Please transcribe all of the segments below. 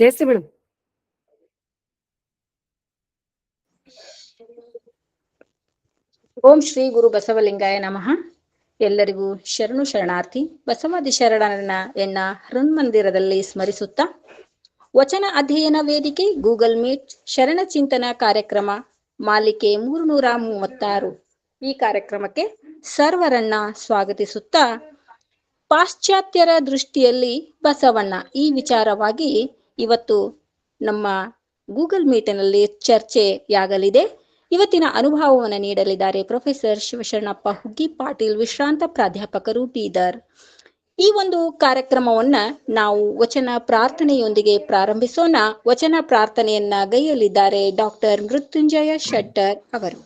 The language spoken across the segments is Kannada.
ಜಯಶ್ರೀ ಮೇಡಮ್. ಓಂ ಶ್ರೀ ಗುರು ಬಸವಲಿಂಗಾಯ ನಮಃ. ಎಲ್ಲರಿಗೂ ಶರಣು ಶರಣಾರ್ಥಿ. ಬಸವಾದಿ ಶರಣರನ್ನ ಹೃನ್ಮಂದಿರದಲ್ಲಿ ಸ್ಮರಿಸುತ್ತಾ ವಚನ ಅಧ್ಯಯನ ವೇದಿಕೆ ಗೂಗಲ್ ಮೀಟ್ ಶರಣ ಚಿಂತನ ಕಾರ್ಯಕ್ರಮ ಮಾಲಿಕೆ 336 ಈ ಕಾರ್ಯಕ್ರಮಕ್ಕೆ ಸರ್ವರನ್ನ ಸ್ವಾಗತಿಸುತ್ತಾ ಪಾಶ್ಚಾತ್ಯರ ದೃಷ್ಟಿಯಲ್ಲಿ ಬಸವಣ್ಣ ಈ ವಿಚಾರವಾಗಿ ಇವತ್ತು ನಮ್ಮ ಗೂಗಲ್ ಮೀಟ್ನಲ್ಲಿ ಚರ್ಚೆಯಾಗಲಿದೆ. ಇವತ್ತಿನ ಅನುಭವವನ್ನು ನೀಡಲಿದ್ದಾರೆ ಪ್ರೊಫೆಸರ್ ಶಿವಶರಣಪ್ಪ ಹುಗ್ಗಿ ಪಾಟೀಲ್, ವಿಶ್ರಾಂತ ಪ್ರಾಧ್ಯಾಪಕರು, ಬೀದರ್. ಈ ಒಂದು ಕಾರ್ಯಕ್ರಮವನ್ನ ನಾವು ವಚನ ಪ್ರಾರ್ಥನೆಯೊಂದಿಗೆ ಪ್ರಾರಂಭಿಸೋಣ. ವಚನ ಪ್ರಾರ್ಥನೆಯನ್ನ ಗೈಯಲಿದ್ದಾರೆ ಡಾಕ್ಟರ್ ಮೃತ್ಯುಂಜಯ ಶೆಟ್ಟರ್ ಅವರು.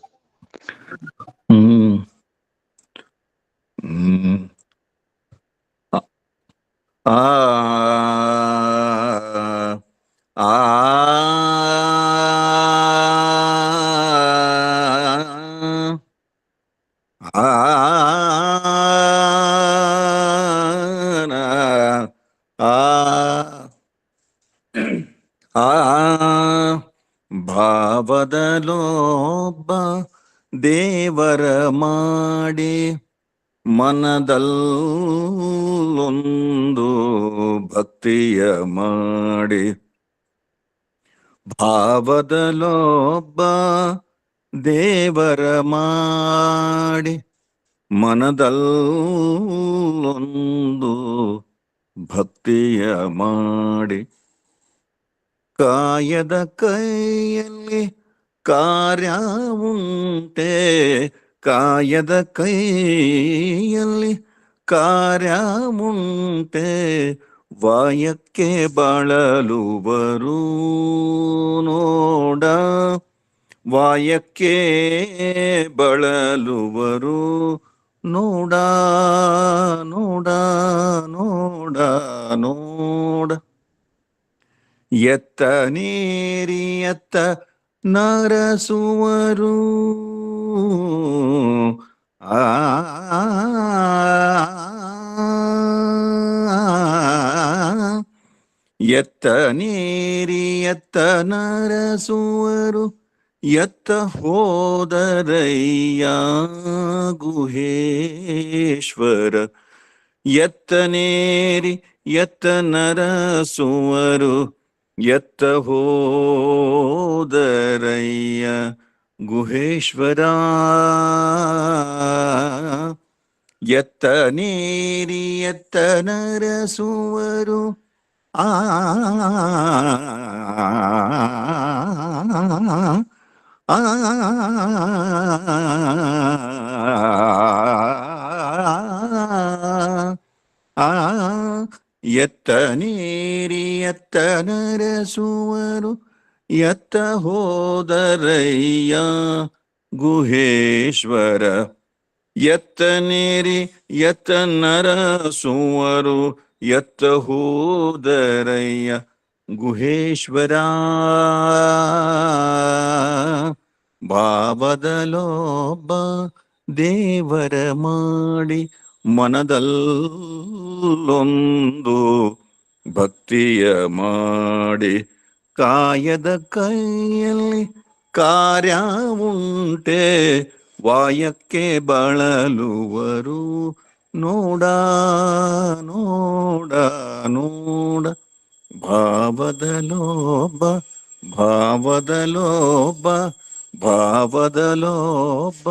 ಭಾವದಲೊಬ್ಬ ದೇವರ ಮಾಡಿ ಮನದಲ್ಲೊಂದು ಭಕ್ತಿಯ ಮಾಡಿ. ಭಾವದಲೊಬ್ಬ ದೇವರ ಮಾಡಿ ಮನದಲ್ಲೊಂದು ಭಕ್ತಿಯ ಮಾಡಿ. ಕಾಯದ ಕೈಯಲ್ಲಿ ಕಾರ್ಯ ಉಂಟೆ, ಕಾಯದ ಕೈಯಲ್ಲಿ ಕಾರ್ಯ ಉಂಟೆ, ವಾಯಕ್ಕೆ ಬಳಲುವರು ನೋಡ, ವಾಯಕ್ಕೆ ಬಳಲುವರು ನೋಡ ನೋಡ ನೋಡ ನೋಡ. ಎತ್ತ ನೀರಿ ಎತ್ತ ನರಸುವರು ಎತ್ತ ನೀರಿ ಎತ್ತ ನರಸುವರು, ಎತ್ತ ಹೋದರಯ್ಯ ಗುಹೇಶ್ವರ. ಎತ್ತ ನೇರಿ ಎತ್ತ ನರಸುವರು, ಎತ್ತ ಹೋದರಯ್ಯ ಗುಹೇಶ್ವರ. ಎತ್ತ ನೀರಿ ಎತ್ತ ನರಸುವರು, ಎತ್ತ ನೀರಿ ಎತ್ತ ನರಸುವರು, ಎತ್ತ ಹೋದರಯ್ಯ ಗುಹೇಶ್ವರ. ಎತ್ತ ನೀರಿ ಎತ್ತ ನರಸುವರು, ಎತ್ತ ಹೋದರಯ್ಯ ಗುಹೇಶ್ವರ. ಭಾವದಲೊಬ್ಬ ದೇವರ ಮಾಡಿ ಮನದಲ್ಲೊಂದು ಭಕ್ತಿಯ ಮಾಡಿ. ಕಾಯದ ಕೈಯಲ್ಲಿ ಕಾರ್ಯ ಉಂಟೆ, ವಾಯಕ್ಕೆ ಬಳಲುವರು ನೋಡ ನೋಡ ನೋಡ. ಭಾವದಲೊಬ್ಬ ಭಾವದಲೊಬ್ಬ ಭಾವದಲೊಬ್ಬ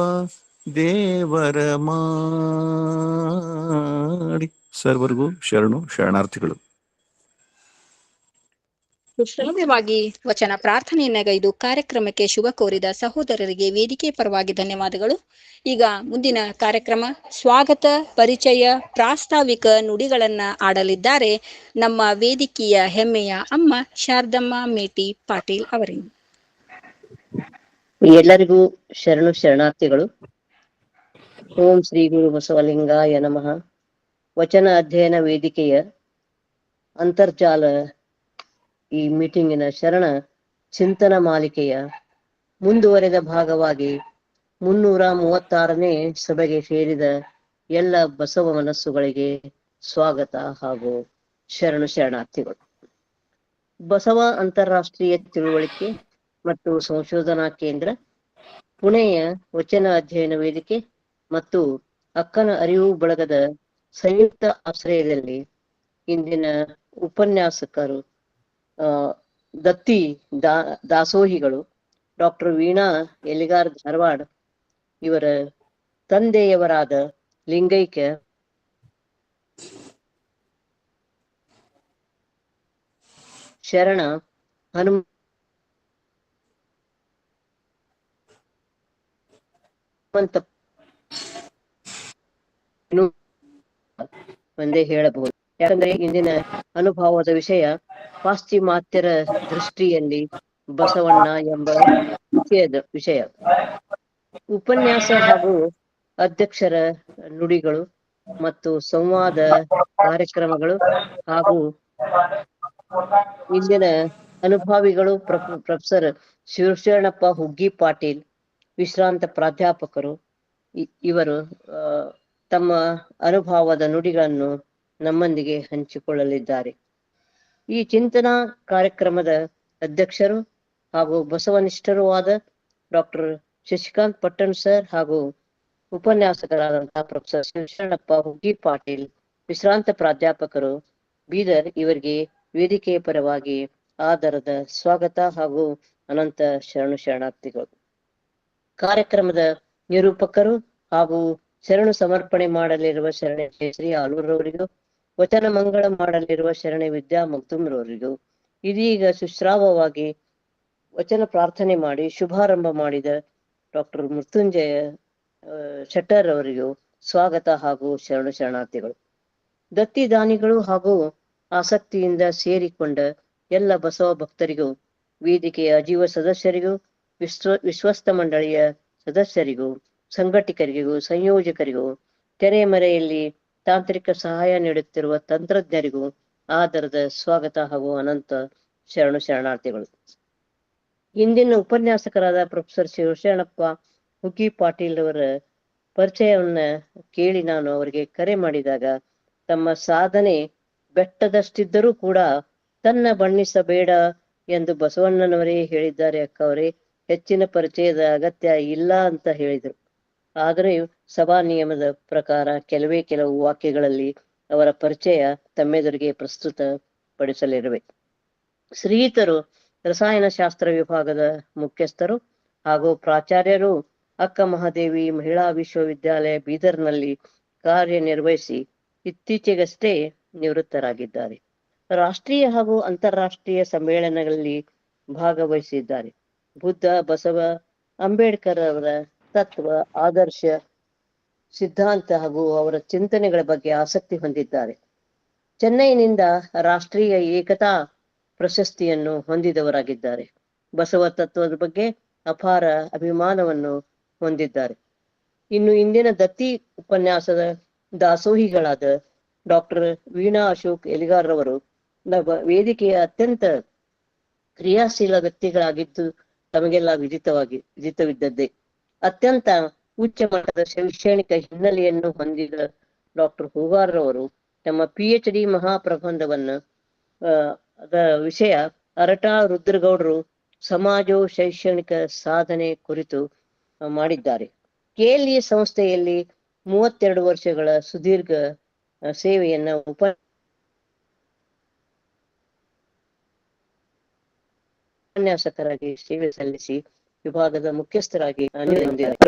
ದೇವರ ಮಾಡಿ. ಸರ್ವರಿಗೂ ಶರಣು ಶರಣಾರ್ಥಿಗಳು. ಶ್ರವ್ಯವಾಗಿ ವಚನ ಪ್ರಾರ್ಥನೆಯನ್ನ ಗೈದು ಕಾರ್ಯಕ್ರಮಕ್ಕೆ ಶುಭ ಕೋರಿದ ಸಹೋದರರಿಗೆ ವೇದಿಕೆ ಪರವಾಗಿ ಧನ್ಯವಾದಗಳು. ಈಗ ಮುಂದಿನ ಕಾರ್ಯಕ್ರಮ ಸ್ವಾಗತ, ಪರಿಚಯ, ಪ್ರಾಸ್ತಾವಿಕ ನುಡಿಗಳನ್ನ ಆಡಲಿದ್ದಾರೆ ನಮ್ಮ ವೇದಿಕೆಯ ಹೆಮ್ಮೆಯ ಅಮ್ಮ ಶಾರದಮ್ಮ ಮೇಟಿ ಪಾಟೀಲ್ ಅವರಿಂದ. ಎಲ್ಲರಿಗೂ ಶರಣು ಶರಣಾರ್ಥಿಗಳು. ಓಂ ಶ್ರೀ ಗುರು ಬಸವಲಿಂಗಾಯ ನಮಃ. ವಚನ ಅಧ್ಯಯನ ವೇದಿಕೆಯ ಅಂತರ್ಜಾಲ ಈ ಮೀಟಿಂಗಿನ ಶರಣ ಚಿಂತನ ಮಾಲಿಕೆಯ ಮುಂದುವರೆದ ಭಾಗವಾಗಿ 336ನೇ ಸಭೆಗೆ ಸೇರಿದ ಎಲ್ಲ ಬಸವ ಮನಸ್ಸುಗಳಿಗೆ ಸ್ವಾಗತ ಹಾಗೂ ಶರಣು ಶರಣಾರ್ಥಿಗಳು. ಬಸವ ಅಂತಾರಾಷ್ಟ್ರೀಯ ತಿಳುವಳಿಕೆ ಮತ್ತು ಸಂಶೋಧನಾ ಕೇಂದ್ರ, ಪುಣೆಯ ವಚನ ಅಧ್ಯಯನ ವೇದಿಕೆ ಮತ್ತು ಅಕ್ಕನ ಅರಿವು ಬಳಗದ ಸಂಯುಕ್ತ ಆಶ್ರಯದಲ್ಲಿ ಇಂದಿನ ಉಪನ್ಯಾಸಕರು ದತ್ತಿ ದಾಸೋಹಿಗಳು ಡಾಕ್ಟರ್ ವೀಣಾ ಎಲಿಗಾರ್ ಧಾರವಾಡ ಇವರ ತಂದೆಯವರಾದ ಲಿಂಗೈಕ್ಯ ಶರಣ ಹನುಮಂತ ಒಂದೇ ಹೇಳಬಹುದು. ಯಾಕಂದ್ರೆ ಇಂದಿನ ಅನುಭವದ ವಿಷಯ ಪಾಶ್ಚಿಮಾತ್ಯರ ದೃಷ್ಟಿಯಲ್ಲಿ ಬಸವಣ್ಣ ಎಂಬ ವಿಷಯ. ಉಪನ್ಯಾಸ ಹಾಗೂ ಅಧ್ಯಕ್ಷರ ನುಡಿಗಳು ಮತ್ತು ಸಂವಾದ ಕಾರ್ಯಕ್ರಮಗಳು ಹಾಗೂ ಇಂದಿನ ಅನುಭಾವಿಗಳು ಪ್ರೊಫೆಸರ್ ಶಿವಶರಣಪ್ಪ ಹುಗ್ಗಿ ಪಾಟೀಲ್, ವಿಶ್ರಾಂತ ಪ್ರಾಧ್ಯಾಪಕರು. ಇವರು ತಮ್ಮ ಅನುಭವದ ನುಡಿಗಳನ್ನು ನಮ್ಮೊಂದಿಗೆ ಹಂಚಿಕೊಳ್ಳಲಿದ್ದಾರೆ. ಈ ಚಿಂತನಾ ಕಾರ್ಯಕ್ರಮದ ಅಧ್ಯಕ್ಷರು ಹಾಗೂ ಬಸವನಿಷ್ಠರೂ ಆದ ಡಾಕ್ಟರ್ ಶಶಿಕಾಂತ್ ಪಟ್ಟಣ್ ಸರ್ ಹಾಗೂ ಉಪನ್ಯಾಸಕರಾದಂತಹ ಪ್ರೊಫೆಸರ್ ಶಿವಶರಣಪ್ಪ ಹುಗ್ಗಿ ಪಾಟೀಲ್, ವಿಶ್ರಾಂತ ಪ್ರಾಧ್ಯಾಪಕರು, ಬೀದರ್, ಇವರಿಗೆ ವೇದಿಕೆಯ ಪರವಾಗಿ ಆದರದ ಸ್ವಾಗತ ಹಾಗೂ ಅನಂತ ಶರಣು ಶರಣಾರ್ಥಿಗಳು. ಕಾರ್ಯಕ್ರಮದ ನಿರೂಪಕರು ಹಾಗೂ ಶರಣು ಸಮರ್ಪಣೆ ಮಾಡಲಿರುವ ಶರಣೆ ಜಯಶ್ರೀ ಆಲೂರವರಿಗೂ, ವಚನ ಮಂಗಳ ಮಾಡಲಿರುವ ಶರಣೆ ವಿದ್ಯಾ ಮಗ್ದುಮ್ರವರಿಗೂ, ಇದೀಗ ಸುಶ್ರಾವವಾಗಿ ವಚನ ಪ್ರಾರ್ಥನೆ ಮಾಡಿ ಶುಭಾರಂಭ ಮಾಡಿದ ಡಾಕ್ಟರ್ ಮೃತ್ಯುಂಜಯ ಶೆಟ್ಟರ್ ಅವರಿಗೂ ಸ್ವಾಗತ ಹಾಗೂ ಶರಣು ಶರಣಾರ್ಥಿಗಳು. ದತ್ತಿ ದಾನಿಗಳು ಹಾಗೂ ಆಸಕ್ತಿಯಿಂದ ಸೇರಿಕೊಂಡ ಎಲ್ಲ ಬಸವ ಭಕ್ತರಿಗೂ, ವೇದಿಕೆಯ ಅಜೀವ ಸದಸ್ಯರಿಗೂ, ವಿಶ್ವಸ್ತ ಮಂಡಳಿಯ ಸದಸ್ಯರಿಗೂ, ಸಂಘಟಕರಿಗೂ, ಸಂಯೋಜಕರಿಗೂ, ತೆರೆಮರೆಯಲ್ಲಿ ತಾಂತ್ರಿಕ ಸಹಾಯ ನೀಡುತ್ತಿರುವ ತಂತ್ರಜ್ಞರಿಗೂ ಆದರದ ಸ್ವಾಗತ ಹಾಗೂ ಅನಂತ ಶರಣು ಶರಣಾರ್ಥಿಗಳು. ಇಂದಿನ ಉಪನ್ಯಾಸಕರಾದ ಪ್ರೊಫೆಸರ್ ಶಿವಶರಣಪ್ಪ ಹುಗ್ಗಿ ಪಾಟೀಲ್ ಅವರ ಪರಿಚಯವನ್ನ ಕೇಳಿ ನಾನು ಅವರಿಗೆ ಕರೆ ಮಾಡಿದಾಗ, ತಮ್ಮ ಸಾಧನೆ ಬೆಟ್ಟದಷ್ಟಿದ್ದರೂ ಕೂಡ ತನ್ನ ಬಣ್ಣಿಸಬೇಡ ಎಂದು ಬಸವಣ್ಣನವರೇ ಹೇಳಿದ್ದಾರೆ ಅಕ್ಕ ಅವರೇ, ಹೆಚ್ಚಿನ ಪರಿಚಯದ ಅಗತ್ಯ ಇಲ್ಲ ಅಂತ ಹೇಳಿದರು. ಆದರೆ ಸಭಾ ನಿಯಮದ ಪ್ರಕಾರ ಕೆಲವು ವಾಕ್ಯಗಳಲ್ಲಿ ಅವರ ಪರಿಚಯ ತಮ್ಮೆದುರಿಗೆ ಪ್ರಸ್ತುತ ಪಡಿಸಲಿರುವೆ. ಶ್ರೀಯುತರು ರಸಾಯನಶಾಸ್ತ್ರ ವಿಭಾಗದ ಮುಖ್ಯಸ್ಥರು ಹಾಗೂ ಪ್ರಾಚಾರ್ಯರು, ಅಕ್ಕ ಮಹಾದೇವಿ ಮಹಿಳಾ ವಿಶ್ವವಿದ್ಯಾಲಯ ಬೀದರ್ನಲ್ಲಿ ಕಾರ್ಯನಿರ್ವಹಿಸಿ ಇತ್ತೀಚೆಗಷ್ಟೇ ನಿವೃತ್ತರಾಗಿದ್ದಾರೆ. ರಾಷ್ಟ್ರೀಯ ಹಾಗೂ ಅಂತಾರಾಷ್ಟ್ರೀಯ ಸಮ್ಮೇಳನಗಳಲ್ಲಿ ಭಾಗವಹಿಸಿದ್ದಾರೆ. ಬುದ್ಧ, ಬಸವ, ಅಂಬೇಡ್ಕರ್ ಅವರ ತತ್ವ, ಆದರ್ಶ, ಸಿದ್ಧಾಂತ ಹಾಗೂ ಅವರ ಚಿಂತನೆಗಳ ಬಗ್ಗೆ ಆಸಕ್ತಿ ಹೊಂದಿದ್ದಾರೆ. ಚೆನ್ನೈನಿಂದ ರಾಷ್ಟ್ರೀಯ ಏಕತಾ ಪ್ರಶಸ್ತಿಯನ್ನು ಹೊಂದಿದವರಾಗಿದ್ದಾರೆ. ಬಸವ ತತ್ವದ ಬಗ್ಗೆ ಅಪಾರ ಅಭಿಮಾನವನ್ನು ಹೊಂದಿದ್ದಾರೆ. ಇನ್ನು ಇಂದಿನ ದತ್ತಿ ಉಪನ್ಯಾಸದ ದಾಸೋಹಿಗಳಾದ ಡಾಕ್ಟರ್ ವೀಣಾ ಅಶೋಕ್ ಎಲಿಗಾರ್ ರವರು ವೇದಿಕೆಯ ಅತ್ಯಂತ ಕ್ರಿಯಾಶೀಲ ವ್ಯಕ್ತಿಗಳಾಗಿದ್ದು ತಮಗೆಲ್ಲ ವಿದಿತವಿದ್ದದ್ದೇ. ಅತ್ಯಂತ ಉಚ್ಚ ಮಟ್ಟದ ಶೈಕ್ಷಣಿಕ ಹಿನ್ನೆಲೆಯನ್ನು ಹೊಂದಿದ ಡಾಕ್ಟರ್ ಹೂಗಾರ್ ರವರು ತಮ್ಮ PhD ಮಹಾಪ್ರಬಂಧವನ್ನು ಅದರ ವಿಷಯ ಅರಟಾ ರುದ್ರಗೌಡರು ಸಮಾಜೋ ಶೈಕ್ಷಣಿಕ ಸಾಧನೆ ಕುರಿತು ಮಾಡಿದ್ದಾರೆ. KLE ಸಂಸ್ಥೆಯಲ್ಲಿ 32 ವರ್ಷಗಳ ಸುದೀರ್ಘ ಸೇವೆಯನ್ನ ಉಪನ್ಯಾಸಕರಾಗಿ ಸೇವೆ ಸಲ್ಲಿಸಿ ವಿಭಾಗದ ಮುಖ್ಯಸ್ಥರಾಗಿ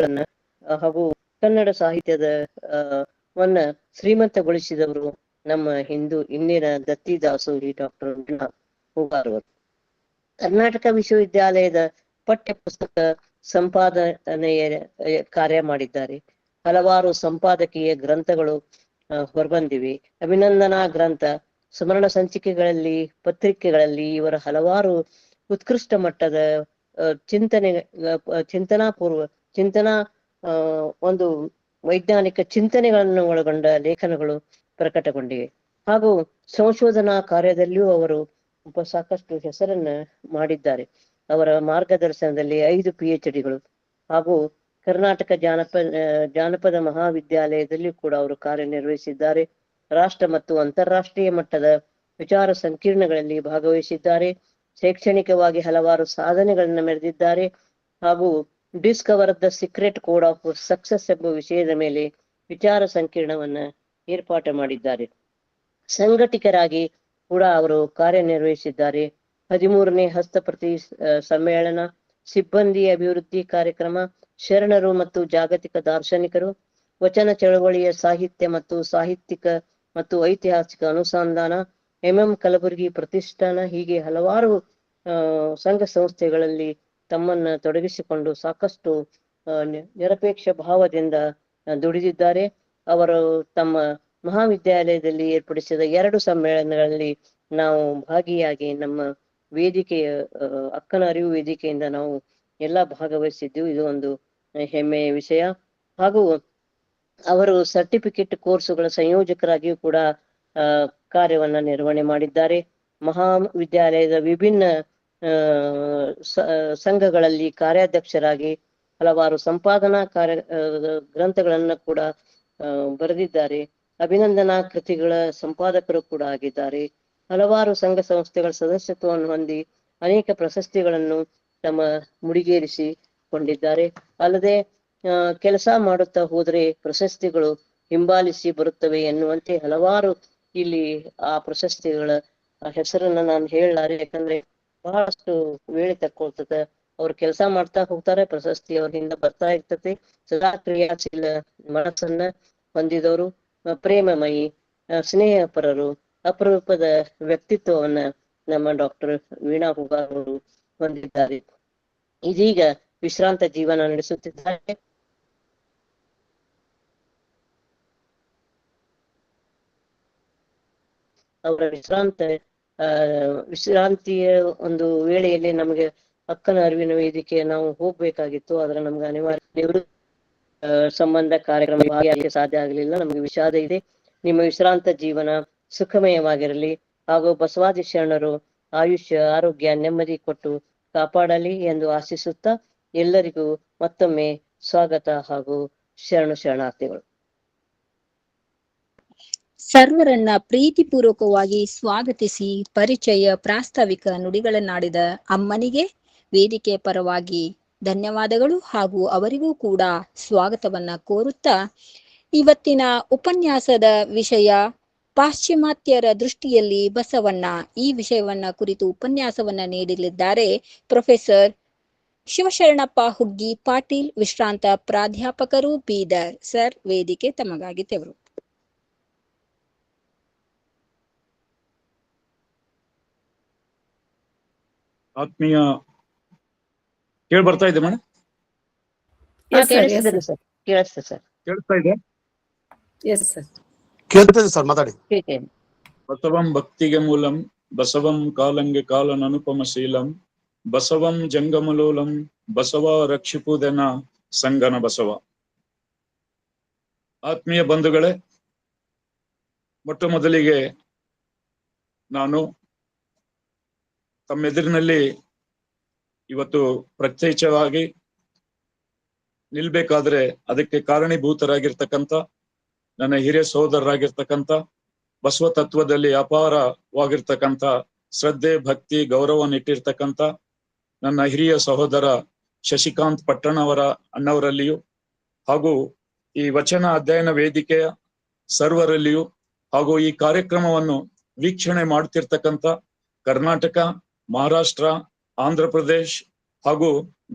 ಹಾಗೂ ಕನ್ನಡ ಸಾಹಿತ್ಯದ ವನ್ನ ಶ್ರೀಮಂತಗೊಳಿಸಿದವರು ನಮ್ಮ ಇಂದಿನ ದತ್ತಿ ದಾಸೋಹಿ ಡಾಕ್ಟರ್ ಹೂಗಾರ್ ಅವರು. ಕರ್ನಾಟಕ ವಿಶ್ವವಿದ್ಯಾಲಯದ ಪಠ್ಯ ಪುಸ್ತಕ ಸಂಪಾದನೆಯ ಕಾರ್ಯ ಮಾಡಿದ್ದಾರೆ. ಹಲವಾರು ಸಂಪಾದಕೀಯ ಗ್ರಂಥಗಳು ಹೊರಬಂದಿವೆ. ಅಭಿನಂದನಾ ಗ್ರಂಥ, ಸ್ಮರಣ ಸಂಚಿಕೆಗಳಲ್ಲಿ, ಪತ್ರಿಕೆಗಳಲ್ಲಿ ಇವರ ಹಲವಾರು ಉತ್ಕೃಷ್ಟ ಮಟ್ಟದ ಚಿಂತನಾ ಒಂದು ವೈಜ್ಞಾನಿಕ ಚಿಂತನೆಗಳನ್ನು ಒಳಗೊಂಡ ಲೇಖನಗಳು ಪ್ರಕಟಗೊಂಡಿವೆ. ಹಾಗೂ ಸಂಶೋಧನಾ ಕಾರ್ಯದಲ್ಲಿಯೂ ಅವರು ಸಾಕಷ್ಟು ಹೆಸರನ್ನ ಮಾಡಿದ್ದಾರೆ. ಅವರ ಮಾರ್ಗದರ್ಶನದಲ್ಲಿ 5 PhDಗಳು ಹಾಗೂ ಕರ್ನಾಟಕ ಜಾನಪದ ಮಹಾವಿದ್ಯಾಲಯದಲ್ಲಿ ಕೂಡ ಅವರು ಕಾರ್ಯನಿರ್ವಹಿಸಿದ್ದಾರೆ. ರಾಷ್ಟ್ರ ಮತ್ತು ಅಂತಾರಾಷ್ಟ್ರೀಯ ಮಟ್ಟದ ವಿಚಾರ ಸಂಕಿರಣಗಳಲ್ಲಿ ಭಾಗವಹಿಸಿದ್ದಾರೆ. ಶೈಕ್ಷಣಿಕವಾಗಿ ಹಲವಾರು ಸಾಧನೆಗಳನ್ನು ಮೆರೆದಿದ್ದಾರೆ ಹಾಗೂ Discover the secret code of success ಎಂಬ ವಿಷಯದ ಮೇಲೆ ವಿಚಾರ ಸಂಕಿರಣವನ್ನ ಏರ್ಪಾಟು ಮಾಡಿದ್ದಾರೆ. ಸಂಘಟಕರಾಗಿ ಕೂಡ ಅವರು ಕಾರ್ಯನಿರ್ವಹಿಸಿದ್ದಾರೆ. 13ನೇ ಹಸ್ತಪ್ರತಿ ಸಮ್ಮೇಳನ, ಸಿಬ್ಬಂದಿ ಅಭಿವೃದ್ಧಿ ಕಾರ್ಯಕ್ರಮ, ಶರಣರು ಮತ್ತು ಜಾಗತಿಕ ದಾರ್ಶನಿಕರು, ವಚನ ಚಳವಳಿಯ ಸಾಹಿತ್ಯ ಮತ್ತು ಸಾಹಿತ್ಯಿಕ ಮತ್ತು ಐತಿಹಾಸಿಕ ಅನುಸಂಧಾನ, ಕಲಬುರಗಿ ಪ್ರತಿಷ್ಠಾನ, ಹೀಗೆ ಹಲವಾರು ಸಂಘ ಸಂಸ್ಥೆಗಳಲ್ಲಿ ತಮ್ಮನ್ನ ತೊಡಗಿಸಿಕೊಂಡು ಸಾಕಷ್ಟು ನಿರಪೇಕ್ಷ ಭಾವದಿಂದ ದುಡಿದಿದ್ದಾರೆ. ಅವರು ತಮ್ಮ ಮಹಾವಿದ್ಯಾಲಯದಲ್ಲಿ ಏರ್ಪಡಿಸಿದ 2 ಸಮ್ಮೇಳನಗಳಲ್ಲಿ ನಾವು ಭಾಗಿಯಾಗಿ ನಮ್ಮ ವೇದಿಕೆಯ ಅಕ್ಕನ ಅರಿವು ವೇದಿಕೆಯಿಂದ ನಾವು ಎಲ್ಲ ಭಾಗವಹಿಸಿದ್ದೆವು. ಇದು ಒಂದು ಹೆಮ್ಮೆಯ ವಿಷಯ. ಹಾಗೂ ಅವರು ಸರ್ಟಿಫಿಕೇಟ್ ಕೋರ್ಸುಗಳ ಸಂಯೋಜಕರಾಗಿಯೂ ಕೂಡ ಕಾರ್ಯವನ್ನ ನಿರ್ವಹಣೆ ಮಾಡಿದ್ದಾರೆ. ಮಹಾವಿದ್ಯಾಲಯದ ವಿಭಿನ್ನ ಸಂಘಗಳಲ್ಲಿ ಕಾರ್ಯಾಧ್ಯಕ್ಷರಾಗಿ ಹಲವಾರು ಸಂಪಾದನಾ ಗ್ರಂಥಗಳನ್ನ ಕೂಡ ಬರೆದಿದ್ದಾರೆ. ಅಭಿನಂದನಾ ಕೃತಿಗಳ ಸಂಪಾದಕರು ಕೂಡ ಆಗಿದ್ದಾರೆ. ಹಲವಾರು ಸಂಘ ಸಂಸ್ಥೆಗಳ ಸದಸ್ಯತ್ವವನ್ನು ಹೊಂದಿ ಅನೇಕ ಪ್ರಶಸ್ತಿಗಳನ್ನು ತಮ್ಮ ಮುಡಿಗೇರಿಸಿಕೊಂಡಿದ್ದಾರೆ. ಅಲ್ಲದೆ ಕೆಲಸ ಮಾಡುತ್ತಾ ಹೋದರೆ ಪ್ರಶಸ್ತಿಗಳು ಹಿಂಬಾಲಿಸಿ ಬರುತ್ತವೆ ಎನ್ನುವಂತೆ ಹಲವಾರು ಇಲ್ಲಿ ಆ ಪ್ರಶಸ್ತಿಗಳ ಹೆಸರನ್ನ ನಾನು ಹೇಳಲಾರೆ, ಯಾಕಂದ್ರೆ ಬಹಳಷ್ಟು ವೇಳೆ ತಕ್ಕೊಳ್ತದೆ. ಅವ್ರು ಕೆಲಸ ಮಾಡ್ತಾ ಹೋಗ್ತಾರೆ, ಪ್ರಶಸ್ತಿ ಅವ್ರಿಂದ ಬರ್ತಾ ಇರ್ತದೆ. ಸದಾ ಕ್ರಿಯಾಶೀಲ ಮನಸ್ಸನ್ನ ಹೊಂದಿದವರು, ಪ್ರೇಮಮಯಿ, ಸ್ನೇಹಪರರು, ಅಪರೂಪದ ವ್ಯಕ್ತಿತ್ವವನ್ನ ನಮ್ಮ ಡಾಕ್ಟರ್ ವೀಣಾ ಹೂಗಾರ್ ಅವರು ಹೊಂದಿದ್ದಾರೆ. ಇದೀಗ ವಿಶ್ರಾಂತ ಜೀವನ ನಡೆಸುತ್ತಿದ್ದಾರೆ. ಅವರ ವಿಶ್ರಾಂತಿಯ ಒಂದು ವೇಳೆಯಲ್ಲಿ ನಮಗೆ ಅಕ್ಕನ ಅರಿವಿನ ವೇದಿಕೆ ನಾವು ಹೋಗ್ಬೇಕಾಗಿತ್ತು. ಆದ್ರೆ ನಮ್ಗೆ ಅನಿವಾರ್ಯ ಸಂಬಂಧ ಕಾರ್ಯಕ್ರಮ ಭಾಗಿಯಾಗಲಿಕ್ಕೆ ಸಾಧ್ಯ ಆಗಲಿಲ್ಲ. ನಮಗೆ ವಿಷಾದ ಇದೆ. ನಿಮ್ಮ ವಿಶ್ರಾಂತ ಜೀವನ ಸುಖಮಯವಾಗಿರಲಿ ಹಾಗೂ ಬಸವಾದಿ ಶರಣರು ಆಯುಷ್ಯ, ಆರೋಗ್ಯ, ನೆಮ್ಮದಿ ಕೊಟ್ಟು ಕಾಪಾಡಲಿ ಎಂದು ಆಶಿಸುತ್ತಾ ಎಲ್ಲರಿಗೂ ಮತ್ತೊಮ್ಮೆ ಸ್ವಾಗತ ಹಾಗೂ ಶರಣಾರ್ಥಿಗಳು. ಸರ್ವರನ್ನ ಪ್ರೀತಿಪೂರ್ವಕವಾಗಿ ಸ್ವಾಗತಿಸಿ ಪರಿಚಯ ಪ್ರಾಸ್ತಾವಿಕ ನುಡಿಗಳನ್ನಾಡಿದ ಅಮ್ಮನಿಗೆ ವೇದಿಕೆ ಪರವಾಗಿ ಧನ್ಯವಾದಗಳು ಹಾಗೂ ಅವರಿಗೂ ಕೂಡ ಸ್ವಾಗತವನ್ನ ಕೋರುತ್ತಾ ಇವತ್ತಿನ ಉಪನ್ಯಾಸದ ವಿಷಯ ಪಾಶ್ಚಿಮಾತ್ಯರ ದೃಷ್ಟಿಯಲ್ಲಿ ಬಸವಣ್ಣ. ಈ ವಿಷಯವನ್ನ ಕುರಿತು ಉಪನ್ಯಾಸವನ್ನ ನೀಡಲಿದ್ದಾರೆ ಪ್ರೊಫೆಸರ್ ಶಿವಶರಣಪ್ಪ ಹುಗ್ಗಿ ಪಾಟೀಲ್, ವಿಶ್ರಾಂತ ಪ್ರಾಧ್ಯಾಪಕರು, ಬೀದರ್. ಸರ್, ವೇದಿಕೆ ತಮಗಾಗಿ ತೆವರು. ಆತ್ಮೀಯ ಕೇಳಿ ಬರ್ತಾ ಇದೆ ಮೇಡಮ್? ಕೇಳಿಸ್ತದೆ ಸರ್, ಕೇಳಿಸ್ತದೆ ಸರ್. ಕೇಳಿಸ್ತಾ ಇದೆ? ಕೇಳ್ತದೆ ಸರ್, ಮಾತಾಡಿ. ಬಸವಂ ಭಕ್ತಿಗೆ ಮೂಲಂ, ಬಸವಂ ಕಾಲಂಗೆ ಕಾಲನನುಪಮ ಶೀಲಂ, ಬಸವಂ ಜಂಗಮಲೋಲಂ, ಬಸವ ರಕ್ಷಿಪುದೆನ ಸಂಗನ ಬಸವ. ಆತ್ಮೀಯ ಬಂಧುಗಳೇ, ಮೊಟ್ಟ ಮೊದಲಿಗೆ ನಾನು ತಮ್ಮೆದುರಿನಲ್ಲಿ ಇವತ್ತು ಪ್ರತ್ಯಕ್ಷವಾಗಿ ನಿಲ್ಬೇಕಾದ್ರೆ ಅದಕ್ಕೆ ಕಾರಣೀಭೂತರಾಗಿರ್ತಕ್ಕಂಥ ನನ್ನ ಹಿರಿಯ ಸಹೋದರರಾಗಿರ್ತಕ್ಕಂಥ ಬಸವ ತತ್ವದಲ್ಲಿ ಅಪಾರವಾಗಿರ್ತಕ್ಕಂಥ ಶ್ರದ್ಧೆ, ಭಕ್ತಿ, ಗೌರವನಿಟ್ಟಿರ್ತಕ್ಕಂಥ ನನ್ನ ಹಿರಿಯ ಸಹೋದರ ಶಶಿಕಾಂತ್ ಪಟ್ಟಣವರ ಅಣ್ಣವರಲ್ಲಿಯೂ ಹಾಗೂ ಈ ವಚನ ಅಧ್ಯಯನ ವೇದಿಕೆಯ ಸರ್ವರಲ್ಲಿಯೂ ಹಾಗೂ ಈ ಕಾರ್ಯಕ್ರಮವನ್ನು ವೀಕ್ಷಣೆ ಮಾಡ್ತಿರ್ತಕ್ಕಂಥ ಕರ್ನಾಟಕ, ಮಹಾರಾಷ್ಟ್ರ, ಆಂಧ್ರ ಪ್ರದೇಶ್ ಹಾಗೂ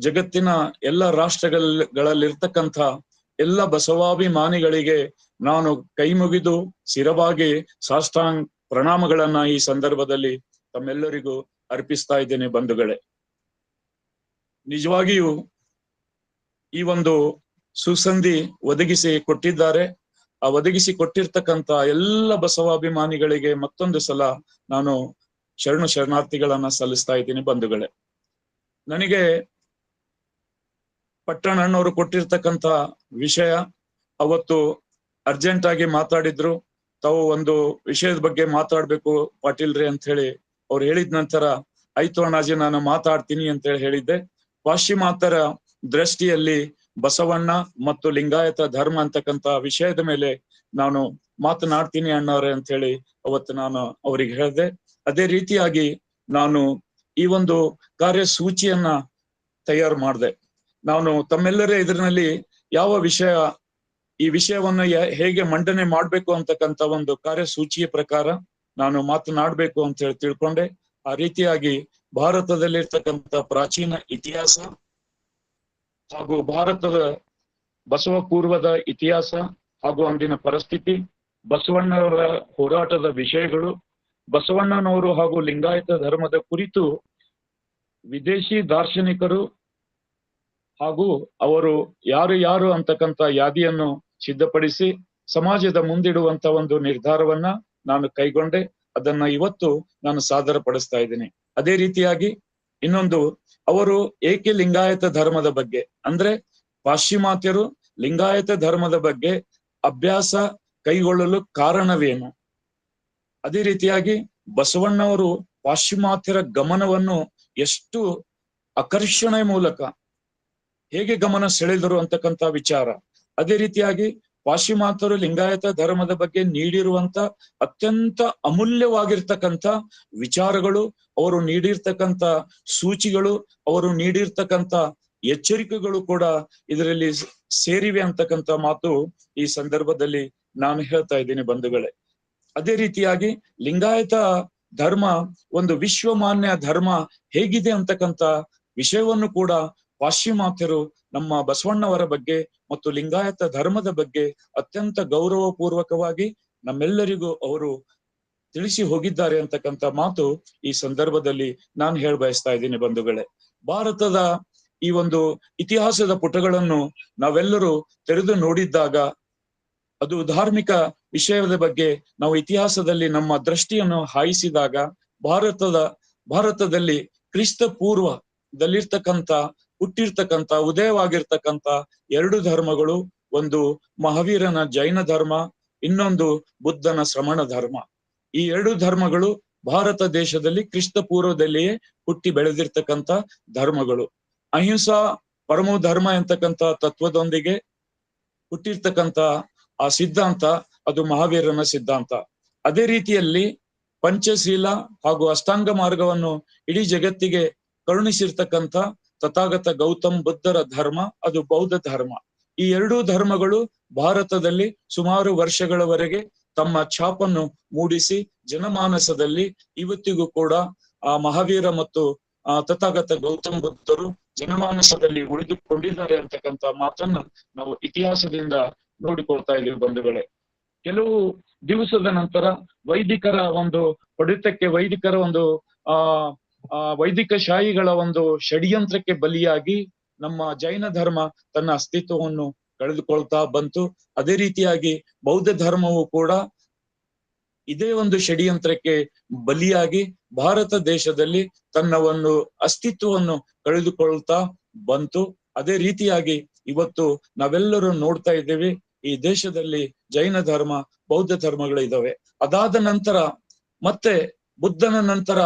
ಜಗತ್ತಿನ ಎಲ್ಲ ರಾಷ್ಟ್ರಗಳಲ್ಲಿರ್ತಕ್ಕಂಥ ಎಲ್ಲ ಬಸವಾಭಿಮಾನಿಗಳಿಗೆ ನಾನು ಕೈ ಮುಗಿದು ಶಿರವಾಗಿ ಸಾಷ್ಟಾಂಗ ಪ್ರಣಾಮಗಳನ್ನ ಈ ಸಂದರ್ಭದಲ್ಲಿ ತಮ್ಮೆಲ್ಲರಿಗೂ ಅರ್ಪಿಸ್ತಾ ಇದ್ದೇನೆ ಬಂಧುಗಳೇ. ನಿಜವಾಗಿಯೂ ಈ ಒಂದು ಸುಸಂಧಿ ಒದಗಿಸಿ ಕೊಟ್ಟಿದ್ದಾರೆ. ಆ ಒದಗಿಸಿ ಕೊಟ್ಟಿರ್ತಕ್ಕಂಥ ಎಲ್ಲ ಬಸವಾಭಿಮಾನಿಗಳಿಗೆ ಮತ್ತೊಂದು ಸಲ ನಾನು ಶರಣಾರ್ಥಿಗಳನ್ನ ಸಲ್ಲಿಸ್ತಾ ಇದ್ದೀನಿ ಬಂಧುಗಳೇ. ನನಗೆ ಪಟ್ಟಣಣ್ಣವರು ಕೊಟ್ಟಿರ್ತಕ್ಕಂಥ ವಿಷಯ ಅವತ್ತು ಅರ್ಜೆಂಟ್ ಆಗಿ ಮಾತಾಡಿದ್ರು. ತಾವು ಒಂದು ವಿಷಯದ ಬಗ್ಗೆ ಮಾತಾಡ್ಬೇಕು ಪಾಟೀಲ್ರಿ ಅಂತ ಹೇಳಿ ಅವ್ರು ಹೇಳಿದ ನಂತರ ಆಯ್ತು ಅಣ್ಣಾಜಿ ನಾನು ಮಾತಾಡ್ತೀನಿ ಅಂತ ಹೇಳಿ ಹೇಳಿದ್ದೆ. ಪಾಶ್ಚಿಮಾತ್ಯರ ದೃಷ್ಟಿಯಲ್ಲಿ ಬಸವಣ್ಣ ಮತ್ತು ಲಿಂಗಾಯತ ಧರ್ಮ ಅಂತಕ್ಕಂಥ ವಿಷಯದ ಮೇಲೆ ನಾನು ಮಾತನಾಡ್ತೀನಿ ಅಣ್ಣವ್ರೆ ಅಂತ ಹೇಳಿ ಅವತ್ತು ನಾನು ಅವರಿಗೆ ಹೇಳಿದೆ. ಅದೇ ರೀತಿಯಾಗಿ ನಾನು ಈ ಒಂದು ಕಾರ್ಯಸೂಚಿಯನ್ನ ತಯಾರು ಮಾಡಿದೆ. ನಾನು ತಮ್ಮೆಲ್ಲರ ಎದುರಿನಲ್ಲಿ ಯಾವ ವಿಷಯ, ಈ ವಿಷಯವನ್ನ ಹೇಗೆ ಮಂಡನೆ ಮಾಡ್ಬೇಕು ಅಂತಕ್ಕಂಥ ಒಂದು ಕಾರ್ಯಸೂಚಿಯ ಪ್ರಕಾರ ನಾನು ಮಾತನಾಡ್ಬೇಕು ಅಂತ ಹೇಳಿ ತಿಳ್ಕೊಂಡೆ. ಆ ರೀತಿಯಾಗಿ ಭಾರತದಲ್ಲಿರ್ತಕ್ಕಂಥ ಪ್ರಾಚೀನ ಇತಿಹಾಸ ಹಾಗೂ ಭಾರತದ ಬಸವ ಪೂರ್ವದ ಇತಿಹಾಸ ಹಾಗೂ ಅಂದಿನ ಪರಿಸ್ಥಿತಿ, ಬಸವಣ್ಣವರ ಹೋರಾಟದ ವಿಷಯಗಳು, ಬಸವಣ್ಣನವರು ಹಾಗೂ ಲಿಂಗಾಯತ ಧರ್ಮದ ಕುರಿತು ವಿದೇಶಿ ದಾರ್ಶನಿಕರು ಹಾಗೂ ಅವರು ಯಾರು ಅಂತಕ್ಕಂಥ ಯಾದಿಯನ್ನು ಸಿದ್ಧಪಡಿಸಿ ಸಮಾಜದ ಮುಂದಿಡುವಂತ ಒಂದು ನಿರ್ಧಾರವನ್ನ ನಾನು ಕೈಗೊಂಡೆ. ಅದನ್ನ ಇವತ್ತು ನಾನು ಸಾದರ ಪಡಿಸ್ತಾ ಇದ್ದೀನಿ. ಅದೇ ರೀತಿಯಾಗಿ ಇನ್ನೊಂದು, ಅವರು ಏಕೆ ಲಿಂಗಾಯತ ಧರ್ಮದ ಬಗ್ಗೆ, ಅಂದ್ರೆ ಪಾಶ್ಚಿಮಾತ್ಯರು ಲಿಂಗಾಯತ ಧರ್ಮದ ಬಗ್ಗೆ ಅಭ್ಯಾಸ ಕೈಗೊಳ್ಳಲು ಕಾರಣವೇನು, ಅದೇ ರೀತಿಯಾಗಿ ಬಸವಣ್ಣವರು ಪಾಶ್ಚಿಮಾತ್ಯರ ಗಮನವನ್ನು ಎಷ್ಟು ಆಕರ್ಷಣೆ ಮೂಲಕ ಹೇಗೆ ಗಮನ ಸೆಳೆದರು ಅಂತಕ್ಕಂಥ ವಿಚಾರ, ಅದೇ ರೀತಿಯಾಗಿ ಪಾಶ್ಚಿಮಾತ್ಯರು ಲಿಂಗಾಯತ ಧರ್ಮದ ಬಗ್ಗೆ ನೀಡಿರುವಂತ ಅತ್ಯಂತ ಅಮೂಲ್ಯವಾಗಿರ್ತಕ್ಕಂಥ ವಿಚಾರಗಳು, ಅವರು ನೀಡಿರ್ತಕ್ಕಂಥ ಸೂಚಿಗಳು, ಅವರು ನೀಡಿರ್ತಕ್ಕಂಥ ಎಚ್ಚರಿಕೆಗಳು ಕೂಡ ಇದರಲ್ಲಿ ಸೇರಿವೆ ಅಂತಕ್ಕಂಥ ಮಾತು ಈ ಸಂದರ್ಭದಲ್ಲಿ ನಾನು ಹೇಳ್ತಾ ಇದ್ದೀನಿ ಬಂಧುಗಳೇ. ಅದೇ ರೀತಿಯಾಗಿ ಲಿಂಗಾಯತ ಧರ್ಮ ಒಂದು ವಿಶ್ವಮಾನ್ಯ ಧರ್ಮ ಹೇಗಿದೆ ಅಂತಕ್ಕಂಥ ವಿಷಯವನ್ನು ಕೂಡ ಪಾಶ್ಚಿಮಾತ್ಯರು ನಮ್ಮ ಬಸವಣ್ಣವರ ಬಗ್ಗೆ ಮತ್ತು ಲಿಂಗಾಯತ ಧರ್ಮದ ಬಗ್ಗೆ ಅತ್ಯಂತ ಗೌರವ ಪೂರ್ವಕವಾಗಿ ನಮ್ಮೆಲ್ಲರಿಗೂ ಅವರು ತಿಳಿಸಿ ಹೋಗಿದ್ದಾರೆ ಅಂತಕ್ಕಂಥ ಮಾತು ಈ ಸಂದರ್ಭದಲ್ಲಿ ನಾನು ಬಯಸ್ತಾ ಇದ್ದೀನಿ ಬಂಧುಗಳೇ. ಭಾರತದ ಈ ಒಂದು ಇತಿಹಾಸದ ಪುಟಗಳನ್ನು ನಾವೆಲ್ಲರೂ ತೆರೆದು ನೋಡಿದ್ದಾಗ, ಅದು ಧಾರ್ಮಿಕ ವಿಷಯದ ಬಗ್ಗೆ ನಾವು ಇತಿಹಾಸದಲ್ಲಿ ನಮ್ಮ ದೃಷ್ಟಿಯನ್ನು ಹಾಯಿಸಿದಾಗ, ಭಾರತದಲ್ಲಿ ಕ್ರಿಸ್ತ ಪೂರ್ವದಲ್ಲಿರ್ತಕ್ಕಂಥ ಹುಟ್ಟಿರ್ತಕ್ಕಂಥ ಉದಯವಾಗಿರ್ತಕ್ಕಂಥ ಎರಡು ಧರ್ಮಗಳು, ಒಂದು ಮಹಾವೀರನ ಜೈನ ಧರ್ಮ, ಇನ್ನೊಂದು ಬುದ್ಧನ ಶ್ರಮಣ ಧರ್ಮ. ಈ ಎರಡು ಧರ್ಮಗಳು ಭಾರತ ದೇಶದಲ್ಲಿ ಕ್ರಿಸ್ತ ಪೂರ್ವದಲ್ಲಿಯೇ ಹುಟ್ಟಿ ಬೆಳೆದಿರ್ತಕ್ಕಂಥ ಧರ್ಮಗಳು. ಅಹಿಂಸಾ ಪರಮೋ ಧರ್ಮ ಎಂತಕ್ಕಂಥ ತತ್ವದೊಂದಿಗೆ ಹುಟ್ಟಿರ್ತಕ್ಕಂಥ ಆ ಸಿದ್ಧಾಂತ ಅದು ಮಹಾವೀರನ ಸಿದ್ಧಾಂತ. ಅದೇ ರೀತಿಯಲ್ಲಿ ಪಂಚಶೀಲ ಹಾಗೂ ಅಷ್ಟಾಂಗ ಮಾರ್ಗವನ್ನು ಇಡೀ ಜಗತ್ತಿಗೆ ಕರುಣಿಸಿರ್ತಕ್ಕಂಥ ತಥಾಗತ ಗೌತಮ್ ಬುದ್ಧರ ಧರ್ಮ ಅದು ಬೌದ್ಧ ಧರ್ಮ. ಈ ಎರಡೂ ಧರ್ಮಗಳು ಭಾರತದಲ್ಲಿ ಸುಮಾರು ವರ್ಷಗಳವರೆಗೆ ತಮ್ಮ ಛಾಪನ್ನು ಮೂಡಿಸಿ ಜನಮಾನಸದಲ್ಲಿ ಇವತ್ತಿಗೂ ಕೂಡ ಆ ಮಹಾವೀರ ಮತ್ತು ತಥಾಗತ ಗೌತಮ್ ಬುದ್ಧರು ಜನಮಾನಸದಲ್ಲಿ ಉಳಿದುಕೊಂಡಿದ್ದಾರೆ ಅಂತಕ್ಕಂಥ ಮಾತನ್ನ ನಾವು ಇತಿಹಾಸದಿಂದ ನೋಡಿಕೊಳ್ತಾ ಇದ್ದೀವಿ ಬಂಧುಗಳೇ. ಕೆಲವು ದಿವಸದ ನಂತರ ವೈದಿಕರ ಒಂದು ಹೊಡೆತಕ್ಕೆ, ವೈದಿಕರ ಒಂದು ವೈದಿಕ ಶಾಹಿಗಳ ಒಂದು ಷಡ್ಯಂತ್ರಕ್ಕೆ ಬಲಿಯಾಗಿ ನಮ್ಮ ಜೈನ ಧರ್ಮ ತನ್ನ ಅಸ್ತಿತ್ವವನ್ನು ಕಳೆದುಕೊಳ್ತಾ ಬಂತು. ಅದೇ ರೀತಿಯಾಗಿ ಬೌದ್ಧ ಧರ್ಮವು ಕೂಡ ಇದೇ ಒಂದು ಷಡ್ಯಂತ್ರಕ್ಕೆ ಬಲಿಯಾಗಿ ಭಾರತ ದೇಶದಲ್ಲಿ ತನ್ನ ಒಂದು ಅಸ್ತಿತ್ವವನ್ನು ಕಳೆದುಕೊಳ್ತಾ ಬಂತು. ಅದೇ ರೀತಿಯಾಗಿ ಇವತ್ತು ನಾವೆಲ್ಲರೂ ನೋಡ್ತಾ ಇದ್ದೇವೆ, ಈ ದೇಶದಲ್ಲಿ ಜೈನ ಧರ್ಮ, ಬೌದ್ಧ ಧರ್ಮಗಳು ಇದಾವೆ. ಅದಾದ ನಂತರ ಮತ್ತೆ ಬುದ್ಧನ ನಂತರ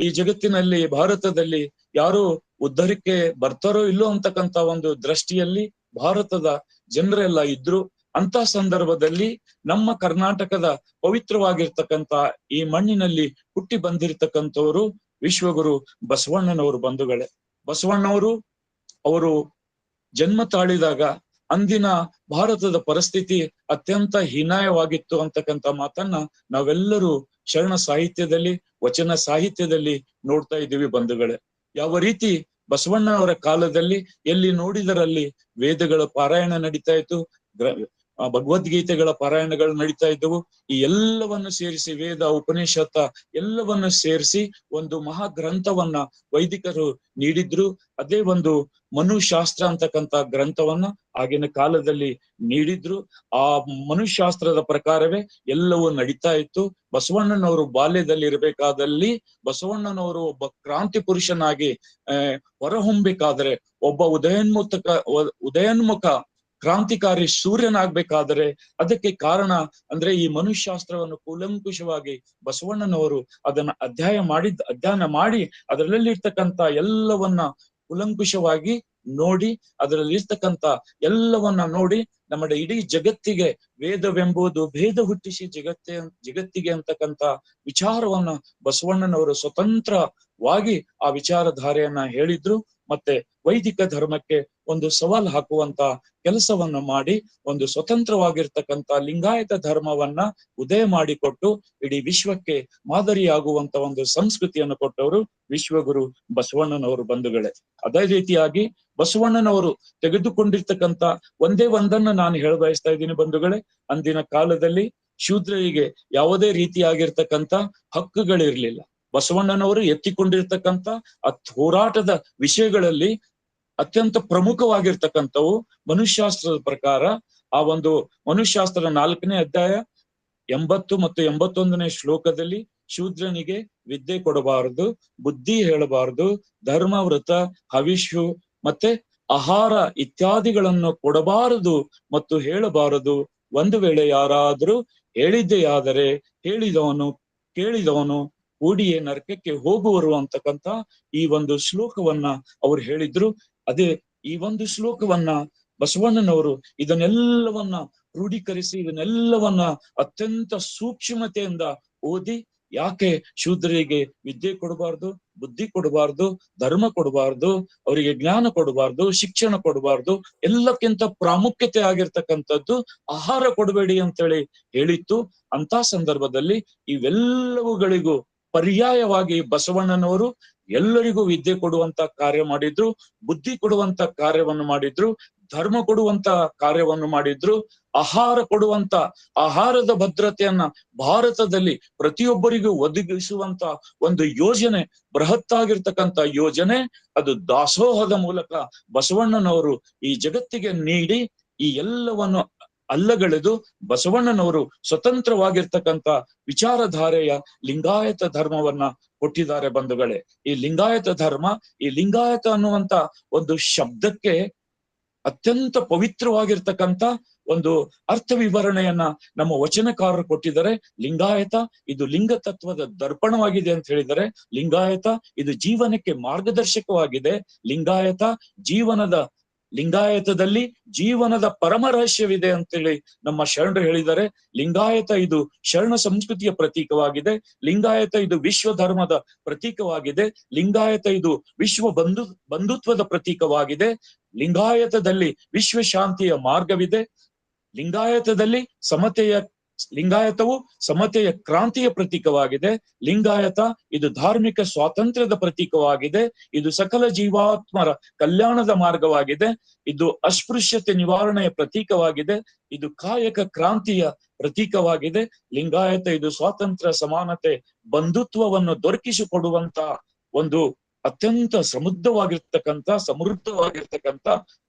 ಈ ಜಗತ್ತಿನಲ್ಲಿ ಭಾರತದಲ್ಲಿ ಯಾರು ಉದ್ಧಾರಕ್ಕೆ ಬರ್ತಾರೋ ಇಲ್ಲೋ ಅಂತಕ್ಕಂಥ ಒಂದು ದೃಷ್ಟಿಯಲ್ಲಿ ಭಾರತದ ಜನರೆಲ್ಲ ಇದ್ರು. ಅಂತ ಸಂದರ್ಭದಲ್ಲಿ ನಮ್ಮ ಕರ್ನಾಟಕದ ಪವಿತ್ರವಾಗಿರ್ತಕ್ಕಂಥ ಈ ಮಣ್ಣಿನಲ್ಲಿ ಹುಟ್ಟಿ ಬಂದಿರತಕ್ಕಂಥವರು ವಿಶ್ವಗುರು ಬಸವಣ್ಣನವರು ಬಂಧುಗಳೇ. ಬಸವಣ್ಣವರು ಅವರು ಜನ್ಮ ತಾಳಿದಾಗ ಅಂದಿನ ಭಾರತದ ಪರಿಸ್ಥಿತಿ ಅತ್ಯಂತ ಹೀನಾಯವಾಗಿತ್ತು ಅಂತಕ್ಕಂಥ ಮಾತನ್ನ ನಾವೆಲ್ಲರೂ ಶರಣ ಸಾಹಿತ್ಯದಲ್ಲಿ, ವಚನ ಸಾಹಿತ್ಯದಲ್ಲಿ ನೋಡ್ತಾ ಇದ್ದೀವಿ ಬಂಧುಗಳೇ. ಯಾವ ರೀತಿ ಬಸವಣ್ಣನವರ ಕಾಲದಲ್ಲಿ ಎಲ್ಲಿ ನೋಡಿದರಲ್ಲಿ ವೇದಗಳ ಪಾರಾಯಣ ನಡೀತಾ ಇತ್ತು, ಭಗವದ್ಗೀತೆಗಳ ಪಾರಾಯಣಗಳು ನಡೀತಾ ಇದ್ದವು. ಈ ಎಲ್ಲವನ್ನು ಸೇರಿಸಿ, ವೇದ ಉಪನಿಷತ್ತ ಎಲ್ಲವನ್ನು ಸೇರಿಸಿ ಒಂದು ಮಹಾ ಗ್ರಂಥವನ್ನ ವೈದಿಕರು ನೀಡಿದ್ರು. ಅದೇ ಒಂದು ಮನುಶಾಸ್ತ್ರ ಅಂತಕ್ಕಂಥ ಗ್ರಂಥವನ್ನ ಆಗಿನ ಕಾಲದಲ್ಲಿ ನೀಡಿದ್ರು. ಆ ಮನುಶಾಸ್ತ್ರದ ಪ್ರಕಾರವೇ ಎಲ್ಲವೂ ನಡೀತಾ ಇತ್ತು. ಬಸವಣ್ಣನವರು ಬಾಲ್ಯದಲ್ಲಿ ಇರಬೇಕಾದಲ್ಲಿ, ಬಸವಣ್ಣನವರು ಒಬ್ಬ ಕ್ರಾಂತಿ ಪುರುಷನಾಗಿ ಹೊರಹೊಮ್ಮಬೇಕಾದ್ರೆ, ಒಬ್ಬ ಉದಯೋನ್ಮುಖ ಕ್ರಾಂತಿಕಾರಿ ಸೂರ್ಯನಾಗ್ಬೇಕಾದರೆ ಅದಕ್ಕೆ ಕಾರಣ ಅಂದ್ರೆ ಈ ಮನುಶಾಸ್ತ್ರವನ್ನು ಕೂಲಂಕುಷವಾಗಿ ಬಸವಣ್ಣನವರು ಅದನ್ನ ಅಧ್ಯಯನ ಮಾಡಿ ಅದರಲ್ಲಿರ್ತಕ್ಕಂಥ ಎಲ್ಲವನ್ನ ಕೂಲಂಕುಷವಾಗಿ ನೋಡಿ ಅದರಲ್ಲಿ ಇರ್ತಕ್ಕಂಥ ಎಲ್ಲವನ್ನ ನೋಡಿ ನಮ್ಮ ಇಡೀ ಜಗತ್ತಿಗೆ ವೇದವೆಂಬುದು ಭೇದ ಹುಟ್ಟಿಸಿ ಜಗತ್ತಿಗೆ ಅಂತಕ್ಕಂಥ ವಿಚಾರವನ್ನ ಬಸವಣ್ಣನವರು ಸ್ವತಂತ್ರವಾಗಿ ಆ ವಿಚಾರಧಾರೆಯನ್ನ ಹೇಳಿದ್ರು. ಮತ್ತೆ ವೈದಿಕ ಧರ್ಮಕ್ಕೆ ಒಂದು ಸವಾಲ್ ಹಾಕುವಂತ ಕೆಲಸವನ್ನ ಮಾಡಿ ಒಂದು ಸ್ವತಂತ್ರವಾಗಿರ್ತಕ್ಕಂಥ ಲಿಂಗಾಯತ ಧರ್ಮವನ್ನ ಉದಯ ಮಾಡಿಕೊಟ್ಟು ಇಡೀ ವಿಶ್ವಕ್ಕೆ ಮಾದರಿಯಾಗುವಂತ ಒಂದು ಸಂಸ್ಕೃತಿಯನ್ನು ಕೊಟ್ಟವರು ವಿಶ್ವಗುರು ಬಸವಣ್ಣನವರು ಬಂಧುಗಳೇ. ಅದೇ ರೀತಿಯಾಗಿ ಬಸವಣ್ಣನವರು ತೆಗೆದುಕೊಂಡಿರ್ತಕ್ಕಂಥ ಒಂದೇ ಒಂದನ್ನ ನಾನು ಹೇಳ ಬಯಸ್ತಾ ಇದ್ದೀನಿ ಬಂಧುಗಳೇ. ಅಂದಿನ ಕಾಲದಲ್ಲಿ ಶೂದ್ರರಿಗೆ ಯಾವುದೇ ರೀತಿಯಾಗಿರ್ತಕ್ಕಂಥ ಹಕ್ಕುಗಳಿರ್ಲಿಲ್ಲ. ಬಸವಣ್ಣನವರು ಎತ್ತಿಕೊಂಡಿರ್ತಕ್ಕಂಥ ಹೋರಾಟದ ವಿಷಯಗಳಲ್ಲಿ ಅತ್ಯಂತ ಪ್ರಮುಖವಾಗಿರ್ತಕ್ಕಂಥವು ಮನುಷ್ಯಾಸ್ತ್ರದ ಪ್ರಕಾರ ಆ ಒಂದು ಮನುಷ್ಯಾಸ್ತ್ರ 4ನೇ ಅಧ್ಯಾಯ 80 ಮತ್ತು 81ನೇ ಶ್ಲೋಕದಲ್ಲಿ ಶೂದ್ರನಿಗೆ ವಿದ್ಯೆ ಕೊಡಬಾರದು, ಬುದ್ಧಿ ಹೇಳಬಾರದು, ಧರ್ಮ, ವ್ರತ, ಹವಿಷ್ಯು ಮತ್ತೆ ಆಹಾರ ಇತ್ಯಾದಿಗಳನ್ನು ಕೊಡಬಾರದು ಮತ್ತು ಹೇಳಬಾರದು. ಒಂದು ವೇಳೆ ಯಾರಾದ್ರೂ ಹೇಳಿದ್ದೆಯಾದರೆ ಹೇಳಿದವನು ಕೇಳಿದವನು ಕೂಡಿಯೇ ನರಕಕ್ಕೆ ಹೋಗುವರು ಅಂತಕ್ಕಂಥ ಈ ಒಂದು ಶ್ಲೋಕವನ್ನ ಅವ್ರು ಹೇಳಿದ್ರು. ಅದೇ ಈ ಒಂದು ಶ್ಲೋಕವನ್ನ ಬಸವಣ್ಣನವರು ಇದನ್ನೆಲ್ಲವನ್ನ ರೂಢೀಕರಿಸಿ ಇದನ್ನೆಲ್ಲವನ್ನ ಅತ್ಯಂತ ಸೂಕ್ಷ್ಮತೆಯಿಂದ ಓದಿ, ಯಾಕೆ ಶೂದ್ರರಿಗೆ ವಿದ್ಯೆ ಕೊಡಬಾರ್ದು, ಬುದ್ಧಿ ಕೊಡಬಾರ್ದು, ಧರ್ಮ ಕೊಡಬಾರ್ದು, ಅವರಿಗೆ ಜ್ಞಾನ ಕೊಡಬಾರ್ದು, ಶಿಕ್ಷಣ ಕೊಡಬಾರ್ದು, ಎಲ್ಲಕ್ಕಿಂತ ಪ್ರಾಮುಖ್ಯತೆ ಆಗಿರ್ತಕ್ಕಂಥದ್ದು ಆಹಾರ ಕೊಡಬೇಡಿ ಅಂತೇಳಿ ಹೇಳಿತ್ತು. ಅಂತ ಸಂದರ್ಭದಲ್ಲಿ ಇವೆಲ್ಲವುಗಳಿಗೂ ಪರ್ಯಾಯವಾಗಿ ಬಸವಣ್ಣನವರು ಎಲ್ಲರಿಗೂ ವಿದ್ಯೆ ಕೊಡುವಂತ ಕಾರ್ಯ ಮಾಡಿದ್ರು, ಬುದ್ಧಿ ಕೊಡುವಂತ ಕಾರ್ಯವನ್ನು ಮಾಡಿದ್ರು, ಧರ್ಮ ಕೊಡುವಂತ ಕಾರ್ಯವನ್ನು ಮಾಡಿದ್ರು, ಆಹಾರ ಕೊಡುವಂತ ಆಹಾರದ ಭದ್ರತೆಯನ್ನ ಭಾರತದಲ್ಲಿ ಪ್ರತಿಯೊಬ್ಬರಿಗೂ ಒದಗಿಸುವಂತ ಒಂದು ಯೋಜನೆ, ಬೃಹತ್ತಾಗಿರ್ತಕ್ಕಂಥ ಯೋಜನೆ, ಅದು ದಾಸೋಹದ ಮೂಲಕ ಬಸವಣ್ಣನವರು ಈ ಜಗತ್ತಿಗೆ ನೀಡಿ ಈ ಎಲ್ಲವನ್ನು ಅಲ್ಲಗಳೆದು ಬಸವಣ್ಣನವರು ಸ್ವತಂತ್ರವಾಗಿರ್ತಕ್ಕಂಥ ವಿಚಾರಧಾರೆಯ ಲಿಂಗಾಯತ ಧರ್ಮವನ್ನ ಕೊಟ್ಟಿದ್ದಾರೆ ಬಂಧುಗಳೇ. ಈ ಲಿಂಗಾಯತ ಧರ್ಮ, ಈ ಲಿಂಗಾಯತ ಅನ್ನುವಂತ ಒಂದು ಶಬ್ದಕ್ಕೆ ಅತ್ಯಂತ ಪವಿತ್ರವಾಗಿರ್ತಕ್ಕಂಥ ಒಂದು ಅರ್ಥ ವಿವರಣೆಯನ್ನ ನಮ್ಮ ವಚನಕಾರರು ಕೊಟ್ಟಿದ್ದಾರೆ. ಲಿಂಗಾಯತ ಇದು ಲಿಂಗ ತತ್ವದ ದರ್ಪಣವಾಗಿದೆ ಅಂತ ಹೇಳಿದರೆ, ಲಿಂಗಾಯತ ಇದು ಜೀವನಕ್ಕೆ ಮಾರ್ಗದರ್ಶಕವಾಗಿದೆ, ಲಿಂಗಾಯತದಲ್ಲಿ ಜೀವನದ ಪರಮ ರಹಸ್ಯವಿದೆ ಅಂತೇಳಿ ನಮ್ಮ ಶರಣರು ಹೇಳಿದ್ದಾರೆ. ಲಿಂಗಾಯತ ಇದು ಶರಣ ಸಂಸ್ಕೃತಿಯ ಪ್ರತೀಕವಾಗಿದೆ, ಲಿಂಗಾಯತ ಇದು ವಿಶ್ವ ಧರ್ಮದ ಪ್ರತೀಕವಾಗಿದೆ, ಲಿಂಗಾಯತ ಇದು ವಿಶ್ವ ಬಂಧುತ್ವದ ಪ್ರತೀಕವಾಗಿದೆ, ಲಿಂಗಾಯತದಲ್ಲಿ ವಿಶ್ವ ಶಾಂತಿಯ ಮಾರ್ಗವಿದೆ, ಲಿಂಗಾಯತವು ಸಮತೆಯ ಕ್ರಾಂತಿಯ ಪ್ರತೀಕವಾಗಿದೆ, ಲಿಂಗಾಯತ ಇದು ಧಾರ್ಮಿಕ ಸ್ವಾತಂತ್ರ್ಯದ ಪ್ರತೀಕವಾಗಿದೆ, ಇದು ಸಕಲ ಜೀವಾತ್ಮರ ಕಲ್ಯಾಣದ ಮಾರ್ಗವಾಗಿದೆ, ಇದು ಅಸ್ಪೃಶ್ಯತೆ ನಿವಾರಣೆಯ ಪ್ರತೀಕವಾಗಿದೆ, ಇದು ಕಾಯಕ ಕ್ರಾಂತಿಯ ಪ್ರತೀಕವಾಗಿದೆ. ಲಿಂಗಾಯತ ಇದು ಸ್ವಾತಂತ್ರ್ಯ, ಸಮಾನತೆ, ಬಂಧುತ್ವವನ್ನು ದೊರಕಿಸಿಕೊಡುವಂತ ಒಂದು ಅತ್ಯಂತ ಸಮೃದ್ಧವಾಗಿರ್ತಕ್ಕಂಥ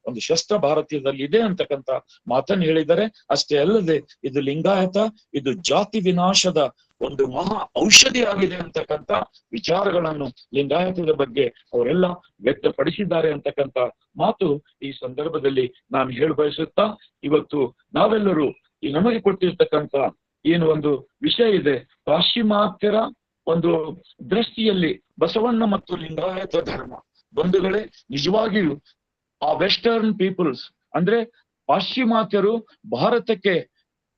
ಒಂದು ಶಸ್ತ್ರ ಭಾರತೀಯದಲ್ಲಿ ಇದೆ ಅಂತಕ್ಕಂಥ ಮಾತನ್ನು ಹೇಳಿದರೆ. ಅಷ್ಟೇ ಅಲ್ಲದೆ ಇದು ಲಿಂಗಾಯತ ಇದು ಜಾತಿ ವಿನಾಶದ ಒಂದು ಮಹಾ ಔಷಧಿ ಆಗಿದೆ ಅಂತಕ್ಕಂಥ ವಿಚಾರಗಳನ್ನು ಲಿಂಗಾಯತದ ಬಗ್ಗೆ ಅವರೆಲ್ಲ ವ್ಯಕ್ತಪಡಿಸಿದ್ದಾರೆ ಅಂತಕ್ಕಂಥ ಮಾತು ಈ ಸಂದರ್ಭದಲ್ಲಿ ನಾನು ಹೇಳಬಯಸುತ್ತಾ, ಇವತ್ತು ನಾವೆಲ್ಲರೂ ಈ ನಮಗೆ ಕೊಟ್ಟಿರ್ತಕ್ಕಂಥ ಏನು ಒಂದು ವಿಷಯ ಇದೆ, ಪಾಶ್ಚಿಮಾತ್ಯರ ಒಂದು ದೃಷ್ಟಿಯಲ್ಲಿ ಬಸವಣ್ಣ ಮತ್ತು ಲಿಂಗಾಯತ ಧರ್ಮ ಬಂಧುಗಳೇ, ನಿಜವಾಗಿಯೂ ಆ ವೆಸ್ಟರ್ನ್ ಪೀಪಲ್ಸ್ ಅಂದ್ರೆ ಪಾಶ್ಚಿಮಾತ್ಯರು ಭಾರತಕ್ಕೆ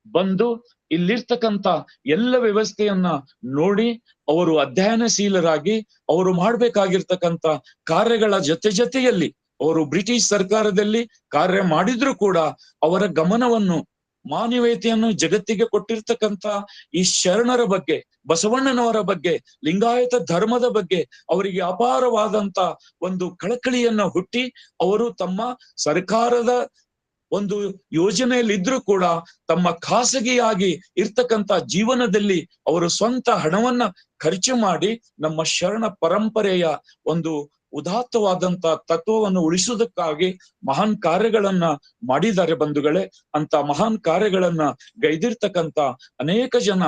ಬಂದು ಇಲ್ಲಿರ್ತಕ್ಕಂಥ ಎಲ್ಲ ವ್ಯವಸ್ಥೆಯನ್ನ ನೋಡಿ ಅವರು ಅಧ್ಯಯನಶೀಲರಾಗಿ ಅವರು ಮಾಡ್ಬೇಕಾಗಿರ್ತಕ್ಕಂಥ ಕಾರ್ಯಗಳ ಜೊತೆಯಲ್ಲಿ ಅವರು ಬ್ರಿಟಿಷ್ ಸರ್ಕಾರದಲ್ಲಿ ಕಾರ್ಯ ಮಾಡಿದ್ರು ಕೂಡ ಅವರ ಗಮನವನ್ನು ಮಾನವೀಯತೆಯನ್ನು ಜಗತ್ತಿಗೆ ಕೊಟ್ಟಿರ್ತಕ್ಕಂಥ ಈ ಶರಣರ ಬಗ್ಗೆ, ಬಸವಣ್ಣನವರ ಬಗ್ಗೆ, ಲಿಂಗಾಯತ ಧರ್ಮದ ಬಗ್ಗೆ ಅವರಿಗೆ ಅಪಾರವಾದಂತ ಒಂದು ಕಳಕಳಿಯನ್ನ ಹುಟ್ಟಿ ಅವರು ತಮ್ಮ ಸರ್ಕಾರದ ಒಂದು ಯೋಜನೆಯಲ್ಲಿದ್ರೂ ಕೂಡ ತಮ್ಮ ಖಾಸಗಿಯಾಗಿ ಇರ್ತಕ್ಕಂಥ ಜೀವನದಲ್ಲಿ ಅವರು ಸ್ವಂತ ಹಣವನ್ನ ಖರ್ಚು ಮಾಡಿ ನಮ್ಮ ಶರಣ ಪರಂಪರೆಯ ಒಂದು ಉದಾತ್ತವಾದಂತ ತತ್ವವನ್ನು ಉಳಿಸುವುದಕ್ಕಾಗಿ ಮಹಾನ್ ಕಾರ್ಯಗಳನ್ನ ಮಾಡಿದ್ದಾರೆ ಬಂಧುಗಳೇ. ಅಂತ ಮಹಾನ್ ಕಾರ್ಯಗಳನ್ನ ಗೈದಿರ್ತಕ್ಕಂಥ ಅನೇಕ ಜನ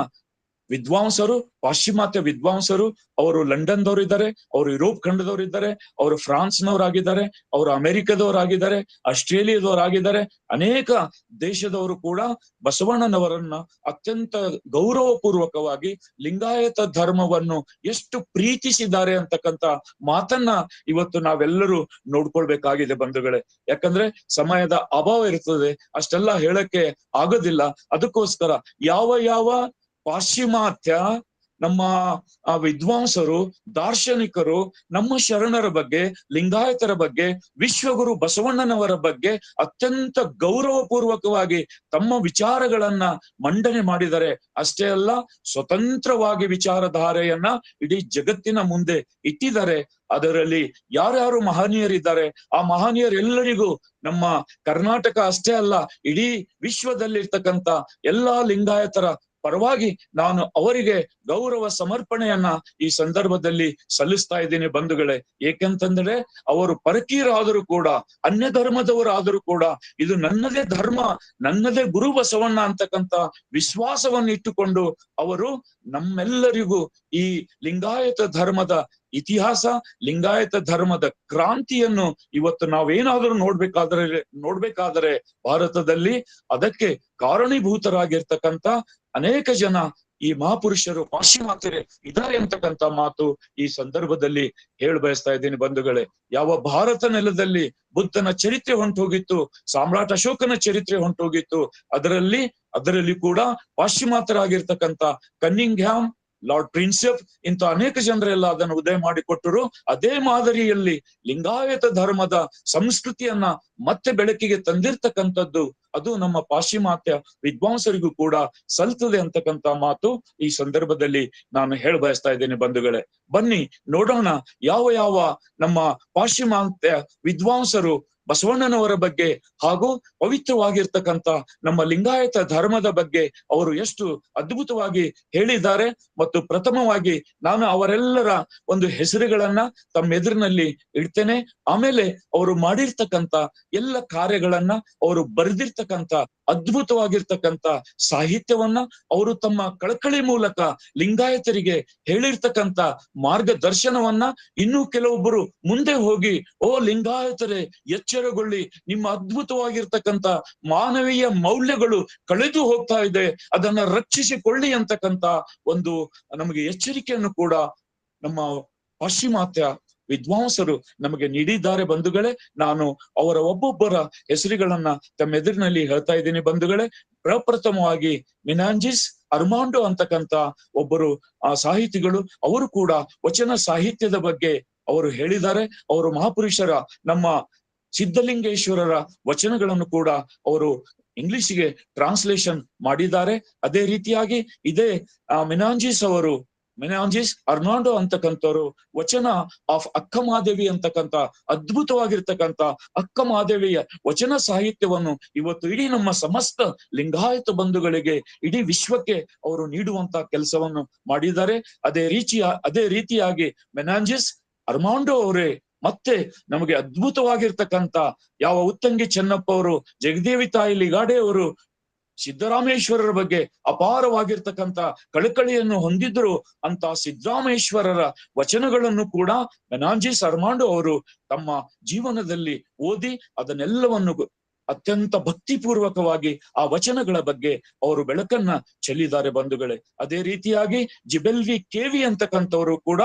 ವಿದ್ವಾಂಸರು, ಪಾಶ್ಚಿಮಾತ್ಯ ವಿದ್ವಾಂಸರು, ಅವರು ಲಂಡನ್ದವ್ರು ಇದ್ದಾರೆ, ಅವರು ಯುರೋಪ್ ಖಂಡದವ್ರು ಇದ್ದಾರೆ, ಅವರು ಫ್ರಾನ್ಸ್ನವರಾಗಿದ್ದಾರೆ, ಅವರು ಅಮೆರಿಕದವರಾಗಿದ್ದಾರೆ, ಆಸ್ಟ್ರೇಲಿಯಾದವರಾಗಿದ್ದಾರೆ, ಅನೇಕ ದೇಶದವರು ಕೂಡ ಬಸವಣ್ಣನವರನ್ನ ಅತ್ಯಂತ ಗೌರವಪೂರ್ವಕವಾಗಿ ಲಿಂಗಾಯತ ಧರ್ಮವನ್ನು ಎಷ್ಟು ಪ್ರೀತಿಸಿದ್ದಾರೆ ಅಂತಕ್ಕಂಥ ಮಾತನ್ನ ಇವತ್ತು ನಾವೆಲ್ಲರೂ ನೋಡ್ಕೊಳ್ಬೇಕಾಗಿದೆ ಬಂಧುಗಳೇ. ಯಾಕಂದ್ರೆ ಸಮಯದ ಅಭಾವ ಇರ್ತದೆ, ಅಷ್ಟೆಲ್ಲ ಹೇಳಕ್ಕೆ ಆಗೋದಿಲ್ಲ. ಅದಕ್ಕೋಸ್ಕರ ಯಾವ ಪಾಶ್ಚಿಮಾತ್ಯ ನಮ್ಮ ವಿದ್ವಾಂಸರು, ದಾರ್ಶನಿಕರು ನಮ್ಮ ಶರಣರ ಬಗ್ಗೆ, ಲಿಂಗಾಯತರ ಬಗ್ಗೆ, ವಿಶ್ವಗುರು ಬಸವಣ್ಣನವರ ಬಗ್ಗೆ ಅತ್ಯಂತ ಗೌರವಪೂರ್ವಕವಾಗಿ ತಮ್ಮ ವಿಚಾರಗಳನ್ನ ಮಂಡನೆ ಮಾಡಿದರೆ ಅಷ್ಟೇ ಅಲ್ಲ, ಸ್ವತಂತ್ರವಾಗಿ ವಿಚಾರಧಾರೆಯನ್ನ ಇಡೀ ಜಗತ್ತಿನ ಮುಂದೆ ಇಟ್ಟಿದ್ದಾರೆ. ಅದರಲ್ಲಿ ಯಾರ್ಯಾರು ಮಹನೀಯರಿದ್ದಾರೆ, ಆ ಮಹನೀಯರೆಲ್ಲರಿಗೂ ನಮ್ಮ ಕರ್ನಾಟಕ ಅಷ್ಟೇ ಅಲ್ಲ, ಇಡೀ ವಿಶ್ವದಲ್ಲಿರ್ತಕ್ಕಂಥ ಎಲ್ಲಾ ಲಿಂಗಾಯತರ ಪರವಾಗಿ ನಾನು ಅವರಿಗೆ ಗೌರವ ಸಮರ್ಪಣೆಯನ್ನ ಈ ಸಂದರ್ಭದಲ್ಲಿ ಸಲ್ಲಿಸ್ತಾ ಇದ್ದೀನಿ ಬಂಧುಗಳೇ. ಏಕೆಂತಂದ್ರೆ ಅವರು ಪರಕೀಯರಾದರೂ ಕೂಡ, ಅನ್ಯ ಧರ್ಮದವರಾದರೂ ಕೂಡ ಇದು ನನ್ನದೇ ಧರ್ಮ, ನನ್ನದೇ ಗುರು ಬಸವಣ್ಣ ಅಂತಕ್ಕಂಥ ವಿಶ್ವಾಸವನ್ನು ಇಟ್ಟುಕೊಂಡು ಅವರು ನಮ್ಮೆಲ್ಲರಿಗೂ ಈ ಲಿಂಗಾಯತ ಧರ್ಮದ ಇತಿಹಾಸ, ಲಿಂಗಾಯತ ಧರ್ಮದ ಕ್ರಾಂತಿಯನ್ನು ಇವತ್ತು ನಾವೇನಾದ್ರೂ ನೋಡ್ಬೇಕಾದರೆ ಭಾರತದಲ್ಲಿ ಅದಕ್ಕೆ ಕಾರಣೀಭೂತರಾಗಿರ್ತಕ್ಕಂಥ ಅನೇಕ ಜನ ಈ ಮಹಾಪುರುಷರು, ಪಾಶ್ಚಿಮಾತ್ಯರೇ ಇದ್ದಾರೆ ಅಂತಕ್ಕಂಥ ಮಾತು ಈ ಸಂದರ್ಭದಲ್ಲಿ ಬಯಸ್ತಾ ಇದ್ದೀನಿ ಬಂಧುಗಳೇ. ಯಾವ ಭಾರತ ನೆಲದಲ್ಲಿ ಬುದ್ಧನ ಚರಿತ್ರೆ ಹೊಂಟೋಗಿತ್ತು, ಸಾಮ್ರಾಟ್ ಅಶೋಕನ ಚರಿತ್ರೆ ಹೊಂಟೋಗಿತ್ತು, ಅದರಲ್ಲಿ ಕೂಡ ಪಾಶ್ಚಿಮಾತ್ಯರಾಗಿರ್ತಕ್ಕಂಥ ಕನ್ನಿಂಗ್ಹ್ಯಾಮ್, ಲಾರ್ಡ್ ಪ್ರಿನ್ಸೆಪ್ ಇಂಥ ಅನೇಕ ಜನರೆಲ್ಲ ಅದನ್ನು ಉದಯ ಮಾಡಿಕೊಟ್ಟರು. ಅದೇ ಮಾದರಿಯಲ್ಲಿ ಲಿಂಗಾಯತ ಧರ್ಮದ ಸಂಸ್ಕೃತಿಯನ್ನ ಮತ್ತೆ ಬೆಳಕಿಗೆ ತಂದಿರ್ತಕ್ಕಂಥದ್ದು ಅದು ನಮ್ಮ ಪಾಶ್ಚಿಮಾತ್ಯ ವಿದ್ವಾಂಸರಿಗೂ ಕೂಡ ಸಲ್ತದೆ ಅಂತಕ್ಕಂಥ ಮಾತು ಈ ಸಂದರ್ಭದಲ್ಲಿ ನಾನು ಬಯಸ್ತಾ ಇದ್ದೇನೆ ಬಂಧುಗಳೇ. ಬನ್ನಿ ನೋಡೋಣ ಯಾವ ನಮ್ಮ ಪಾಶ್ಚಿಮಾತ್ಯ ವಿದ್ವಾಂಸರು ಬಸವಣ್ಣನವರ ಬಗ್ಗೆ ಹಾಗೂ ಪವಿತ್ರವಾಗಿರ್ತಕ್ಕಂಥ ನಮ್ಮ ಲಿಂಗಾಯತ ಧರ್ಮದ ಬಗ್ಗೆ ಅವರು ಎಷ್ಟು ಅದ್ಭುತವಾಗಿ ಹೇಳಿದ್ದಾರೆ. ಮತ್ತು ಪ್ರಥಮವಾಗಿ ನಾನು ಅವರೆಲ್ಲರ ಒಂದು ಹೆಸರುಗಳನ್ನ ತಮ್ಮ ಎದುರಿನಲ್ಲಿ ಇಡ್ತೇನೆ. ಆಮೇಲೆ ಅವರು ಮಾಡಿರ್ತಕ್ಕಂಥ ಎಲ್ಲ ಕಾರ್ಯಗಳನ್ನ, ಅವರು ಬರೆದಿರ್ತಕ್ಕಂಥ ಅದ್ಭುತವಾಗಿರ್ತಕ್ಕಂಥ ಸಾಹಿತ್ಯವನ್ನ, ಅವರು ತಮ್ಮ ಕಳಕಳಿ ಮೂಲಕ ಲಿಂಗಾಯತರಿಗೆ ಹೇಳಿರ್ತಕ್ಕಂಥ ಮಾರ್ಗದರ್ಶನವನ್ನ ಇನ್ನೂ ಕೆಲವೊಬ್ಬರು ಮುಂದೆ ಹೋಗಿ, ಓ ಲಿಂಗಾಯತರೇ ಎಚ್ಚರಗೊಳ್ಳಿ, ನಿಮ್ಮ ಅದ್ಭುತವಾಗಿರ್ತಕ್ಕಂಥ ಮಾನವೀಯ ಮೌಲ್ಯಗಳು ಕಳೆದು ಹೋಗ್ತಾ ಇದೆ, ಅದನ್ನ ರಕ್ಷಿಸಿಕೊಳ್ಳಿ ಅಂತಕ್ಕಂಥ ಒಂದು ನಮಗೆ ಎಚ್ಚರಿಕೆಯನ್ನು ಕೂಡ ನಮ್ಮ ಪಾಶ್ಚಿಮಾತ್ಯ ವಿದ್ವಾಂಸರು ನಮಗೆ ನೀಡಿದ್ದಾರೆ ಬಂಧುಗಳೇ. ನಾನು ಅವರ ಒಬ್ಬೊಬ್ಬರ ಹೆಸರುಗಳನ್ನ ತಮ್ಮ ಎದುರಿನಲ್ಲಿ ಹೇಳ್ತಾ ಇದ್ದೀನಿ ಬಂಧುಗಳೇ. ಪ್ರಪ್ರಥಮವಾಗಿ ಮಿನಾಂಜಿಸ್ ಅರ್ಮಾಂಡೋ ಅಂತಕ್ಕಂಥ ಒಬ್ಬರು ಸಾಹಿತಿಗಳು, ಅವರು ಕೂಡ ವಚನ ಸಾಹಿತ್ಯದ ಬಗ್ಗೆ ಅವರು ಹೇಳಿದ್ದಾರೆ. ಅವರು ಮಹಾಪುರುಷರ ನಮ್ಮ ಸಿದ್ಧಲಿಂಗೇಶ್ವರರ ವಚನಗಳನ್ನು ಕೂಡ ಅವರು ಇಂಗ್ಲಿಷ್ಗೆ ಟ್ರಾನ್ಸ್ಲೇಷನ್ ಮಾಡಿದ್ದಾರೆ. ಅದೇ ರೀತಿಯಾಗಿ ಇದೇ ಮಿನಾಂಜಿಸ್ ಅರ್ನಾಂಡೋ ಅಂತಕ್ಕಂಥವ್ರು ವಚನ ಆಫ್ ಅಕ್ಕಮಹಾದೇವಿ ಅಂತಕ್ಕಂಥ ಅದ್ಭುತವಾಗಿರ್ತಕ್ಕಂಥ ಅಕ್ಕಮಹಾದೇವಿಯ ವಚನ ಸಾಹಿತ್ಯವನ್ನು ಇವತ್ತು ಇಡೀ ನಮ್ಮ ಸಮಸ್ತ ಲಿಂಗಾಯತ ಬಂಧುಗಳಿಗೆ, ಇಡೀ ವಿಶ್ವಕ್ಕೆ ಅವರು ನೀಡುವಂತ ಕೆಲಸವನ್ನು ಮಾಡಿದ್ದಾರೆ. ಅದೇ ರೀತಿಯಾಗಿ ಮಿನಾಂಜಿಸ್ ಅರ್ಮಾಂಡೋ ಅವರೇ ಮತ್ತೆ ನಮಗೆ ಅದ್ಭುತವಾಗಿರ್ತಕ್ಕಂಥ ಯಾವ ಉತ್ತಂಗಿ ಚೆನ್ನಪ್ಪ ಅವರು, ಜಗದೇವಿ ತಾಯಿ ಲಿಗಾಡೆ ಅವರು ಸಿದ್ದರಾಮೇಶ್ವರರ ಬಗ್ಗೆ ಅಪಾರವಾಗಿರ್ತಕ್ಕಂಥ ಕಳಕಳಿಯನ್ನು ಹೊಂದಿದ್ರು. ಅಂತ ಸಿದ್ದರಾಮೇಶ್ವರರ ವಚನಗಳನ್ನು ಕೂಡ ಮಿನಾಂಜಿಸ್ ಅರ್ಮಾಂಡೋ ಅವರು ತಮ್ಮ ಜೀವನದಲ್ಲಿ ಓದಿ ಅದನ್ನೆಲ್ಲವನ್ನು ಅತ್ಯಂತ ಭಕ್ತಿಪೂರ್ವಕವಾಗಿ ಆ ವಚನಗಳ ಬಗ್ಗೆ ಅವರು ಬೆಳಕನ್ನ ಚೆಲ್ಲಿದ್ದಾರೆ ಬಂಧುಗಳೇ. ಅದೇ ರೀತಿಯಾಗಿ ಜಿಬೆಲ್ವಿ ಕೆವಿ ಅಂತಕ್ಕಂಥವರು ಕೂಡ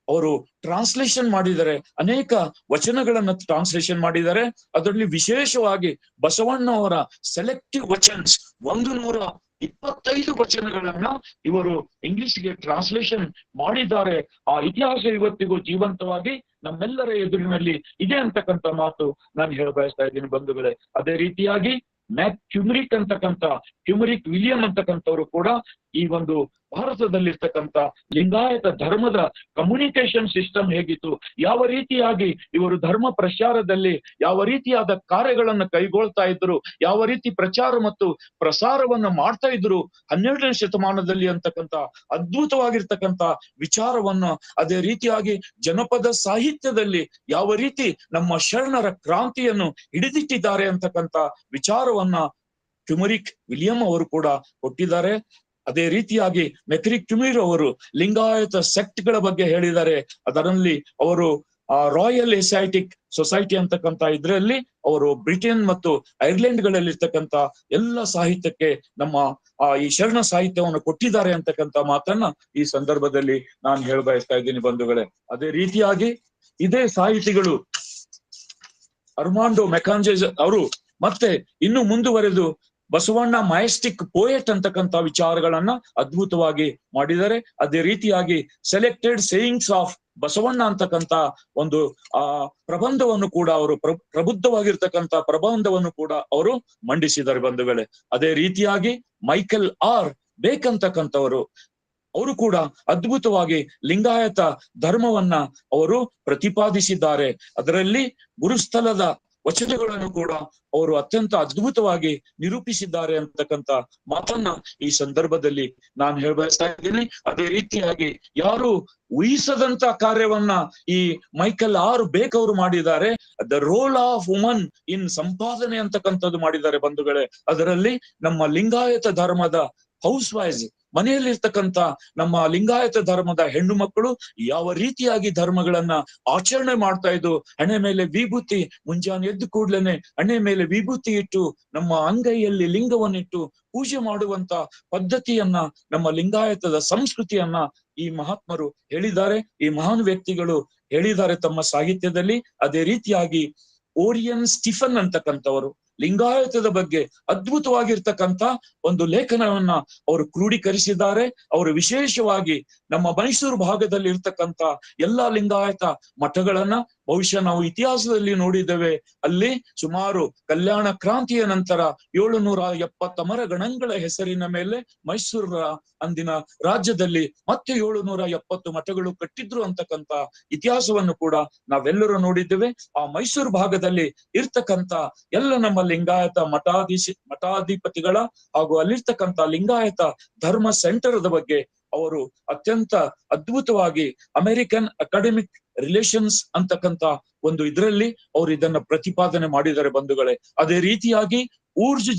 ಅವರು ಟ್ರಾನ್ಸ್ಲೇಷನ್ ಮಾಡಿದ್ದಾರೆ, ಅನೇಕ ವಚನಗಳನ್ನ ಟ್ರಾನ್ಸ್ಲೇಷನ್ ಮಾಡಿದ್ದಾರೆ. ಅದರಲ್ಲಿ ವಿಶೇಷವಾಗಿ ಬಸವಣ್ಣ ಅವರ ಸೆಲೆಕ್ಟಿವ್ ವಚನ್ಸ್ 125 ವಚನಗಳನ್ನ ಇವರು ಇಂಗ್ಲಿಷ್ಗೆ ಟ್ರಾನ್ಸ್ಲೇಷನ್ ಮಾಡಿದ್ದಾರೆ. ಆ ಇತಿಹಾಸ ಇವತ್ತಿಗೂ ಜೀವಂತವಾಗಿ ನಮ್ಮೆಲ್ಲರ ಎದುರಿನಲ್ಲಿ ಇದೆ ಅಂತಕ್ಕಂಥ ಮಾತು ನಾನು ಬಯಸ್ತಾ ಇದ್ದೀನಿ ಬಂಧುಗಳೇ. ಅದೇ ರೀತಿಯಾಗಿ ಕ್ಯುಮರಿಕ್ ವಿಲಿಯಂ ಅಂತಕ್ಕಂಥವ್ರು ಕೂಡ ಈ ಒಂದು ಭಾರತದಲ್ಲಿರ್ತಕ್ಕಂಥ ಲಿಂಗಾಯತ ಧರ್ಮದ ಕಮ್ಯುನಿಕೇಶನ್ ಸಿಸ್ಟಮ್ ಹೇಗಿತ್ತು, ಯಾವ ರೀತಿಯಾಗಿ ಇವರು ಧರ್ಮ ಪ್ರಚಾರದಲ್ಲಿ ಯಾವ ರೀತಿಯಾದ ಕಾರ್ಯಗಳನ್ನು ಕೈಗೊಳ್ತಾ ಇದ್ರು, ಯಾವ ರೀತಿ ಪ್ರಚಾರ ಮತ್ತು ಪ್ರಸಾರವನ್ನ ಮಾಡ್ತಾ ಇದ್ರು 12ನೇ ಶತಮಾನದಲ್ಲಿ ಅಂತಕ್ಕಂಥ ಅದ್ಭುತವಾಗಿರ್ತಕ್ಕಂಥ ವಿಚಾರವನ್ನ, ಅದೇ ರೀತಿಯಾಗಿ ಜನಪದ ಸಾಹಿತ್ಯದಲ್ಲಿ ಯಾವ ರೀತಿ ನಮ್ಮ ಶರಣರ ಕ್ರಾಂತಿಯನ್ನು ಹಿಡಿದಿಟ್ಟಿದ್ದಾರೆ ಅಂತಕ್ಕಂಥ ವಿಚಾರವನ್ನ ಕ್ಯುಮರಿಕ್ ವಿಲಿಯಂ ಅವರು ಕೂಡ ಕೊಟ್ಟಿದ್ದಾರೆ. ಅದೇ ರೀತಿಯಾಗಿ ಮೆಕ್ರಿ ಕ್ಯುಮೀರ್ ಅವರು ಲಿಂಗಾಯತ ಸೆಕ್ಟ್ ಗಳ ಬಗ್ಗೆ ಹೇಳಿದ್ದಾರೆ. ಅದರಲ್ಲಿ ಅವರು ರಾಯಲ್ ಏಸಿಯಾಟಿಕ್ ಸೊಸೈಟಿ ಅಂತಕ್ಕಂಥ ಇದರಲ್ಲಿ ಅವರು ಬ್ರಿಟನ್ ಮತ್ತು ಐರ್ಲೆಂಡ್ ಗಳಲ್ಲಿ ಇರ್ತಕ್ಕಂಥ ಎಲ್ಲ ಸಾಹಿತ್ಯಕ್ಕೆ ನಮ್ಮ ಈ ಶರಣ ಸಾಹಿತ್ಯವನ್ನು ಕೊಟ್ಟಿದ್ದಾರೆ ಅಂತಕ್ಕಂಥ ಮಾತನ್ನ ಈ ಸಂದರ್ಭದಲ್ಲಿ ನಾನು ಹೇಳ್ಬಯಸ್ತಾ ಇದ್ದೀನಿ ಬಂಧುಗಳೇ. ಅದೇ ರೀತಿಯಾಗಿ ಇದೇ ಸಾಹಿತಿಗಳು ಅರ್ಮಾಂಡೋ ಮೆಕಾಂಜೆಸ್ ಅವರು ಮತ್ತೆ ಇನ್ನು ಮುಂದುವರೆದು ಬಸವಣ್ಣ ಮಯಸ್ಟಿಕ್ ಪೋಯೆಟ್ ಅಂತಕ್ಕಂಥ ವಿಚಾರಗಳನ್ನ ಅದ್ಭುತವಾಗಿ ಮಾಡಿದ್ದಾರೆ. ಅದೇ ರೀತಿಯಾಗಿ ಸೆಲೆಕ್ಟೆಡ್ ಸೇಯಿಂಗ್ಸ್ ಆಫ್ ಬಸವಣ್ಣ ಅಂತಕ್ಕಂಥ ಒಂದು ಪ್ರಬಂಧವನ್ನು ಕೂಡ ಅವರು ಪ್ರಬುದ್ಧವಾಗಿರ್ತಕ್ಕಂಥ ಪ್ರಬಂಧವನ್ನು ಕೂಡ ಅವರು ಮಂಡಿಸಿದ್ದಾರೆ ಬಂಧುಗಳೇ. ಅದೇ ರೀತಿಯಾಗಿ ಮೈಕೆಲ್ ಆರ್ ಬೇಕಂತಕ್ಕಂಥವರು ಅವರು ಕೂಡ ಅದ್ಭುತವಾಗಿ ಲಿಂಗಾಯತ ಧರ್ಮವನ್ನ ಅವರು ಪ್ರತಿಪಾದಿಸಿದ್ದಾರೆ. ಅದರಲ್ಲಿ ಗುರುಸ್ಥಳದ ವಚನಗಳನ್ನು ಕೂಡ ಅವರು ಅತ್ಯಂತ ಅದ್ಭುತವಾಗಿ ನಿರೂಪಿಸಿದ್ದಾರೆ ಅಂತಕ್ಕಂಥ ಮಾತನ್ನ ಈ ಸಂದರ್ಭದಲ್ಲಿ ನಾನು ಹೇಳ್ಬಯಸ್ತಾ ಇದ್ದೀನಿ. ಅದೇ ರೀತಿಯಾಗಿ ಯಾರು ಊಹಿಸದಂತ ಕಾರ್ಯವನ್ನ ಈ ಮೈಕೆಲ್ ಆರ್ ಬೇಕ್ ಅವರು ಮಾಡಿದ್ದಾರೆ. The role of woman in ಸಂಪಾದನೆ ಅಂತಕ್ಕಂಥದ್ದು ಮಾಡಿದ್ದಾರೆ ಬಂಧುಗಳೇ. ಅದರಲ್ಲಿ ನಮ್ಮ ಲಿಂಗಾಯತ ಧರ್ಮದ ಹೌಸ್ ವೈಸ್ ಮನೆಯಲ್ಲಿರ್ತಕ್ಕಂಥ ನಮ್ಮ ಲಿಂಗಾಯತ ಧರ್ಮದ ಹೆಣ್ಣು ಮಕ್ಕಳು ಯಾವ ರೀತಿಯಾಗಿ ಧರ್ಮಗಳನ್ನ ಆಚರಣೆ ಮಾಡ್ತಾ ಇದ್ದು, ಹಣೆ ಮೇಲೆ ವಿಭೂತಿ, ಮುಂಜಾನೆ ಎದ್ದು ಕೂಡ್ಲೇನೆ ಹಣೆ ಮೇಲೆ ವಿಭೂತಿ ಇಟ್ಟು ನಮ್ಮ ಅಂಗೈಯಲ್ಲಿ ಲಿಂಗವನ್ನಿಟ್ಟು ಪೂಜೆ ಮಾಡುವಂತ ಪದ್ಧತಿಯನ್ನ, ನಮ್ಮ ಲಿಂಗಾಯತದ ಸಂಸ್ಕೃತಿಯನ್ನ ಈ ಮಹಾತ್ಮರು ಹೇಳಿದ್ದಾರೆ, ಈ ಮಹಾನ್ ವ್ಯಕ್ತಿಗಳು ಹೇಳಿದ್ದಾರೆ ತಮ್ಮ ಸಾಹಿತ್ಯದಲ್ಲಿ. ಅದೇ ರೀತಿಯಾಗಿ ಓರಿಯನ್ ಸ್ಟಿಫನ್ ಅಂತಕ್ಕಂಥವರು ಲಿಂಗಾಯತದ ಬಗ್ಗೆ ಅದ್ಭುತವಾಗಿರ್ತಕ್ಕಂಥ ಒಂದು ಲೇಖನವನ್ನ ಅವರು ಕ್ರೋಢೀಕರಿಸಿದ್ದಾರೆ. ಅವರು ವಿಶೇಷವಾಗಿ ನಮ್ಮ ಮೈಸೂರು ಭಾಗದಲ್ಲಿ ಇರ್ತಕ್ಕಂಥ ಎಲ್ಲಾ ಲಿಂಗಾಯತ ಮಠಗಳನ್ನ ಬಹುಶಃ ನಾವು ಇತಿಹಾಸದಲ್ಲಿ ನೋಡಿದ್ದೇವೆ. ಅಲ್ಲಿ ಸುಮಾರು ಕಲ್ಯಾಣ ಕ್ರಾಂತಿಯ ನಂತರ 770 ಮರಗಣಗಳ ಹೆಸರಿನ ಮೇಲೆ ಮೈಸೂರ ಅಂದಿನ ರಾಜ್ಯದಲ್ಲಿ ಮತ್ತೆ 770 ಮಠಗಳು ಕಟ್ಟಿದ್ರು ಅಂತಕ್ಕಂಥ ಇತಿಹಾಸವನ್ನು ಕೂಡ ನಾವೆಲ್ಲರೂ ನೋಡಿದ್ದೇವೆ. ಆ ಮೈಸೂರು ಭಾಗದಲ್ಲಿ ಇರ್ತಕ್ಕಂಥ ಎಲ್ಲ ನಮ್ಮ ಲಿಂಗಾಯತ ಮಠಾಧಿಪತಿಗಳ ಹಾಗೂ ಅಲ್ಲಿರ್ತಕ್ಕಂಥ ಲಿಂಗಾಯತ ಧರ್ಮ ಸೆಂಟರ್ದ ಬಗ್ಗೆ ಅವರು ಅತ್ಯಂತ ಅದ್ಭುತವಾಗಿ ಅಮೆರಿಕನ್ ಅಕಾಡೆಮಿಕ್ ರಿಲೇಷನ್ಸ್ ಅಂತಕ್ಕಂಥ ಒಂದು ಇದರಲ್ಲಿ ಅವರು ಇದನ್ನ ಪ್ರತಿಪಾದನೆ ಮಾಡಿದ್ದಾರೆ ಬಂಧುಗಳೇ. ಅದೇ ರೀತಿಯಾಗಿ ಊರ್ಜ್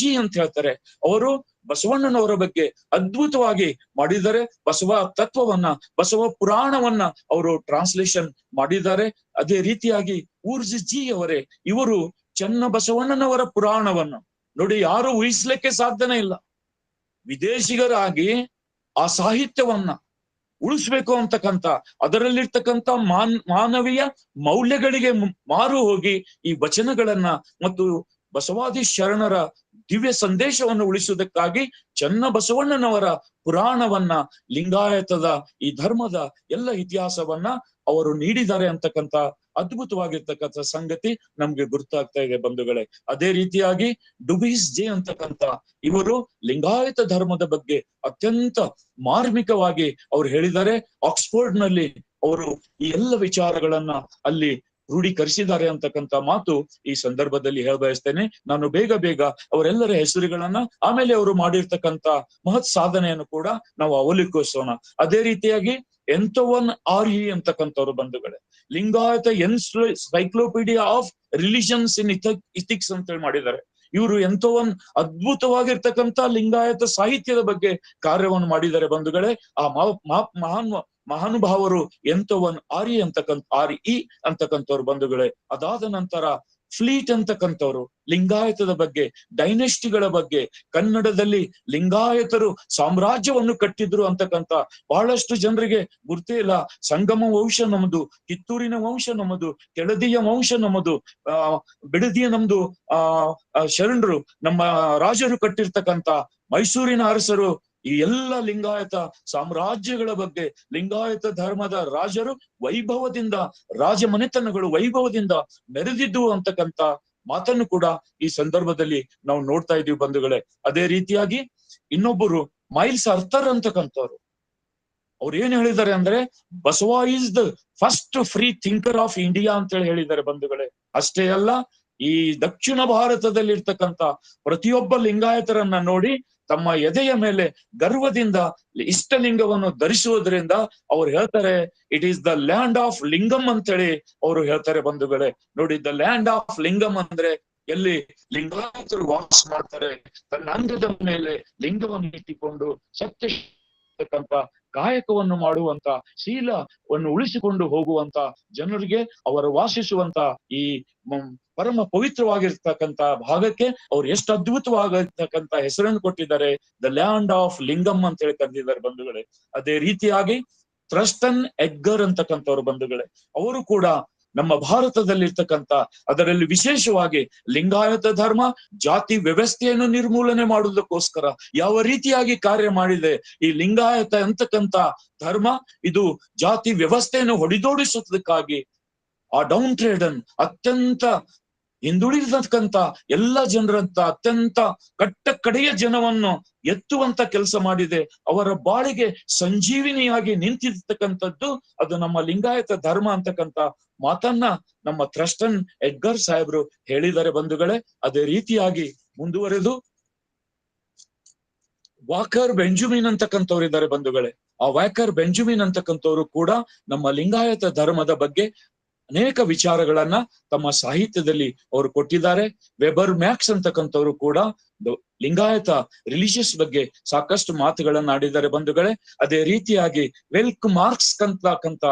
ಜಿ ಅಂತ ಹೇಳ್ತಾರೆ, ಅವರು ಬಸವಣ್ಣನವರ ಬಗ್ಗೆ ಅದ್ಭುತವಾಗಿ ಮಾಡಿದ್ದಾರೆ. ಬಸವ ತತ್ವವನ್ನ, ಬಸವ ಪುರಾಣವನ್ನ ಅವರು ಟ್ರಾನ್ಸ್ಲೇಷನ್ ಮಾಡಿದ್ದಾರೆ. ಅದೇ ರೀತಿಯಾಗಿ ಊರ್ಜ್ ಜಿ ಅವರೇ ಇವರು ಚನ್ನ ಬಸವಣ್ಣನವರ ಪುರಾಣವನ್ನು ನೋಡಿ ಯಾರು ಊಹಿಸ್ಲಿಕ್ಕೆ ಸಾಧ್ಯನೇ ಇಲ್ಲ. ವಿದೇಶಿಗರಾಗಿ ಆ ಸಾಹಿತ್ಯವನ್ನ ಉಳಿಸ್ಬೇಕು ಅಂತಕ್ಕಂಥ ಅದರಲ್ಲಿರ್ತಕ್ಕಂಥ ಮಾನವೀಯ ಮೌಲ್ಯಗಳಿಗೆ ಮಾರು ಹೋಗಿ ಈ ವಚನಗಳನ್ನ ಮತ್ತು ಬಸವಾದಿ ಶರಣರ ದಿವ್ಯ ಸಂದೇಶವನ್ನು ಉಳಿಸುವುದಕ್ಕಾಗಿ ಚನ್ನ ಬಸವಣ್ಣನವರ ಪುರಾಣವನ್ನ, ಲಿಂಗಾಯತದ ಈ ಧರ್ಮದ ಎಲ್ಲ ಇತಿಹಾಸವನ್ನ ಅವರು ನೀಡಿದ್ದಾರೆ ಅಂತಕ್ಕಂಥ ಅದ್ಭುತವಾಗಿರ್ತಕ್ಕಂಥ ಸಂಗತಿ ನಮ್ಗೆ ಗುರುತಾಗ್ತಾ ಇದೆ ಬಂಧುಗಳೇ. ಅದೇ ರೀತಿಯಾಗಿ ಡುಬೀಸ್ ಜೆ ಅಂತಕ್ಕಂಥ ಇವರು ಲಿಂಗಾಯತ ಧರ್ಮದ ಬಗ್ಗೆ ಅತ್ಯಂತ ಮಾರ್ಮಿಕವಾಗಿ ಅವರು ಹೇಳಿದ್ದಾರೆ. ಆಕ್ಸ್ಫೋರ್ಡ್ ನಲ್ಲಿ ಅವರು ಈ ಎಲ್ಲ ವಿಚಾರಗಳನ್ನ ಅಲ್ಲಿ ರೂಢೀಕರಿಸಿದ್ದಾರೆ ಅಂತಕ್ಕಂಥ ಮಾತು ಈ ಸಂದರ್ಭದಲ್ಲಿ ಹೇಳ್ಬಯಸ್ತೇನೆ. ನಾನು ಬೇಗ ಅವರೆಲ್ಲರ ಹೆಸರುಗಳನ್ನ ಆಮೇಲೆ ಅವರು ಮಾಡಿರ್ತಕ್ಕಂಥ ಮಹತ್ ಸಾಧನೆಯನ್ನು ಕೂಡ ನಾವು ಅವಲೋಕಿಸೋಣ. ಅದೇ ರೀತಿಯಾಗಿ ಎಂಥೋವನ್ ಆರ್ ಇ ಅಂತಕ್ಕಂಥವ್ರು ಬಂಧುಗಳೇ Lingayat encyclopaedia of religions in ethics ಅಂತ ಹೇಳಿ ಮಾಡಿದ್ದಾರೆ. ಇವರು ಎಂತೋ ಒಂದ್ ಅದ್ಭುತವಾಗಿರ್ತಕ್ಕಂಥ ಲಿಂಗಾಯತ ಸಾಹಿತ್ಯದ ಬಗ್ಗೆ ಕಾರ್ಯವನ್ನು ಮಾಡಿದ್ದಾರೆ ಬಂಧುಗಳೇ. ಆ ಮಹಾನುಭಾವರು ಎಂತೋವನ್ ಆರ್ ಇ ಅಂತಕ್ಕಂಥವ್ರು ಬಂಧುಗಳೇ. ಅದಾದ ನಂತರ ಫ್ಲೀಟ್ ಅಂತಕ್ಕಂಥವ್ರು ಲಿಂಗಾಯತದ ಬಗ್ಗೆ, ಡೈನೆಸ್ಟಿಗಳ ಬಗ್ಗೆ, ಕನ್ನಡದಲ್ಲಿ ಲಿಂಗಾಯತರು ಸಾಮ್ರಾಜ್ಯವನ್ನು ಕಟ್ಟಿದ್ರು ಅಂತಕ್ಕಂಥ ಬಹಳಷ್ಟು ಜನರಿಗೆ ಗುರ್ತೇ ಇಲ್ಲ. ಸಂಗಮ ವಂಶ ನಮ್ಮದು, ಕಿತ್ತೂರಿನ ವಂಶ ನಮ್ಮದು, ಕೆಳದಿಯ ವಂಶ ನಮ್ಮದು, ಬಿಡದಿಯ ನಮ್ದು ಶರಣರು ನಮ್ಮ ರಾಜರು ಕಟ್ಟಿರ್ತಕ್ಕಂಥ ಮೈಸೂರಿನ ಅರಸರು, ಈ ಎಲ್ಲ ಲಿಂಗಾಯತ ಸಾಮ್ರಾಜ್ಯಗಳ ಬಗ್ಗೆ, ಲಿಂಗಾಯತ ಧರ್ಮದ ರಾಜರು ವೈಭವದಿಂದ, ರಾಜಮನೆತನಗಳು ವೈಭವದಿಂದ ಮೆರೆದಿದ್ದು ಅಂತಕ್ಕಂಥ ಮಾತನ್ನು ಕೂಡ ಈ ಸಂದರ್ಭದಲ್ಲಿ ನಾವು ನೋಡ್ತಾ ಇದೀವಿ ಬಂಧುಗಳೇ. ಅದೇ ರೀತಿಯಾಗಿ ಇನ್ನೊಬ್ಬರು ಮೈಲ್ಸ್ ಅರ್ಥರ್ ಅಂತಕ್ಕಂಥವ್ರು ಅವ್ರು ಏನ್ ಹೇಳಿದ್ದಾರೆ ಅಂದ್ರೆ, Basava is the first free thinker of India ಅಂತ ಹೇಳಿದ್ದಾರೆ ಬಂಧುಗಳೇ. ಅಷ್ಟೇ ಅಲ್ಲ, ಈ ದಕ್ಷಿಣ ಭಾರತದಲ್ಲಿ ಇರ್ತಕ್ಕಂಥ ಪ್ರತಿಯೊಬ್ಬ ಲಿಂಗಾಯತರನ್ನ ನೋಡಿ ತಮ್ಮ ಎದೆಯ ಮೇಲೆ ಗರ್ವದಿಂದ ಇಷ್ಟಲಿಂಗವನ್ನು ಧರಿಸುವುದರಿಂದ ಅವ್ರು ಹೇಳ್ತಾರೆ, it is the land of lingam ಅಂತೇಳಿ ಅವರು ಹೇಳ್ತಾರೆ ಬಂಧುಗಳೇ. ನೋಡಿ, ದ ಲ್ಯಾಂಡ್ ಆಫ್ ಲಿಂಗಂ ಅಂದ್ರೆ ಎಲ್ಲಿ ಲಿಂಗಾಯತರು ವಾಸ ಮಾಡ್ತಾರೆ, ತನ್ನ ಅಂಗದ ಮೇಲೆ ಲಿಂಗವನ್ನು ಇಟ್ಟುಕೊಂಡು ಸತ್ಯ ಕಾಯಕವನ್ನು ಮಾಡುವಂತ, ಶೀಲವನ್ನು ಉಳಿಸಿಕೊಂಡು ಹೋಗುವಂತ ಜನರಿಗೆ ಅವರು ವಾಸಿಸುವಂತ ಈ ಪರಮ ಪವಿತ್ರವಾಗಿರ್ತಕ್ಕಂತ ಭಾಗಕ್ಕೆ ಅವ್ರು ಎಷ್ಟು ಅದ್ಭುತವಾಗಿರ್ತಕ್ಕಂತ ಹೆಸರನ್ನು ಕೊಟ್ಟಿದ್ದಾರೆ, ದ ಲ್ಯಾಂಡ್ ಆಫ್ ಲಿಂಗಮ್ ಅಂತ ಹೇಳಿ ಕರೆದಿದ್ದಾರೆ ಬಂಧುಗಳೇ. ಅದೇ ರೀತಿಯಾಗಿ ಥ್ರಸ್ಟನ್ ಎಡ್ಗರ್ ಅಂತಕ್ಕಂಥವ್ರು ಬಂಧುಗಳೇ, ಅವರು ಕೂಡ ನಮ್ಮ ಭಾರತದಲ್ಲಿರ್ತಕ್ಕಂಥ, ಅದರಲ್ಲಿ ವಿಶೇಷವಾಗಿ ಲಿಂಗಾಯತ ಧರ್ಮ ಜಾತಿ ವ್ಯವಸ್ಥೆಯನ್ನು ನಿರ್ಮೂಲನೆ ಮಾಡುವುದಕ್ಕೋಸ್ಕರ ಯಾವ ರೀತಿಯಾಗಿ ಕಾರ್ಯ ಮಾಡಿದೆ. ಈ ಲಿಂಗಾಯತ ಅಂತಕ್ಕಂಥ ಧರ್ಮ ಇದು ಜಾತಿ ವ್ಯವಸ್ಥೆಯನ್ನು ಹೊಡೆದೋಡಿಸುವುದಕ್ಕಾಗಿ ಆ ಡೌನ್ ಟ್ರೇಡನ್, ಅತ್ಯಂತ ಹಿಂದುಳಿದಕ್ಕಂತ ಎಲ್ಲ ಜನರಂತ ಅತ್ಯಂತ ಕಡೆಯ ಜನವನ್ನು ಎತ್ತುವಂತ ಕೆಲಸ ಮಾಡಿದೆ. ಅವರ ಬಾಳಿಗೆ ಸಂಜೀವಿನಿಯಾಗಿ ನಿಂತಿರ್ತಕ್ಕಂಥದ್ದು ಅದು ನಮ್ಮ ಲಿಂಗಾಯತ ಧರ್ಮ ಅಂತಕ್ಕಂಥ ಮಾತನ್ನ ನಮ್ಮ ಥ್ರಸ್ಟನ್ ಎಡ್ಗರ್ ಸಾಹೇಬ್ರು ಹೇಳಿದ್ದಾರೆ ಬಂಧುಗಳೇ. ಅದೇ ರೀತಿಯಾಗಿ ಮುಂದುವರೆದು ವಾಕರ್ ಬೆಂಜಮಿನ್ ಅಂತಕ್ಕಂಥವ್ರು ಇದ್ದಾರೆ ಬಂಧುಗಳೇ. ಆ ವಾಕರ್ ಬೆಂಜಮಿನ್ ಅಂತಕ್ಕಂಥವ್ರು ಕೂಡ ನಮ್ಮ ಲಿಂಗಾಯತ ಧರ್ಮದ ಬಗ್ಗೆ ಅನೇಕ ವಿಚಾರಗಳನ್ನ ತಮ್ಮ ಸಾಹಿತ್ಯದಲ್ಲಿ ಅವರು ಕೊಟ್ಟಿದ್ದಾರೆ. ವೆಬರ್ ಮ್ಯಾಕ್ಸ್ ಅಂತಕ್ಕಂಥವ್ರು ಕೂಡ ಲಿಂಗಾಯತ ರಿಲಿಜಿಯಸ್ ಬಗ್ಗೆ ಸಾಕಷ್ಟು ಮಾತುಗಳನ್ನ ಆಡಿದ್ದಾರೆ ಬಂಧುಗಳೇ. ಅದೇ ರೀತಿಯಾಗಿ ವೆಲ್ಕ್ ಮಾರ್ಕ್ಸ್ ಅಂತಕ್ಕಂಥ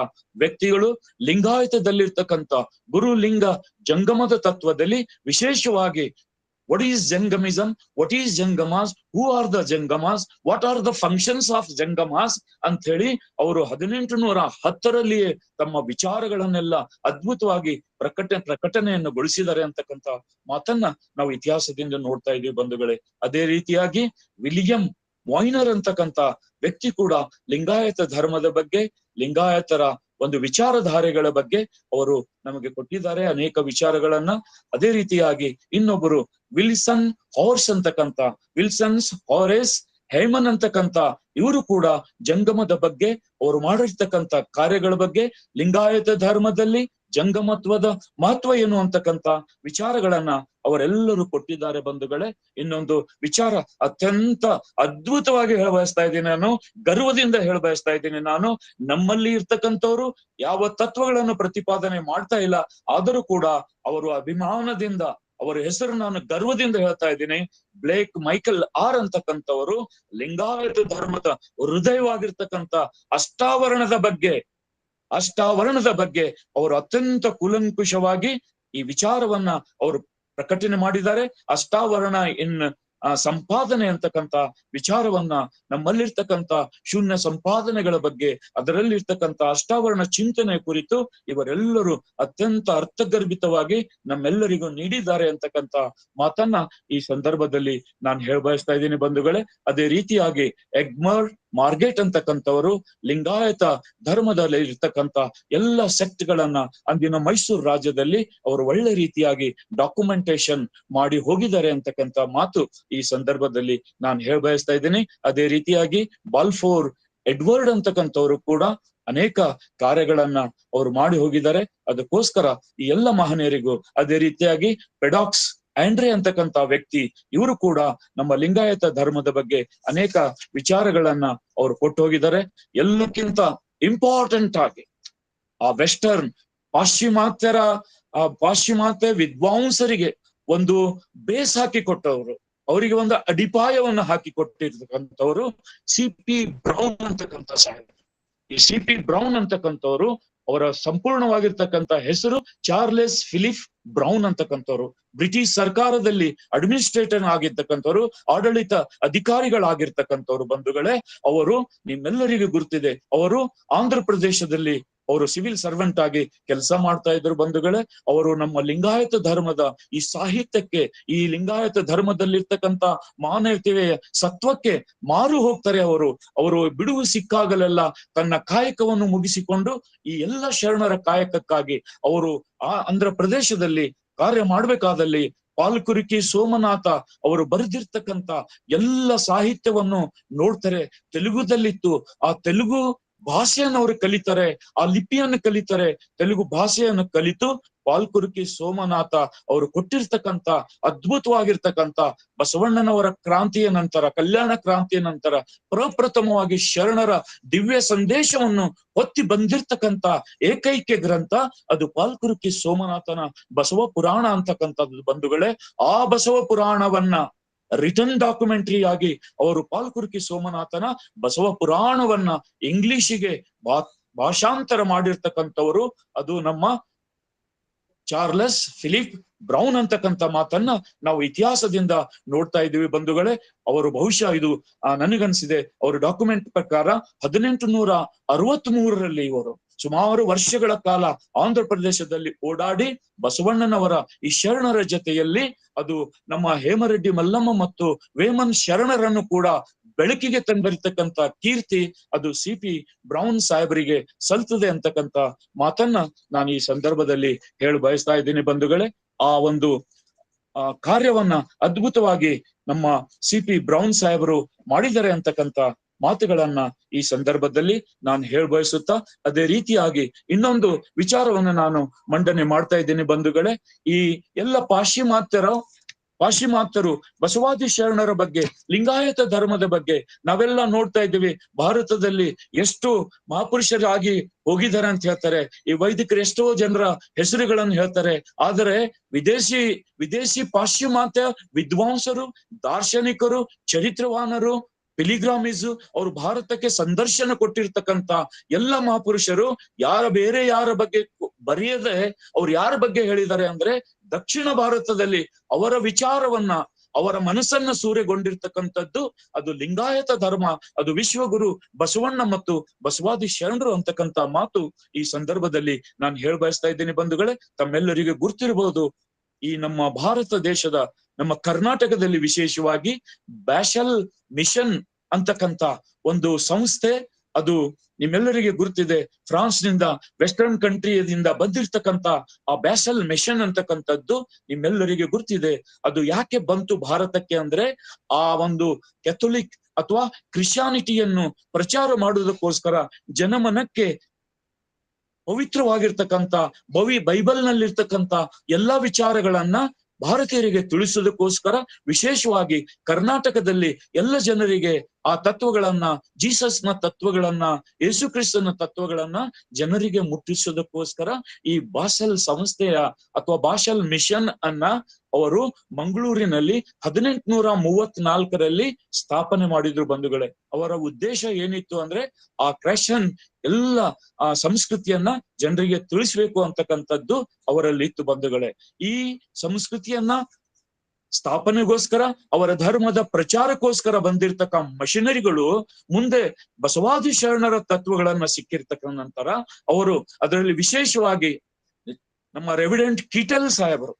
ವ್ಯಕ್ತಿಗಳು ಲಿಂಗಾಯತದಲ್ಲಿರ್ತಕ್ಕಂಥ ಗುರು ಲಿಂಗ ಜಂಗಮದ ತತ್ವದಲ್ಲಿ ವಿಶೇಷವಾಗಿ what is Jangamism, what is Jangamas, who are the Jangamas, what are the functions of Jangamas ಅಂತ ಹೇಳಿ ಅವರು 1810 ತಮ್ಮ ವಿಚಾರಗಳನ್ನೆಲ್ಲ ಅದ್ಭುತವಾಗಿ ಪ್ರಕಟಣೆಯನ್ನು ಗೊಳಿಸಿದ್ದಾರೆ ಅಂತಕ್ಕಂಥ ಮಾತನ್ನ ನಾವು ಇತಿಹಾಸದಿಂದ ನೋಡ್ತಾ ಇದೀವಿ ಬಂಧುಗಳೇ. ಅದೇ ರೀತಿಯಾಗಿ ವಿಲಿಯಂ ವಾಯ್ನರ್ ಅಂತಕ್ಕಂಥ ವ್ಯಕ್ತಿ ಕೂಡ ಲಿಂಗಾಯತ ಧರ್ಮದ ಬಗ್ಗೆ, ಲಿಂಗಾಯತರ ಒಂದು ವಿಚಾರಧಾರೆಗಳ ಬಗ್ಗೆ ಅವರು ನಮಗೆ ಕೊಟ್ಟಿದ್ದಾರೆ ಅನೇಕ ವಿಚಾರಗಳನ್ನ. ಅದೇ ರೀತಿಯಾಗಿ ಇನ್ನೊಬ್ಬರು ವಿಲ್ಸನ್ ಹಾರೆಸ್ ಹೇಮನ್ ಅಂತಕ್ಕಂಥ ಇವರು ಕೂಡ ಜಂಗಮದ ಬಗ್ಗೆ, ಅವರು ಮಾಡಿರ್ತಕ್ಕಂಥ ಕಾರ್ಯಗಳ ಬಗ್ಗೆ, ಲಿಂಗಾಯತ ಧರ್ಮದಲ್ಲಿ ಜಂಗಮತ್ವದ ಮಹತ್ವ ಏನು ಅಂತಕ್ಕಂಥ ವಿಚಾರಗಳನ್ನ ಅವರೆಲ್ಲರೂ ಕೊಟ್ಟಿದ್ದಾರೆ ಬಂಧುಗಳೇ. ಇನ್ನೊಂದು ವಿಚಾರ ಅತ್ಯಂತ ಅದ್ಭುತವಾಗಿ ಹೇಳಬಯಸ್ತಾ ಇದ್ದೀನಿ, ನಾನು ಗರ್ವದಿಂದ ಹೇಳಬಯಸ್ತಾ ಇದ್ದೀನಿ. ನಾನು ನಮ್ಮಲ್ಲಿ ಇರ್ತಕ್ಕಂಥವ್ರು ಯಾವ ತತ್ವಗಳನ್ನು ಪ್ರತಿಪಾದನೆ ಮಾಡ್ತಾ ಇಲ್ಲ, ಆದರೂ ಕೂಡ ಅವರು ಅಭಿಮಾನದಿಂದ ಅವರ ಹೆಸರು ನಾನು ಗರ್ವದಿಂದ ಹೇಳ್ತಾ ಇದ್ದೀನಿ. ಬ್ಲೇಕ್ ಮೈಕಲ್ ಆರ್ ಅಂತಕ್ಕಂಥವರು ಲಿಂಗಾಯತ ಧರ್ಮದ ಹೃದಯವಾಗಿರ್ತಕ್ಕಂಥ ಅಷ್ಟಾವರಣದ ಬಗ್ಗೆ ಅವರು ಅತ್ಯಂತ ಕೂಲಂಕುಷವಾಗಿ ಈ ವಿಚಾರವನ್ನ ಅವರು ಪ್ರಕಟಣೆ ಮಾಡಿದ್ದಾರೆ. ಅಷ್ಟಾವರಣ ಇನ್ ಸಂಪಾದನೆ ಅಂತಕ್ಕಂಥ ವಿಚಾರವನ್ನ, ನಮ್ಮಲ್ಲಿರ್ತಕ್ಕಂಥ ಶೂನ್ಯ ಸಂಪಾದನೆಗಳ ಬಗ್ಗೆ, ಅದರಲ್ಲಿರ್ತಕ್ಕಂಥ ಅಷ್ಟಾವರಣ ಚಿಂತನೆ ಕುರಿತು ಇವರೆಲ್ಲರೂ ಅತ್ಯಂತ ಅರ್ಥಗರ್ಭಿತವಾಗಿ ನಮ್ಮೆಲ್ಲರಿಗೂ ನೀಡಿದ್ದಾರೆ ಅಂತಕ್ಕಂಥ ಮಾತನ್ನ ಈ ಸಂದರ್ಭದಲ್ಲಿ ನಾನು ಹೇಳಬಯಸ್ತಾ ಇದ್ದೀನಿ ಬಂಧುಗಳೇ. ಅದೇ ರೀತಿಯಾಗಿ ಎಗ್ಮರ್ ಮಾರ್ಗೆಟ್ ಅಂತಕ್ಕಂಥವರು ಲಿಂಗಾಯತ ಧರ್ಮದಲ್ಲಿ ಇರ್ತಕ್ಕಂಥ ಎಲ್ಲ ಸೆಕ್ಟ್ ಗಳನ್ನ ಅಂದಿನ ಮೈಸೂರು ರಾಜ್ಯದಲ್ಲಿ ಅವರು ಒಳ್ಳೆ ರೀತಿಯಾಗಿ ಡಾಕ್ಯುಮೆಂಟೇಶನ್ ಮಾಡಿ ಹೋಗಿದ್ದಾರೆ ಅಂತಕ್ಕಂಥ ಮಾತು ಈ ಸಂದರ್ಭದಲ್ಲಿ ನಾನು ಹೇಳಬಯಸ್ತಾ ಇದ್ದೀನಿ. ಅದೇ ರೀತಿಯಾಗಿ ಬಾಲ್ಫೋರ್ ಎಡ್ವರ್ಡ್ ಅಂತಕ್ಕಂಥವ್ರು ಕೂಡ ಅನೇಕ ಕಾರ್ಯಗಳನ್ನ ಅವರು ಮಾಡಿ ಹೋಗಿದ್ದಾರೆ. ಅದಕ್ಕೋಸ್ಕರ ಈ ಎಲ್ಲ ಮಹನೀಯರಿಗೂ, ಅದೇ ರೀತಿಯಾಗಿ ಪೆಡಾಕ್ಸ್ ಆಂಡ್ರೆ ಅಂತಕ್ಕಂಥ ವ್ಯಕ್ತಿ, ಇವರು ಕೂಡ ನಮ್ಮ ಲಿಂಗಾಯತ ಧರ್ಮದ ಬಗ್ಗೆ ಅನೇಕ ವಿಚಾರಗಳನ್ನ ಅವರು ಕೊಟ್ಟು ಹೋಗಿದ್ದಾರೆ. ಎಲ್ಲಕ್ಕಿಂತ ಇಂಪಾರ್ಟೆಂಟ್ ಆಗಿ ಆ ವೆಸ್ಟರ್ನ್ ಪಾಶ್ಚಿಮಾತ್ಯ ವಿದ್ವಾಂಸರಿಗೆ ಒಂದು ಬೇಸ್ ಹಾಕಿ ಕೊಟ್ಟವರು, ಅವರಿಗೆ ಒಂದು ಅಡಿಪಾಯವನ್ನು ಹಾಕಿ ಕೊಟ್ಟಿರ್ತಕ್ಕಂಥವ್ರು ಸಿ.ಪಿ. ಬ್ರೌನ್ ಅಂತಕ್ಕಂಥ ಸಾಹೇಬ್. ಈ ಸಿ.ಪಿ. ಬ್ರೌನ್ ಅಂತಕ್ಕಂಥವ್ರು, ಅವರ ಸಂಪೂರ್ಣವಾಗಿರ್ತಕ್ಕಂಥ ಹೆಸರು ಚಾರ್ಲೆಸ್ ಫಿಲಿಪ್ ಬ್ರೌನ್ ಅಂತಕ್ಕಂಥವ್ರು. ಬ್ರಿಟಿಷ್ ಸರ್ಕಾರದಲ್ಲಿ ಅಡ್ಮಿನಿಸ್ಟ್ರೇಟರ್ ಆಗಿರ್ತಕ್ಕಂಥವ್ರು, ಆಡಳಿತ ಅಧಿಕಾರಿಗಳಾಗಿರ್ತಕ್ಕಂಥವ್ರು ಬಂಧುಗಳೇ. ಅವರು ನಿಮ್ಮೆಲ್ಲರಿಗೂ ಗುರುತಿದೆ, ಅವರು ಆಂಧ್ರ ಪ್ರದೇಶದಲ್ಲಿ ಅವರು ಸಿವಿಲ್ ಸರ್ವೆಂಟ್ ಆಗಿ ಕೆಲಸ ಮಾಡ್ತಾ ಇದ್ರು ಬಂಧುಗಳೇ. ಅವರು ನಮ್ಮ ಲಿಂಗಾಯತ ಧರ್ಮದ ಈ ಸಾಹಿತ್ಯಕ್ಕೆ, ಈ ಲಿಂಗಾಯತ ಧರ್ಮದಲ್ಲಿರ್ತಕ್ಕಂಥ ಮಾನವೀಯತೆಯ ಸತ್ವಕ್ಕೆ ಮಾರು ಹೋಗ್ತಾರೆ. ಅವರು ಬಿಡುವು ಸಿಕ್ಕಾಗಲೆಲ್ಲ ತನ್ನ ಕಾಯಕವನ್ನು ಮುಗಿಸಿಕೊಂಡು ಈ ಎಲ್ಲ ಶರಣರ ಕಾಯಕಕ್ಕಾಗಿ ಅವರು ಆಂಧ್ರ ಪ್ರದೇಶದಲ್ಲಿ ಕಾರ್ಯ ಮಾಡ್ಬೇಕಾದಲ್ಲಿ ಪಾಲ್ಕುರಿಕಿ ಸೋಮನಾಥ ಅವರು ಬರೆದಿರ್ತಕ್ಕಂಥ ಎಲ್ಲ ಸಾಹಿತ್ಯವನ್ನು ನೋಡ್ತಾರೆ. ತೆಲುಗುದಲ್ಲಿತ್ತು. ಆ ತೆಲುಗು ಭಾಷೆಯನ್ನು ಅವರು ಕಲಿತಾರೆ, ಆ ಲಿಪಿಯನ್ನು ಕಲಿತಾರೆ, ತೆಲುಗು ಭಾಷೆಯನ್ನು ಕಲಿತು ಪಾಲ್ಕುರುಕಿ ಸೋಮನಾಥ ಅವರು ಕೊಟ್ಟಿರ್ತಕ್ಕಂಥ ಅದ್ಭುತವಾಗಿರ್ತಕ್ಕಂಥ ಬಸವಣ್ಣನವರ ಕ್ರಾಂತಿಯ ನಂತರ, ಕಲ್ಯಾಣ ಕ್ರಾಂತಿಯ ನಂತರ ಪ್ರಪ್ರಥಮವಾಗಿ ಶರಣರ ದಿವ್ಯ ಸಂದೇಶವನ್ನು ಹೊತ್ತಿ ಬಂದಿರ್ತಕ್ಕಂಥ ಏಕೈಕ ಗ್ರಂಥ ಅದು ಪಾಲ್ಕುರುಕಿ ಸೋಮನಾಥನ ಬಸವ ಪುರಾಣ ಅಂತಕ್ಕಂಥದ್ದು ಬಂಧುಗಳೇ. ಆ ಬಸವ ಪುರಾಣವನ್ನ ರಿಟರ್ನ್ ಡಾಕ್ಯುಮೆಂಟರಿ ಆಗಿ ಅವರು ಪಾಲ್ಕುರುಕಿ ಸೋಮನಾಥನ ಬಸವ ಪುರಾಣವನ್ನ ಇಂಗ್ಲಿಷಿಗೆ ಭಾಷಾಂತರ ಮಾಡಿರ್ತಕ್ಕಂಥವರು ಅದು ನಮ್ಮ ಚಾರ್ಲೆಸ್ ಫಿಲಿಪ್ ಬ್ರೌನ್ ಅಂತಕ್ಕಂಥ ಮಾತನ್ನ ನಾವು ಇತಿಹಾಸದಿಂದ ನೋಡ್ತಾ ಇದ್ದೀವಿ ಬಂಧುಗಳೇ. ಅವರು ಬಹುಶಃ ಇದು ನನಗನ್ಸಿದೆ ಅವರು ಡಾಕ್ಯುಮೆಂಟ್ ಪ್ರಕಾರ 1863ರಲ್ಲಿ ಇವರು ಸುಮಾರು ವರ್ಷಗಳ ಕಾಲ ಆಂಧ್ರ ಪ್ರದೇಶದಲ್ಲಿ ಓಡಾಡಿ ಬಸವಣ್ಣನವರ ಈ ಶರಣರ ಜೊತೆಯಲ್ಲಿ ಅದು ನಮ್ಮ ಹೇಮರೆಡ್ಡಿ ಮಲ್ಲಮ್ಮ ಮತ್ತು ವೇಮನ್ ಶರಣರನ್ನು ಕೂಡ ಬೆಳಕಿಗೆ ತಂದಿರ್ತಕ್ಕಂಥ ಕೀರ್ತಿ ಅದು CP ಬ್ರೌನ್ ಸಾಹೇಬರಿಗೆ ಸಲ್ತದೆ ಅಂತಕ್ಕಂಥ ಮಾತನ್ನ ನಾನು ಈ ಸಂದರ್ಭದಲ್ಲಿ ಹೇಳಿ ಬಯಸ್ತಾ ಇದ್ದೀನಿ ಬಂಧುಗಳೇ. ಆ ಒಂದು ಕಾರ್ಯವನ್ನ ಅದ್ಭುತವಾಗಿ ನಮ್ಮ CP ಬ್ರೌನ್ ಸಾಹೇಬರು ಮಾಡಿದ್ದಾರೆ ಅಂತಕ್ಕಂಥ ಮಾತುಗಳನ್ನ ಈ ಸಂದರ್ಭದಲ್ಲಿ ನಾನು ಹೇಳ ಬಯಸುತ್ತಾ, ಅದೇ ರೀತಿಯಾಗಿ ಇನ್ನೊಂದು ವಿಚಾರವನ್ನು ನಾನು ಮಂಡನೆ ಮಾಡ್ತಾ ಇದ್ದೀನಿ ಬಂಧುಗಳೇ. ಈ ಎಲ್ಲ ಪಾಶ್ಚಿಮಾತ್ಯರು ಬಸವಾದಿ ಶರಣರ ಬಗ್ಗೆ, ಲಿಂಗಾಯತ ಧರ್ಮದ ಬಗ್ಗೆ ನಾವೆಲ್ಲ ನೋಡ್ತಾ ಇದ್ದೀವಿ. ಭಾರತದಲ್ಲಿ ಎಷ್ಟು ಮಹಾಪುರುಷರಾಗಿ ಹೋಗಿದ್ದಾರೆ ಅಂತ ಹೇಳ್ತಾರೆ, ಈ ವೈದಿಕರು ಎಷ್ಟೋ ಜನರ ಹೆಸರುಗಳನ್ನು ಹೇಳ್ತಾರೆ. ಆದರೆ ವಿದೇಶಿ ಪಾಶ್ಚಿಮಾತ್ಯ ವಿದ್ವಾಂಸರು, ದಾರ್ಶನಿಕರು, ಚರಿತ್ರವಾನರು, ಪಿಲಿಗ್ರಾಮಿಸ್ ಅವರು ಭಾರತಕ್ಕೆ ಸಂದರ್ಶನ ಕೊಟ್ಟಿರ್ತಕ್ಕಂಥ ಎಲ್ಲ ಮಹಾಪುರುಷರು ಬೇರೆ ಯಾರ ಬಗ್ಗೆ ಬರೆಯದೆ ಅವ್ರು ಯಾರ ಬಗ್ಗೆ ಹೇಳಿದ್ದಾರೆ ಅಂದ್ರೆ ದಕ್ಷಿಣ ಭಾರತದಲ್ಲಿ ಅವರ ವಿಚಾರವನ್ನ, ಅವರ ಮನಸ್ಸನ್ನ ಸೂರೆಗೊಂಡಿರ್ತಕ್ಕಂಥದ್ದು ಅದು ಲಿಂಗಾಯತ ಧರ್ಮ, ಅದು ವಿಶ್ವಗುರು ಬಸವಣ್ಣ ಮತ್ತು ಬಸವಾದಿ ಶರಣರು ಅಂತಕ್ಕಂಥ ಮಾತು ಈ ಸಂದರ್ಭದಲ್ಲಿ ನಾನು ಹೇಳ ಬಯಸ್ತಾ ಇದ್ದೀನಿ ಬಂಧುಗಳೇ. ತಮ್ಮೆಲ್ಲರಿಗೆ ಗುರ್ತಿರಬಹುದು, ಈ ನಮ್ಮ ಭಾರತ ದೇಶದ, ನಮ್ಮ ಕರ್ನಾಟಕದಲ್ಲಿ ವಿಶೇಷವಾಗಿ ಬ್ಯಾಶಲ್ ಮಿಷನ್ ಅಂತಕ್ಕಂಥ ಒಂದು ಸಂಸ್ಥೆ, ಅದು ನಿಮ್ಮೆಲ್ಲರಿಗೆ ಗುರುತಿದೆ. ಫ್ರಾನ್ಸ್ ನಿಂದ, ವೆಸ್ಟರ್ನ್ ಕಂಟ್ರಿಯಿಂದ ಬಂದಿರ್ತಕ್ಕಂಥ ಆ ಬ್ಯಾಸಲ್ ಮಿಷನ್ ಅಂತಕ್ಕಂಥದ್ದು ನಿಮ್ಮೆಲ್ಲರಿಗೆ ಗುರುತಿದೆ. ಅದು ಯಾಕೆ ಬಂತು ಭಾರತಕ್ಕೆ ಅಂದ್ರೆ ಆ ಒಂದು ಕ್ಯಾಥೋಲಿಕ್ ಅಥವಾ ಕ್ರಿಶ್ಚಿಯಾನಿಟಿಯನ್ನು ಪ್ರಚಾರ ಮಾಡುವುದಕ್ಕೋಸ್ಕರ ಜನಮನಕ್ಕೆ ಪವಿತ್ರವಾಗಿರ್ತಕ್ಕಂಥ ಬೈಬಲ್ ನಲ್ಲಿರ್ತಕ್ಕಂಥ ಎಲ್ಲಾ ವಿಚಾರಗಳನ್ನ ಭಾರತೀಯರಿಗೆ ತಿಳಿಸೋದಕ್ಕೋಸ್ಕರ ವಿಶೇಷವಾಗಿ ಕರ್ನಾಟಕದಲ್ಲಿ ಎಲ್ಲ ಜನರಿಗೆ ಆ ತತ್ವಗಳನ್ನ, ಜೀಸಸ್ನ ತತ್ವಗಳನ್ನ, ಯೇಸು ಕ್ರಿಸ್ತನ ತತ್ವಗಳನ್ನ ಜನರಿಗೆ ಮುಟ್ಟಿಸೋದಕ್ಕೋಸ್ಕರ ಈ ಬಾಸಲ್ ಸಂಸ್ಥೆಯ ಅಥವಾ ಬಾಸಲ್ ಮಿಷನ್ ಅನ್ನ ಅವರು ಮಂಗಳೂರಿನಲ್ಲಿ 1834ರಲ್ಲಿ ಸ್ಥಾಪನೆ ಮಾಡಿದ್ರು ಬಂಧುಗಳೇ. ಅವರ ಉದ್ದೇಶ ಏನಿತ್ತು ಅಂದ್ರೆ ಆ ಕ್ರಿಶ್ಚಿಯನ್ ಎಲ್ಲ ಆ ಸಂಸ್ಕೃತಿಯನ್ನ ಜನರಿಗೆ ತಿಳಿಸ್ಬೇಕು ಅಂತಕ್ಕಂಥದ್ದು ಅವರಲ್ಲಿ ಇತ್ತು ಬಂಧುಗಳೇ. ಈ ಸಂಸ್ಕೃತಿಯನ್ನ ಸ್ಥಾಪನೆಗೋಸ್ಕರ, ಅವರ ಧರ್ಮದ ಪ್ರಚಾರಕ್ಕೋಸ್ಕರ ಬಂದಿರ್ತಕ್ಕ ಮಷಿನರಿಗಳು ಮುಂದೆ ಬಸವಾದಿ ಶರಣರ ತತ್ವಗಳನ್ನ ಸಿಕ್ಕಿರ್ತಕ್ಕ ನಂತರ ಅವರು ಅದರಲ್ಲಿ ವಿಶೇಷವಾಗಿ ನಮ್ಮ ರೆವಿಡೆಂಟ್ ಕೀಟಲ್ ಸಾಹೇಬರು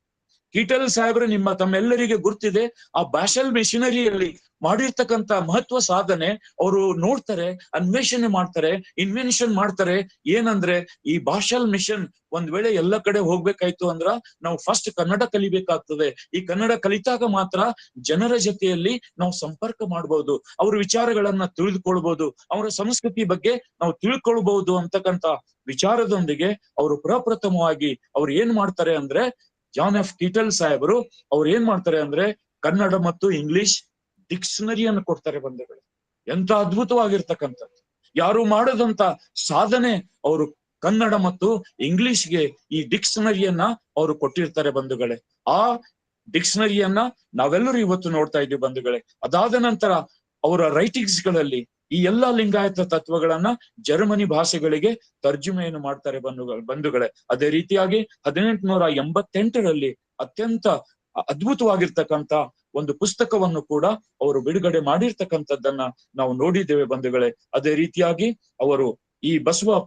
ತಮ್ಮೆಲ್ಲರಿಗೆ ಗುರ್ತಿದೆ. ಆ ಬ್ಯಾಶಲ್ ಮಿಷನರಿಯಲ್ಲಿ ಮಾಡಿರ್ತಕ್ಕಂಥ ಮಹತ್ವ ಸಾಧನೆ ಅವರು ನೋಡ್ತಾರೆ, ಅನ್ವೇಷಣೆ ಮಾಡ್ತಾರೆ, ಇನ್ವೆನ್ಷನ್ ಮಾಡ್ತಾರೆ. ಏನಂದ್ರೆ ಈ ಬಾಶಲ್ ಮಿಷನ್ ಒಂದ್ ವೇಳೆ ಎಲ್ಲ ಕಡೆ ಹೋಗ್ಬೇಕಾಯ್ತು ಅಂದ್ರ ನಾವು ಫಸ್ಟ್ ಕನ್ನಡ ಕಲಿಬೇಕಾಗ್ತದೆ. ಈ ಕನ್ನಡ ಕಲಿತಾಗ ಮಾತ್ರ ಜನರ ಜೊತೆಯಲ್ಲಿ ನಾವು ಸಂಪರ್ಕ ಮಾಡ್ಬೋದು, ಅವ್ರ ವಿಚಾರಗಳನ್ನ ತಿಳಿದುಕೊಳ್ಬಹುದು, ಅವರ ಸಂಸ್ಕೃತಿ ಬಗ್ಗೆ ನಾವು ತಿಳ್ಕೊಳ್ಬಹುದು ಅಂತಕ್ಕಂಥ ವಿಚಾರದೊಂದಿಗೆ ಅವರು ಪ್ರಪ್ರಥಮವಾಗಿ ಅವ್ರು ಏನ್ ಮಾಡ್ತಾರೆ ಅಂದ್ರೆ ಜಾನ್ ಎಫ್ ಕೀಟಲ್ ಸಾಹೇಬರು ಅವ್ರು ಏನ್ ಮಾಡ್ತಾರೆ ಅಂದ್ರೆ ಕನ್ನಡ ಮತ್ತು ಇಂಗ್ಲಿಷ್ ಡಿಕ್ಷನರಿಯನ್ನು ಕೊಡ್ತಾರೆ ಬಂಧುಗಳು. ಎಂತ ಅದ್ಭುತವಾಗಿರ್ತಕ್ಕಂಥದ್ದು, ಯಾರು ಮಾಡದಂತ ಸಾಧನೆ ಅವರು ಕನ್ನಡ ಮತ್ತು ಇಂಗ್ಲಿಷ್ಗೆ ಈ ಡಿಕ್ಷನರಿಯನ್ನ ಅವರು ಕೊಟ್ಟಿರ್ತಾರೆ ಬಂಧುಗಳೇ. ಆ ಡಿಕ್ಷನರಿಯನ್ನ ನಾವೆಲ್ಲರೂ ಇವತ್ತು ನೋಡ್ತಾ ಇದ್ದೀವಿ ಬಂಧುಗಳೇ. ಅದಾದ ನಂತರ ಅವರ ರೈಟಿಂಗ್ಸ್ ಗಳಲ್ಲಿ ಈ ಎಲ್ಲಾ ಲಿಂಗಾಯತ ತತ್ವಗಳನ್ನ ಜರ್ಮನಿ ಭಾಷೆಗಳಿಗೆ ತರ್ಜುಮೆಯನ್ನು ಮಾಡ್ತಾರೆ ಬಂಧುಗಳೇ. ಅದೇ ರೀತಿಯಾಗಿ 1888ರಲ್ಲಿ ಅತ್ಯಂತ ಅದ್ಭುತವಾಗಿರ್ತಕ್ಕಂಥ ಒಂದು ಪುಸ್ತಕವನ್ನು ಕೂಡ ಅವರು ಬಿಡುಗಡೆ ಮಾಡಿರ್ತಕ್ಕಂಥದ್ದನ್ನ ನಾವು ನೋಡಿದ್ದೇವೆ ಬಂಧುಗಳೇ. ಅದೇ ರೀತಿಯಾಗಿ ಅವರು ಈ ಬಸವ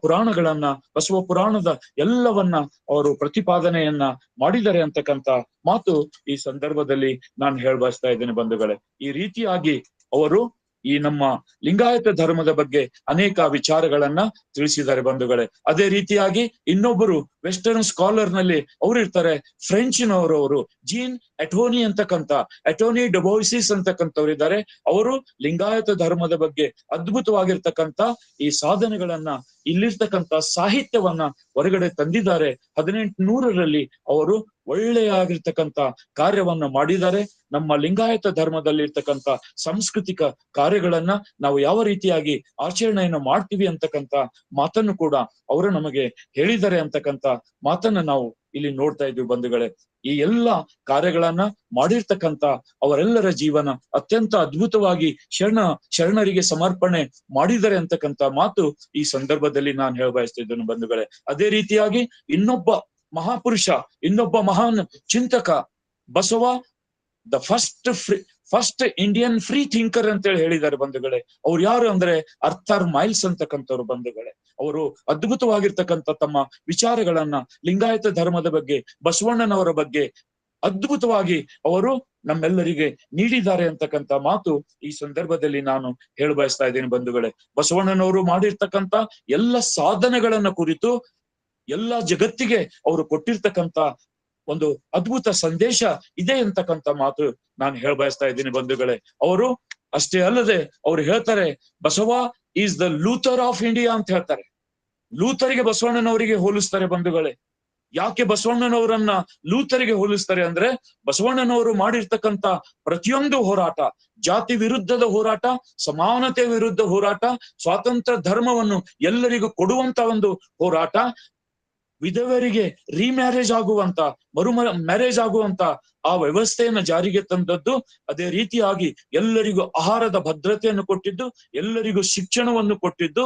ಪುರಾಣದ ಎಲ್ಲವನ್ನ ಅವರು ಪ್ರತಿಪಾದನೆಯನ್ನ ಮಾಡಿದ್ದಾರೆ ಅಂತಕ್ಕಂಥ ಮಾತು ಈ ಸಂದರ್ಭದಲ್ಲಿ ನಾನು ಹೇಳಬಯಸ್ತಾ ಇದ್ದೇನೆ ಬಂಧುಗಳೇ. ಈ ರೀತಿಯಾಗಿ ಅವರು ಈ ನಮ್ಮ ಲಿಂಗಾಯತ ಧರ್ಮದ ಬಗ್ಗೆ ಅನೇಕ ವಿಚಾರಗಳನ್ನ ತಿಳಿಸಿದ್ದಾರೆ ಬಂಧುಗಳೇ. ಅದೇ ರೀತಿಯಾಗಿ ಇನ್ನೊಬ್ಬರು ವೆಸ್ಟರ್ನ್ ಸ್ಕಾಲರ್ ನಲ್ಲಿ ಅವರು ಇರ್ತಾರೆ, ಫ್ರೆಂಚಿನವರು ಜೀನ್ ಅಟೋನಿ ಅಂತಕ್ಕಂಥ ಅಟೋನಿ ಡೆಬೋಯ್ಸಿಸ್ ಅಂತಕ್ಕಂಥವ್ರು ಇದ್ದಾರೆ. ಅವರು ಲಿಂಗಾಯತ ಧರ್ಮದ ಬಗ್ಗೆ ಅದ್ಭುತವಾಗಿರ್ತಕ್ಕಂಥ ಈ ಸಾಧನೆಗಳನ್ನ, ಇಲ್ಲಿರ್ತಕ್ಕಂಥ ಸಾಹಿತ್ಯವನ್ನ ಹೊರಗಡೆ ತಂದಿದ್ದಾರೆ. 1800ರಲ್ಲಿ ಅವರು ಒಳ್ಳೆಯಾಗಿರ್ತಕ್ಕಂಥ ಕಾರ್ಯವನ್ನ ಮಾಡಿದ್ದಾರೆ. ನಮ್ಮ ಲಿಂಗಾಯತ ಧರ್ಮದಲ್ಲಿ ಇರ್ತಕ್ಕಂಥ ಸಾಂಸ್ಕೃತಿಕ ಕಾರ್ಯಗಳನ್ನ ನಾವು ಯಾವ ರೀತಿಯಾಗಿ ಆಚರಣೆಯನ್ನು ಮಾಡ್ತೀವಿ ಅಂತಕ್ಕಂಥ ಮಾತನ್ನು ಕೂಡ ಅವರು ನಮಗೆ ಹೇಳಿದ್ದಾರೆ ಅಂತಕ್ಕಂಥ ಮಾತನ್ನ ನಾವು ಇಲ್ಲಿ ನೋಡ್ತಾ ಇದ್ವಿ ಬಂಧುಗಳೇ. ಈ ಎಲ್ಲ ಕಾರ್ಯಗಳನ್ನ ಮಾಡಿರ್ತಕ್ಕಂಥ ಅವರೆಲ್ಲರ ಜೀವನ ಅತ್ಯಂತ ಅದ್ಭುತವಾಗಿ ಶರಣರಿಗೆ ಸಮರ್ಪಣೆ ಮಾಡಿದ್ದಾರೆ ಅಂತಕ್ಕಂಥ ಮಾತು ಈ ಸಂದರ್ಭದಲ್ಲಿ ನಾನು ಹೇಳ ಬಯಸ್ತಿದ್ದೇನೆ ಬಂಧುಗಳೇ. ಅದೇ ರೀತಿಯಾಗಿ ಇನ್ನೊಬ್ಬ ಮಹಾಪುರುಷ, ಇನ್ನೊಬ್ಬ ಮಹಾನ್ ಚಿಂತಕ Basava, the first Indian free thinker ಅಂತೇಳಿ ಹೇಳಿದ್ದಾರೆ ಬಂಧುಗಳೇ. ಅವ್ರು ಯಾರು ಅಂದ್ರೆ ಅರ್ಥರ್ ಮೈಲ್ಸ್ ಅಂತಕ್ಕಂಥವ್ರು ಬಂಧುಗಳೇ. ಅವರು ಅದ್ಭುತವಾಗಿರ್ತಕ್ಕಂಥ ತಮ್ಮ ವಿಚಾರಗಳನ್ನ ಲಿಂಗಾಯತ ಧರ್ಮದ ಬಗ್ಗೆ, ಬಸವಣ್ಣನವರ ಬಗ್ಗೆ ಅದ್ಭುತವಾಗಿ ಅವರು ನಮ್ಮೆಲ್ಲರಿಗೆ ನೀಡಿದ್ದಾರೆ ಅಂತಕ್ಕಂಥ ಮಾತು ಈ ಸಂದರ್ಭದಲ್ಲಿ ನಾನು ಹೇಳ ಬಯಸ್ತಾ ಇದ್ದೀನಿ ಬಂಧುಗಳೇ. ಬಸವಣ್ಣನವರು ಮಾಡಿರ್ತಕ್ಕಂಥ ಎಲ್ಲ ಸಾಧನೆಗಳನ್ನ ಕುರಿತು ಎಲ್ಲ ಜಗತ್ತಿಗೆ ಅವರು ಕೊಟ್ಟಿರ್ತಕ್ಕಂಥ ಒಂದು ಅದ್ಭುತ ಸಂದೇಶ ಇದೆ ಅಂತಕ್ಕಂಥ ಮಾತು ನಾನು ಹೇಳ ಬಯಸ್ತಾ ಇದ್ದೀನಿ ಬಂಧುಗಳೇ. ಅವರು ಅಷ್ಟೇ ಅಲ್ಲದೆ ಅವ್ರು ಹೇಳ್ತಾರೆ, Basava is the Luther of India ಅಂತ ಹೇಳ್ತಾರೆ. ಲೂಥರಿಗೆ ಬಸವಣ್ಣನವರಿಗೆ ಹೋಲಿಸ್ತಾರೆ ಬಂಧುಗಳೇ. ಯಾಕೆ ಬಸವಣ್ಣನವರನ್ನ ಲೂಥರಿಗೆ ಹೋಲಿಸ್ತಾರೆ ಅಂದ್ರೆ, ಬಸವಣ್ಣನವರು ಮಾಡಿರ್ತಕ್ಕಂಥ ಪ್ರತಿಯೊಂದು ಹೋರಾಟ, ಜಾತಿ ವಿರುದ್ಧದ ಹೋರಾಟ, ಸಮಾನತೆ ವಿರುದ್ಧ ಹೋರಾಟ, ಸ್ವಾತಂತ್ರ್ಯ ಧರ್ಮವನ್ನು ಎಲ್ಲರಿಗೂ ಕೊಡುವಂತ ಒಂದು ಹೋರಾಟ, ವಿಧವರಿಗೆ ರೀಮ್ಯಾರೇಜ್ ಆಗುವಂತ, ಮ್ಯಾರೇಜ್ ಆಗುವಂತ ಆ ವ್ಯವಸ್ಥೆಯನ್ನ ಜಾರಿಗೆ ತಂದದ್ದು. ಅದೇ ರೀತಿಯಾಗಿ ಎಲ್ಲರಿಗೂ ಆಹಾರದ ಭದ್ರತೆಯನ್ನು ಕೊಟ್ಟಿದ್ದು, ಎಲ್ಲರಿಗೂ ಶಿಕ್ಷಣವನ್ನು ಕೊಟ್ಟಿದ್ದು,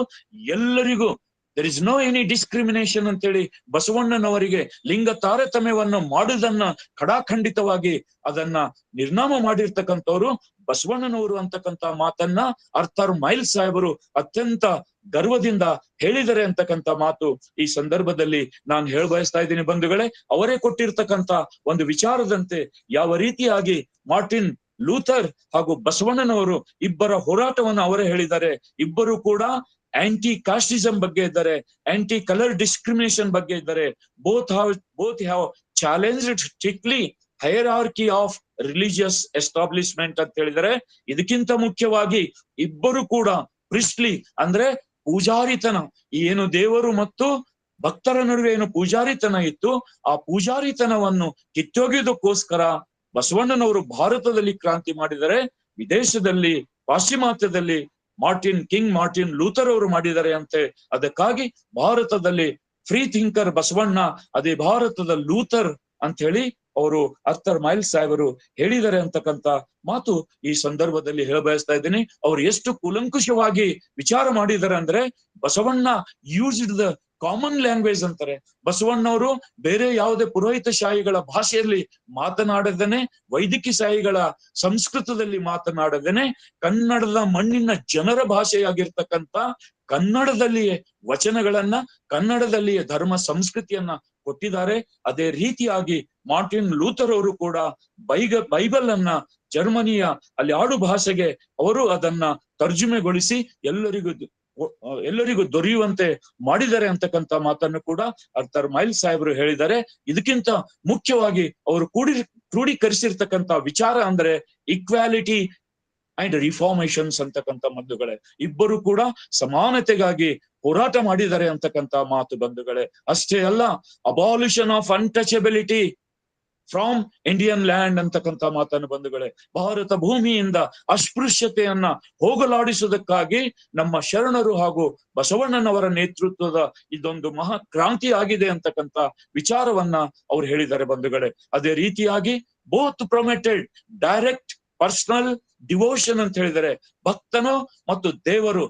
ಎಲ್ಲರಿಗೂ there is no any discrimination ಅಂತೇಳಿ ಬಸವಣ್ಣನವರಿಗೆ ಲಿಂಗ ತಾರತಮ್ಯವನ್ನು ಮಾಡುವುದನ್ನ ಖಡಾಖಂಡಿತವಾಗಿ ಅದನ್ನ ನಿರ್ನಾಮ ಮಾಡಿರ್ತಕ್ಕಂಥವ್ರು ಬಸವಣ್ಣನವರು ಅಂತಕ್ಕಂಥ ಮಾತನ್ನ ಅರ್ಥರ್ ಮೈಲ್ಸ್ ಸಾಹೇಬರು ಅತ್ಯಂತ ಗರ್ವದಿಂದ ಹೇಳಿದರೆ ಅಂತಕ್ಕಂಥ ಮಾತು ಈ ಸಂದರ್ಭದಲ್ಲಿ ನಾನು ಹೇಳ ಬಯಸ್ತಾ ಇದ್ದೀನಿ ಬಂಧುಗಳೇ. ಅವರೇ ಕೊಟ್ಟಿರ್ತಕ್ಕಂಥ ಒಂದು ವಿಚಾರದಂತೆ ಯಾವ ರೀತಿಯಾಗಿ ಮಾರ್ಟಿನ್ ಲೂಥರ್ ಹಾಗೂ ಬಸವಣ್ಣನವರು ಇಬ್ಬರ ಹೋರಾಟವನ್ನು ಅವರೇ ಹೇಳಿದ್ದಾರೆ. ಇಬ್ಬರು ಕೂಡ ಆಂಟಿ ಕಾಸ್ಟಿಸಂ ಬಗ್ಗೆ ಇದ್ದಾರೆ, ಆಂಟಿ ಕಲರ್ ಡಿಸ್ಕ್ರಿಮಿನೇಷನ್ ಬಗ್ಗೆ ಇದ್ದಾರೆ. Both have challenged strictly hierarchy of religious establishment ಅಂತ ಹೇಳಿದರೆ. ಇದಕ್ಕಿಂತ ಮುಖ್ಯವಾಗಿ ಇಬ್ಬರು ಕೂಡ ಪ್ರಿಸ್ಟ್ಲಿ ಅಂದ್ರೆ ಪೂಜಾರಿತನ, ಏನು ದೇವರು ಮತ್ತು ಭಕ್ತರ ನಡುವೆ ಏನು ಪೂಜಾರಿತನ ಇತ್ತು, ಆ ಪೂಜಾರಿತನವನ್ನು ಕಿತ್ತೊಗೆಯೋದಕ್ಕೋಸ್ಕರ ಬಸವಣ್ಣನವರು ಭಾರತದಲ್ಲಿ ಕ್ರಾಂತಿ ಮಾಡಿದರೆ, ವಿದೇಶದಲ್ಲಿ ಪಾಶ್ಚಿಮಾತ್ಯದಲ್ಲಿ ಮಾರ್ಟಿನ್ ಲೂಥರ್ ಅವರು ಮಾಡಿದ್ದಾರೆ ಅಂತೆ. ಅದಕ್ಕಾಗಿ ಭಾರತದಲ್ಲಿ ಫ್ರೀ ಥಿಂಕರ್ ಬಸವಣ್ಣ, ಅದೇ ಭಾರತದ ಲೂಥರ್ ಅಂತ ಹೇಳಿ ಅವರು ಅರ್ಥರ್ ಮೈಲ್ಸ್ ಸಾಹೇಬರು ಹೇಳಿದ್ದಾರೆ ಅಂತಕ್ಕಂಥ ಮಾತು ಈ ಸಂದರ್ಭದಲ್ಲಿ ಹೇಳ ಬಯಸ್ತಾ ಇದ್ದೀನಿ. ಅವ್ರು ಎಷ್ಟು ಕೂಲಂಕುಷವಾಗಿ ವಿಚಾರ ಮಾಡಿದ್ದಾರೆ ಅಂದ್ರೆ, Basavanna used the common language ಅಂತಾರೆ. ಬಸವಣ್ಣವರು ಬೇರೆ ಯಾವುದೇ ಪುರೋಹಿತ ಶಾಹಿಗಳ ಭಾಷೆಯಲ್ಲಿ ಮಾತನಾಡದೇನೆ, ವೈದಿಕ ಶಾಹಿಗಳ ಸಂಸ್ಕೃತದಲ್ಲಿ ಮಾತನಾಡದೇನೆ, ಕನ್ನಡದ ಮಣ್ಣಿನ ಜನರ ಭಾಷೆಯಾಗಿರ್ತಕ್ಕಂಥ ಕನ್ನಡದಲ್ಲಿಯೇ ವಚನಗಳನ್ನ, ಕನ್ನಡದಲ್ಲಿಯೇ ಧರ್ಮ ಸಂಸ್ಕೃತಿಯನ್ನ ಕೊಟ್ಟಿದ್ದಾರೆ. ಅದೇ ರೀತಿಯಾಗಿ ಮಾರ್ಟಿನ್ ಲೂಥರ್ ಅವರು ಕೂಡ ಬೈಬಲ್ ಅನ್ನ ಜರ್ಮನಿಯ ಅಲ್ಲಿ ಆಡು ಭಾಷೆಗೆ ಅವರು ಅದನ್ನ ತರ್ಜುಮೆಗೊಳಿಸಿ ಎಲ್ಲರಿಗೂ ದೊರೆಯುವಂತೆ ಮಾಡಿದ್ದಾರೆ ಅಂತಕ್ಕಂಥ ಮಾತನ್ನು ಕೂಡ ಅರ್ಥರ್ ಮೈಲ್ಸ್ ಸಾಹೇಬರು ಹೇಳಿದ್ದಾರೆ. ಇದಕ್ಕಿಂತ ಮುಖ್ಯವಾಗಿ ಅವರು ಕ್ರೋಢೀಕರಿಸಿರ್ತಕ್ಕಂಥ ವಿಚಾರ ಅಂದ್ರೆ ಇಕ್ವಾಲಿಟಿ ಅಂಡ್ ರಿಫಾರ್ಮೇಶನ್ಸ್ ಅಂತಕ್ಕಂಥ ಬಂಧುಗಳೇ. ಇಬ್ಬರು ಕೂಡ ಸಮಾನತೆಗಾಗಿ ಹೋರಾಟ ಮಾಡಿದ್ದಾರೆ ಅಂತಕ್ಕಂಥ ಮಾತು ಬಂಧುಗಳೇ. ಅಷ್ಟೇ ಅಲ್ಲ, abolition of untouchability from Indian land ಅಂತಕ್ಕಂಥ ಮಾತನ್ನು ಬಂಧುಗಳೇ. ಭಾರತ ಭೂಮಿಯಿಂದ ಅಸ್ಪೃಶ್ಯತೆಯನ್ನ ಹೋಗಲಾಡಿಸುವುದಕ್ಕಾಗಿ ನಮ್ಮ ಶರಣರು ಹಾಗೂ ಬಸವಣ್ಣನವರ ನೇತೃತ್ವದ ಇದೊಂದು ಮಹಾ ಕ್ರಾಂತಿ ಆಗಿದೆ ಅಂತಕ್ಕಂಥ ವಿಚಾರವನ್ನ ಅವ್ರು ಹೇಳಿದ್ದಾರೆ ಬಂಧುಗಳೇ. ಅದೇ ರೀತಿಯಾಗಿ ಬೋತ್ ಪ್ರೊಮೆಟೆಡ್ ಡೈರೆಕ್ಟ್ ಪರ್ಸನಲ್ ಡಿವೋಷನ್ ಅಂತ ಹೇಳಿದರೆ, ಭಕ್ತನು ಮತ್ತು ದೇವರು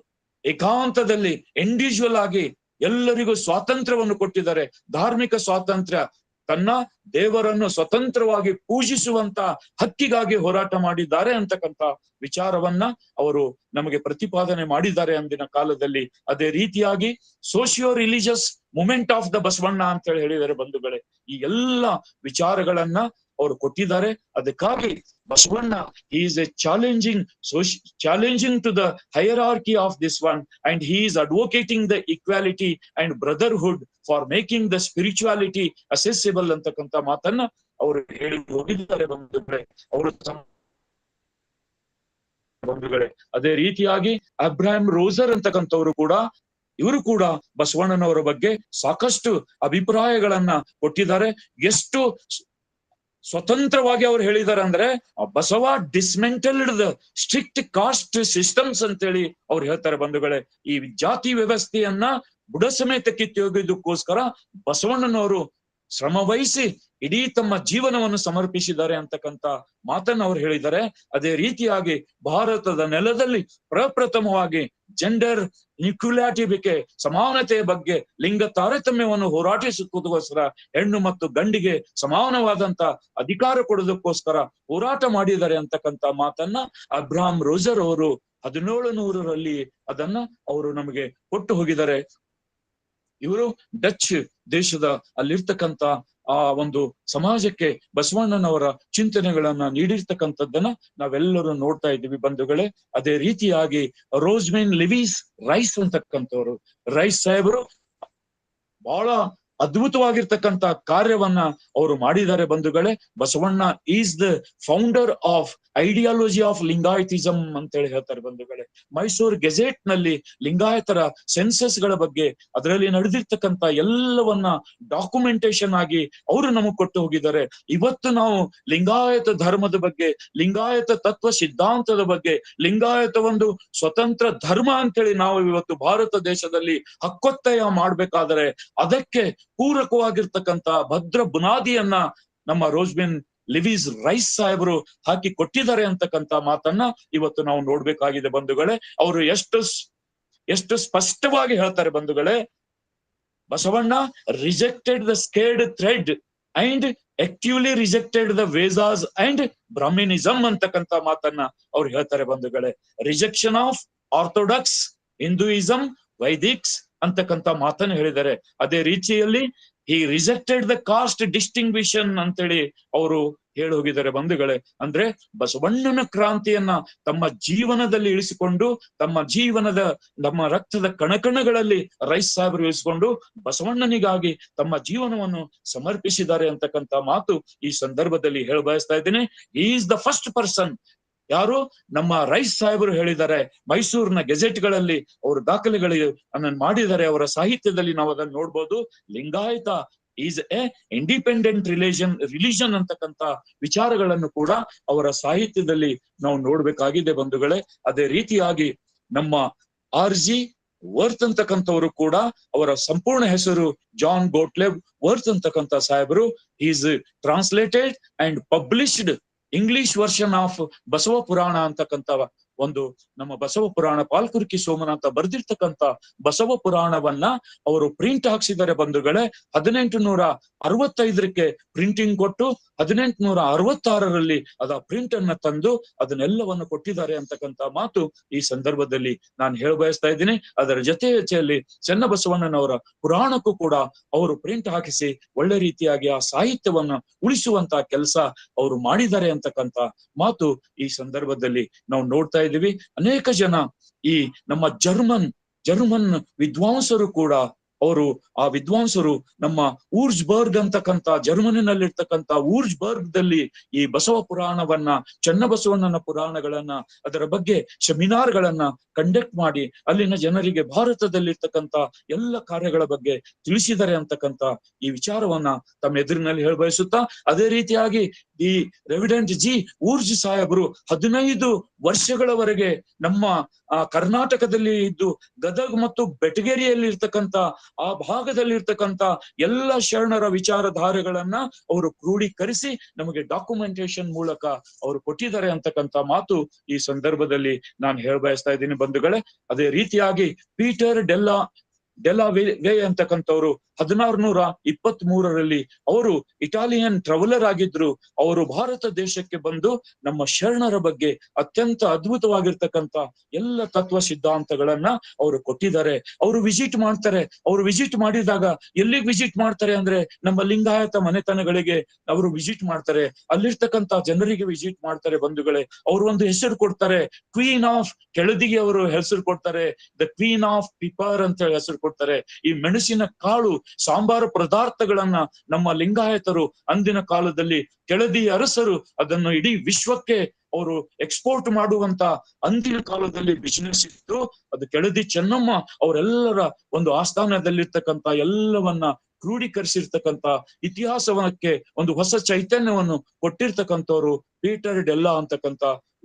ಏಕಾಂತದಲ್ಲಿ ಇಂಡಿವಿಜುವಲ್ ಆಗಿ ಎಲ್ಲರಿಗೂ ಸ್ವಾತಂತ್ರ್ಯವನ್ನು ಕೊಟ್ಟಿದ್ದಾರೆ. ಧಾರ್ಮಿಕ ಸ್ವಾತಂತ್ರ್ಯ, ತನ್ನ ದೇವರನ್ನು ಸ್ವತಂತ್ರವಾಗಿ ಪೂಜಿಸುವಂತ ಹಕ್ಕಿಗಾಗಿ ಹೋರಾಟ ಮಾಡಿದ್ದಾರೆ ಅಂತಕ್ಕಂಥ ವಿಚಾರವನ್ನ ಅವರು ನಮಗೆ ಪ್ರತಿಪಾದನೆ ಮಾಡಿದ್ದಾರೆ ಅಂದಿನ ಕಾಲದಲ್ಲಿ. ಅದೇ ರೀತಿಯಾಗಿ socio religious movement of the Basavanna ಅಂತ ಹೇಳಿದ್ದಾರೆ ಬಂಧುಗಳೇ. ಈ ಎಲ್ಲ ವಿಚಾರಗಳನ್ನ ಅವರು ಕೊಟ್ಟಿದ್ದಾರೆ. ಅದಕ್ಕಾಗಿ Basavanna is a challenging to the hierarchy of this one and he is advocating the equality and brotherhood for making the spirituality accessible ಅಂತಕ್ಕಂಥ ಮಾತನ್ನ ಅವರು ಹೇಳಿ ಹೋಗಿದ್ದಾರೆ ಬಂಧುಗಳೇ. ಅದೇ ರೀತಿಯಾಗಿ ಅಬ್ರಹಾಂ ರೋಸರ್ ಅಂತಕ್ಕಂಥವ್ರು ಕೂಡ, ಇವರು ಕೂಡ ಬಸವಣ್ಣನವರ ಬಗ್ಗೆ ಸಾಕಷ್ಟು ಅಭಿಪ್ರಾಯಗಳನ್ನ ಕೊಟ್ಟಿದ್ದಾರೆ. ಎಷ್ಟು ಸ್ವತಂತ್ರವಾಗಿ ಅವ್ರು ಹೇಳಿದ್ದಾರೆ ಅಂದ್ರೆ, Basava dismantled the strict caste systems ಅಂತೇಳಿ ಅವ್ರು ಹೇಳ್ತಾರೆ ಬಂಧುಗಳೇ. ಈ ಜಾತಿ ವ್ಯವಸ್ಥೆಯನ್ನ ಬುಡ ಸಮೇತ ಕಿತ್ತೊಗೆಯೋದಕ್ಕೋಸ್ಕರ ಬಸವಣ್ಣನವರು ಶ್ರಮ ವಹಿಸಿ ಇಡೀ ತಮ್ಮ ಜೀವನವನ್ನು ಸಮರ್ಪಿಸಿದ್ದಾರೆ ಅಂತಕ್ಕಂಥ ಮಾತನ್ನ ಅವ್ರು ಹೇಳಿದ್ದಾರೆ. ಅದೇ ರೀತಿಯಾಗಿ ಭಾರತದ ನೆಲದಲ್ಲಿ ಪ್ರಪ್ರಥಮವಾಗಿ ಜೆಂಡರ್ ಇಕ್ವಾಲಿಟಿ ಸಮಾನತೆಯ ಬಗ್ಗೆ, ಲಿಂಗ ತಾರತಮ್ಯವನ್ನು ಹೋರಾಟಿಸುವುದಕ್ಕೋಸ್ಕರ, ಹೆಣ್ಣು ಮತ್ತು ಗಂಡಿಗೆ ಸಮಾನವಾದಂತ ಅಧಿಕಾರ ಕೊಡೋದಕ್ಕೋಸ್ಕರ ಹೋರಾಟ ಮಾಡಿದ್ದಾರೆ ಅಂತಕ್ಕಂಥ ಮಾತನ್ನ ಅಬ್ರಹಾಂ ರೋಸರ್ ಅವರು 1700ರಲ್ಲಿ ಅದನ್ನ ಅವರು ನಮಗೆ ಕೊಟ್ಟು ಹೋಗಿದ್ದಾರೆ. ಇವರು ಡಚ್ ದೇಶದ ಅಲ್ಲಿರ್ತಕ್ಕಂಥ ಆ ಒಂದು ಸಮಾಜಕ್ಕೆ ಬಸವಣ್ಣನವರ ಚಿಂತನೆಗಳನ್ನ ನೀಡಿರ್ತಕ್ಕಂಥದ್ದನ್ನ ನಾವೆಲ್ಲರೂ ನೋಡ್ತಾ ಇದ್ದೀವಿ ಬಂಧುಗಳೇ. ಅದೇ ರೀತಿಯಾಗಿ ರೋಸ್ಮೆನ್ ಲಿವೀಸ್ ರೈಸ್ ಅಂತಕ್ಕಂಥವ್ರು, ರೈಸ್ ಸಾಹೇಬರು ಬಹಳ ಅದ್ಭುತವಾಗಿರ್ತಕ್ಕಂಥ ಕಾರ್ಯವನ್ನ ಅವರು ಮಾಡಿದ್ದಾರೆ ಬಂಧುಗಳೇ. Basavanna is the founder of ideology of Lingayatism ಅಂತೇಳಿ ಹೇಳ್ತಾರೆ ಬಂಧುಗಳೇ. ಮೈಸೂರು ಗೆಜೆಟ್ ನಲ್ಲಿ ಲಿಂಗಾಯತರ ಸೆನ್ಸಸ್ ಗಳ ಬಗ್ಗೆ, ಅದರಲ್ಲಿ ನಡೆದಿರ್ತಕ್ಕಂಥ ಎಲ್ಲವನ್ನ ಡಾಕ್ಯುಮೆಂಟೇಶನ್ ಆಗಿ ಅವರು ನಮಗ್ ಕೊಟ್ಟು ಹೋಗಿದ್ದಾರೆ. ಇವತ್ತು ನಾವು ಲಿಂಗಾಯತ ಧರ್ಮದ ಬಗ್ಗೆ, ಲಿಂಗಾಯತ ತತ್ವ ಸಿದ್ಧಾಂತದ ಬಗ್ಗೆ, ಲಿಂಗಾಯತ ಒಂದು ಸ್ವತಂತ್ರ ಧರ್ಮ ಅಂತೇಳಿ ನಾವು ಇವತ್ತು ಭಾರತ ದೇಶದಲ್ಲಿ ಹಕ್ಕೊತ್ತಾಯ ಮಾಡ್ಬೇಕಾದರೆ ಅದಕ್ಕೆ ಪೂರಕವಾಗಿರ್ತಕ್ಕಂಥ ಭದ್ರ ಬುನಾದಿಯನ್ನ ನಮ್ಮ ರೋಸ್ಮೆನ್ ಲಿವೀಸ್ ರೈಸ್ ಸಾಹೇಬರು ಹಾಕಿ ಕೊಟ್ಟಿದ್ದಾರೆ ಅಂತಕ್ಕಂಥ ಮಾತನ್ನ ಇವತ್ತು ನಾವು ನೋಡ್ಬೇಕಾಗಿದೆ ಬಂಧುಗಳೇ. ಅವರು ಎಷ್ಟು ಸ್ಪಷ್ಟವಾಗಿ ಹೇಳ್ತಾರೆ ಬಂಧುಗಳೇ. Basavanna rejected the sacred thread and actively rejected the Vedas and Brahminism ಅಂತಕ್ಕಂಥ ಮಾತನ್ನ ಅವ್ರು ಹೇಳ್ತಾರೆ ಬಂಧುಗಳೇ. Rejection of orthodox Hinduism, Vaidiks ಅಂತಕ್ಕಂಥ ಮಾತನ್ನು ಹೇಳಿದ್ದಾರೆ. ಅದೇ ರೀತಿಯಲ್ಲಿ ಈ ರಿಜೆಕ್ಟೆಡ್ ದ ಕಾಸ್ಟ್ ಡಿಸ್ಟಿಂಗ್ವಿಷನ್ ಅಂತೇಳಿ ಅವರು ಹೇಳಿ ಹೋಗಿದ್ದಾರೆ ಬಂಧುಗಳೇ. ಅಂದ್ರೆ ಬಸವಣ್ಣನ ಕ್ರಾಂತಿಯನ್ನ ತಮ್ಮ ಜೀವನದಲ್ಲಿ ಇಳಿಸಿಕೊಂಡು, ನಮ್ಮ ರಕ್ತದ ಕಣಕಣಗಳಲ್ಲಿ ರೈಸ್ ಸಾಹೇಬರು ಇಳಿಸಿಕೊಂಡು ಬಸವಣ್ಣನಿಗಾಗಿ ತಮ್ಮ ಜೀವನವನ್ನು ಸಮರ್ಪಿಸಿದ್ದಾರೆ ಅಂತಕ್ಕಂಥ ಮಾತು ಈ ಸಂದರ್ಭದಲ್ಲಿ ಹೇಳ ಬಯಸ್ತಾ ಇದ್ದೇನೆ. ಈಸ್ ದ ಫಸ್ಟ್ ಪರ್ಸನ್, ಯಾರು ನಮ್ಮ ರೈಸ್ ಸಾಹೇಬರು ಹೇಳಿದ್ದಾರೆ. ಮೈಸೂರಿನ ಗೆಜೆಟ್ಗಳಲ್ಲಿ ಅವರು ದಾಖಲೆಗಳು ಮಾಡಿದ್ದಾರೆ. ಅವರ ಸಾಹಿತ್ಯದಲ್ಲಿ ನಾವು ಅದನ್ನು ನೋಡ್ಬೋದು. Lingayat is A independent religion ಅಂತಕ್ಕಂಥ ವಿಚಾರಗಳನ್ನು ಕೂಡ ಅವರ ಸಾಹಿತ್ಯದಲ್ಲಿ ನಾವು ನೋಡ್ಬೇಕಾಗಿದೆ ಬಂಧುಗಳೇ. ಅದೇ ರೀತಿಯಾಗಿ ನಮ್ಮ RG ವರ್ತ್ ಅಂತಕ್ಕಂಥವರು ಕೂಡ, ಅವರ ಸಂಪೂರ್ಣ ಹೆಸರು ಜಾನ್ ಗೋಟ್ಲೆಬ್ ವರ್ತ್ ಅಂತಕ್ಕಂಥ ಸಾಹೇಬರು, is translated and published English version of Basava ಪುರಾಣ ಅಂತಕ್ಕಂಥ ಒಂದು ನಮ್ಮ ಬಸವ ಪುರಾಣ ಪಾಲ್ಕುರ್ಕಿ ಸೋಮನಾಥ ಬರೆದಿರ್ತಕ್ಕಂಥ ಬಸವ ಪುರಾಣವನ್ನ ಅವರು ಪ್ರಿಂಟ್ ಹಾಕ್ಸಿದ್ದಾರೆ ಬಂಧುಗಳೇ. 1865 ಪ್ರಿಂಟಿಂಗ್ ಕೊಟ್ಟು 1866ರಲ್ಲಿ ಅದ ಪ್ರಿಂಟ್ ಅನ್ನ ತಂದು ಅದನ್ನೆಲ್ಲವನ್ನು ಕೊಟ್ಟಿದ್ದಾರೆ ಅಂತಕ್ಕಂಥ ಮಾತು ಈ ಸಂದರ್ಭದಲ್ಲಿ ನಾನು ಹೇಳ ಬಯಸ್ತಾ ಇದ್ದೀನಿ. ಅದರ ಜೊತೆಯಲ್ಲಿ ಚನ್ನಬಸವಣ್ಣನವರ ಪುರಾಣಕ್ಕೂ ಕೂಡ ಅವರು ಪ್ರಿಂಟ್ ಹಾಕಿಸಿ ಒಳ್ಳೆ ರೀತಿಯಾಗಿ ಆ ಸಾಹಿತ್ಯವನ್ನ ಉಳಿಸುವಂತ ಕೆಲಸ ಅವರು ಮಾಡಿದ್ದಾರೆ ಅಂತಕ್ಕಂಥ ಮಾತು ಈ ಸಂದರ್ಭದಲ್ಲಿ ನಾವು ನೋಡ್ತಾ ಇದ್ದೀವಿ. ಅನೇಕ ಜನ ಈ ನಮ್ಮ ಜರ್ಮನ್ ವಿದ್ವಾಂಸರು ಕೂಡ, ಆ ವಿದ್ವಾಂಸರು ನಮ್ಮ ಊರ್ಜ್ಬರ್ಗ್ ಅಂತಕ್ಕಂಥ ಜರ್ಮನಿನಲ್ಲಿರ್ತಕ್ಕಂಥ ಊರ್ಜ್ಬರ್ಗ್ದಲ್ಲಿ ಈ ಬಸವ ಪುರಾಣವನ್ನ, ಚನ್ನಬಸವಣ್ಣನ ಪುರಾಣಗಳನ್ನ, ಅದರ ಬಗ್ಗೆ ಸೆಮಿನಾರ್ಗಳನ್ನ ಕಂಡಕ್ಟ್ ಮಾಡಿ ಅಲ್ಲಿನ ಜನರಿಗೆ ಭಾರತದಲ್ಲಿರ್ತಕ್ಕಂಥ ಎಲ್ಲ ಕಾರ್ಯಗಳ ಬಗ್ಗೆ ತಿಳಿಸಿದ್ದಾರೆ ಅಂತಕ್ಕಂಥ ಈ ವಿಚಾರವನ್ನ ತಮ್ಮ ಎದುರಿನಲ್ಲಿ ಹೇಳ ಬಯಸುತ್ತಾ, ಅದೇ ರೀತಿಯಾಗಿ ಈ ರೆವಿಡೆಂಟ್ ಜಿ ಊರ್ಜ್ ಸಾಹೇಬರು 15 ವರ್ಷಗಳವರೆಗೆ ನಮ್ಮ ಕರ್ನಾಟಕದಲ್ಲಿ ಇದ್ದು ಗದಗ್ ಮತ್ತು ಬೆಟಗೇರಿಯಲ್ಲಿ ಇರ್ತಕ್ಕಂಥ ಆ ಭಾಗದಲ್ಲಿ ಇರ್ತಕ್ಕಂಥ ಎಲ್ಲ ಶರಣರ ವಿಚಾರಧಾರೆಗಳನ್ನ ಅವರು ಕ್ರೋಢೀಕರಿಸಿ ನಮಗೆ ಡಾಕ್ಯುಮೆಂಟೇಶನ್ ಮೂಲಕ ಅವರು ಕೊಟ್ಟಿದ್ದಾರೆ ಅಂತಕ್ಕಂಥ ಮಾತು ಈ ಸಂದರ್ಭದಲ್ಲಿ ನಾನು ಹೇಳ ಬಯಸ್ತಾ ಇದ್ದೀನಿ ಬಂಧುಗಳೇ. ಅದೇ ರೀತಿಯಾಗಿ ಪೀಟರ್ ಡೆಲ್ಲಾ ಡೆಲಾ ವೇ ಅಂತಕ್ಕಂಥವ್ರು 1623 ಅವರು ಇಟಾಲಿಯನ್ ಟ್ರಾವೆಲರ್ ಆಗಿದ್ರು. ಅವರು ಭಾರತ ದೇಶಕ್ಕೆ ಬಂದು ನಮ್ಮ ಶರಣರ ಬಗ್ಗೆ ಅತ್ಯಂತ ಅದ್ಭುತವಾಗಿರ್ತಕ್ಕಂಥ ಎಲ್ಲ ತತ್ವ ಸಿದ್ಧಾಂತಗಳನ್ನ ಅವರು ಕೊಟ್ಟಿದ್ದಾರೆ. ಅವರು ವಿಸಿಟ್ ಮಾಡ್ತಾರೆ. ಅವರು ವಿಸಿಟ್ ಮಾಡಿದಾಗ ಎಲ್ಲಿಗೆ ವಿಸಿಟ್ ಮಾಡ್ತಾರೆ ಅಂದ್ರೆ ನಮ್ಮ ಲಿಂಗಾಯತ ಮನೆತನಗಳಿಗೆ ಅವರು ವಿಸಿಟ್ ಮಾಡ್ತಾರೆ. ಅಲ್ಲಿರ್ತಕ್ಕಂಥ ಜನರಿಗೆ ವಿಸಿಟ್ ಮಾಡ್ತಾರೆ ಬಂಧುಗಳೇ. ಅವರು ಒಂದು ಹೆಸರು ಕೊಡ್ತಾರೆ, ಕ್ವೀನ್ ಆಫ್ ಕೆಳದಿಗೆ ಅವರು ಹೆಸರು ಕೊಡ್ತಾರೆ, ದ ಕ್ವೀನ್ ಆಫ್ ಪಿಪರ್ ಅಂತ ಹೇಳಿ ಹೆಸರು ಕೊಡ್ತಾರೆ. ಈ ಮೆಣಸಿನ ಕಾಳು ಸಾಂಬಾರು ಪದಾರ್ಥಗಳನ್ನ ನಮ್ಮ ಲಿಂಗಾಯತರು ಅಂದಿನ ಕಾಲದಲ್ಲಿ ಕೆಳದಿ ಅರಸರು ಅದನ್ನು ಇಡೀ ವಿಶ್ವಕ್ಕೆ ಅವರು ಎಕ್ಸ್ಪೋರ್ಟ್ ಮಾಡುವಂತ ಅಂದಿನ ಕಾಲದಲ್ಲಿ ಬಿಸಿನೆಸ್ ಇತ್ತು. ಅದು ಕೆಳದಿ ಚೆನ್ನಮ್ಮ ಅವರೆಲ್ಲರ ಒಂದು ಆಸ್ಥಾನದಲ್ಲಿರ್ತಕ್ಕಂಥ ಎಲ್ಲವನ್ನ ಕ್ರೋಢೀಕರಿಸಿರ್ತಕ್ಕಂಥ ಇತಿಹಾಸವಕ್ಕೆ ಒಂದು ಹೊಸ ಚೈತನ್ಯವನ್ನು ಕೊಟ್ಟಿರ್ತಕ್ಕಂಥವ್ರು ಪೀಟರ್ ಡೆಲ್ಲಾ ಅಂತಕ್ಕಂಥ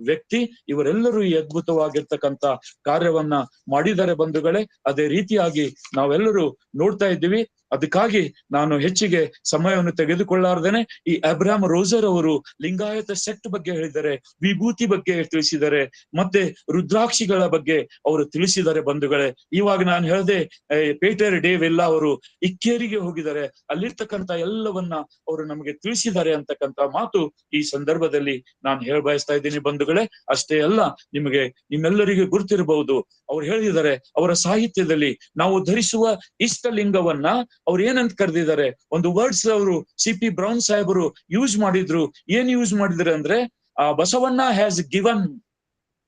ವ್ಯಕ್ತಿ. ಇವರೆಲ್ಲರೂ ಈ ಅದ್ಭುತವಾಗಿರ್ತಕ್ಕಂಥ ಕಾರ್ಯವನ್ನ ಮಾಡಿದ್ದಾರೆ ಬಂಧುಗಳೇ. ಅದೇ ರೀತಿಯಾಗಿ ನಾವೆಲ್ಲರೂ ನೋಡ್ತಾ ಇದ್ದೀವಿ. ಅದಕ್ಕಾಗಿ ನಾನು ಹೆಚ್ಚಿಗೆ ಸಮಯವನ್ನು ತೆಗೆದುಕೊಳ್ಳಾರ್ದೇನೆ ಈ ಅಬ್ರಾಮ್ ರೋಜರ್ ಅವರು ಲಿಂಗಾಯತ ಸೆಕ್ಟ್ ಬಗ್ಗೆ ಹೇಳಿದ್ದಾರೆ, ವಿಭೂತಿ ಬಗ್ಗೆ ತಿಳಿಸಿದ್ದಾರೆ, ಮತ್ತೆ ರುದ್ರಾಕ್ಷಿಗಳ ಬಗ್ಗೆ ಅವರು ತಿಳಿಸಿದ್ದಾರೆ ಬಂಧುಗಳೇ. ಇವಾಗ ನಾನು ಹೇಳಿದೆ ಪೀಟರ್ ಡೆ ವೆಲ್ಲಾ ಅವರು ಇಕ್ಕೇರಿಗೆ ಹೋಗಿದ್ದಾರೆ, ಅಲ್ಲಿರ್ತಕ್ಕಂಥ ಎಲ್ಲವನ್ನ ಅವರು ನಮಗೆ ತಿಳಿಸಿದ್ದಾರೆ ಅಂತಕ್ಕಂಥ ಮಾತು ಈ ಸಂದರ್ಭದಲ್ಲಿ ನಾನು ಬಯಸ್ತಾ ಇದ್ದೀನಿ ಬಂಧುಗಳೇ. ಅಷ್ಟೇ ಅಲ್ಲ, ನಿಮ್ಮೆಲ್ಲರಿಗೂ ಗುರುತಿರಬಹುದು, ಅವ್ರು ಹೇಳಿದ್ದಾರೆ ಅವರ ಸಾಹಿತ್ಯದಲ್ಲಿ ನಾವು ಧರಿಸುವ ಇಷ್ಟಲಿಂಗವನ್ನ ಅವ್ರು ಏನಂತ ಕರೆದಿದ್ದಾರೆ. ಒಂದು ವರ್ಡ್ಸ್ ಅವರು CP ಬ್ರೌನ್ ಸಾಹೇಬರು ಯೂಸ್ ಮಾಡಿದ್ರು. ಏನ್ ಯೂಸ್ ಮಾಡಿದ್ರೆ ಅಂದ್ರೆ Basavanna has given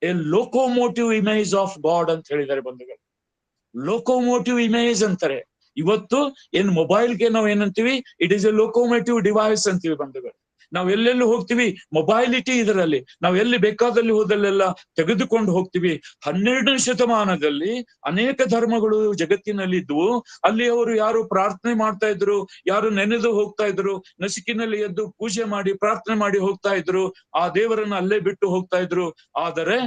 A locomotive image of god ಅಂತ ಹೇಳಿದ್ದಾರೆ ಬಂಧುಗಳು. ಲೋಕೋಮೋಟಿವ್ ಇಮೇಜ್ ಅಂತಾರೆ. ಇವತ್ತು ಏನ್ ಮೊಬೈಲ್ಗೆ ನಾವು ಏನಂತೀವಿ, it is A locomotive device ಅಂತೀವಿ ಬಂಧುಗಳು. ನಾವ್ ಎಲ್ಲೆಲ್ಲಿ ಹೋಗ್ತೀವಿ, ಮೊಬೈಲಿಟಿ ಇದರಲ್ಲಿ ನಾವ್ ಎಲ್ಲಿ ಬೇಕಾದಲ್ಲಿ ಹೋದಲ್ಲೆಲ್ಲ ತೆಗೆದುಕೊಂಡು ಹೋಗ್ತೀವಿ. 12ನೇ ಶತಮಾನದಲ್ಲಿ ಅನೇಕ ಧರ್ಮಗಳು ಜಗತ್ತಿನಲ್ಲಿ ಇದ್ವು. ಅಲ್ಲಿ ಅವರು ಯಾರು ಪ್ರಾರ್ಥನೆ ಮಾಡ್ತಾ ಇದ್ರು, ಯಾರು ನೆನೆದು ಹೋಗ್ತಾ ಇದ್ರು, ನಸಿಕಿನಲ್ಲಿ ಎದ್ದು ಪೂಜೆ ಮಾಡಿ ಪ್ರಾರ್ಥನೆ ಮಾಡಿ ಹೋಗ್ತಾ ಇದ್ರು, ಆ ದೇವರನ್ನ ಅಲ್ಲೇ ಬಿಟ್ಟು ಹೋಗ್ತಾ ಇದ್ರು. ಆದರೆ